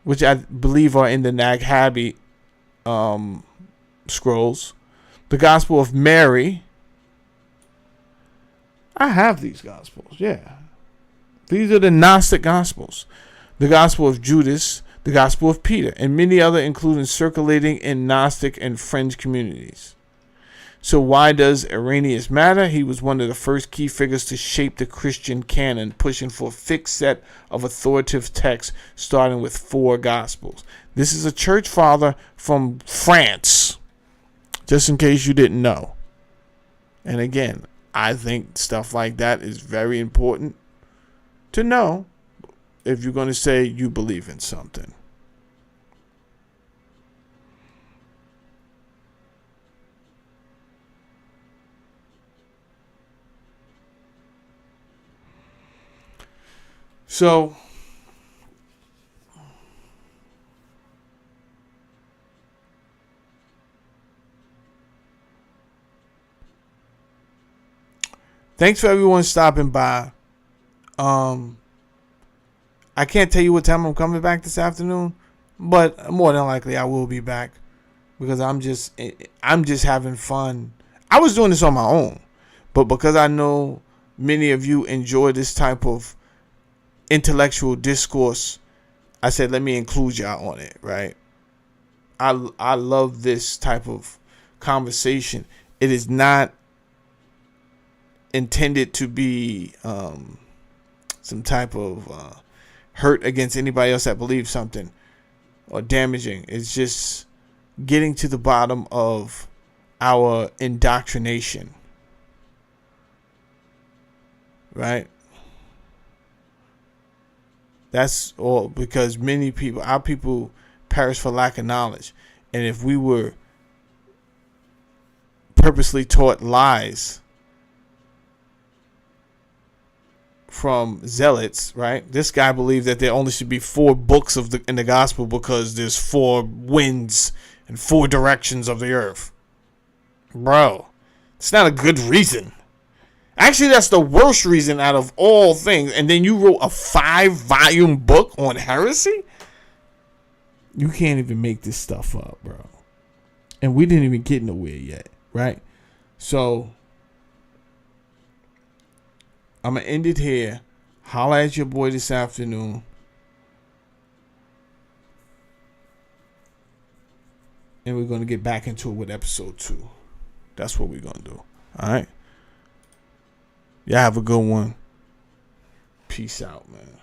which I believe are in the Nag Hammadi scrolls. The Gospel of Mary. I have these gospels, yeah. These are the Gnostic gospels. The Gospel of Judas, the Gospel of Peter, and many other, including circulating in Gnostic and fringe communities. So why does Irenaeus matter? He was one of the first key figures to shape the Christian canon, pushing for a fixed set of authoritative texts, starting with 4 gospels. This is a church father from France, just in case you didn't know. And again, I think stuff like that is very important to know if you're going to say you believe in something. So, thanks for everyone stopping by. I can't tell you what time I'm coming back this afternoon, but more than likely I will be back because I'm just having fun. I was doing this on my own, but because I know many of you enjoy this type of intellectual discourse, I said let me include y'all on it, right? I love this type of conversation. It is not intended to be some type of hurt against anybody else that believes something or damaging. It's just getting to the bottom of our indoctrination, right? That's all because many people, our people perish for lack of knowledge. And if we were purposely taught lies from zealots, right? This guy believed that there only should be 4 books in the gospel because there's 4 winds and 4 directions of the earth. Bro, it's not a good reason. Actually, that's the worst reason out of all things. And then you wrote a 5-volume book on heresy? You can't even make this stuff up, bro. And we didn't even get nowhere yet, right? So I'm going to end it here. Holla at your boy this afternoon. And we're going to get back into it with episode 2. That's what we're going to do. All right. Y'all have a good one. Peace out, man.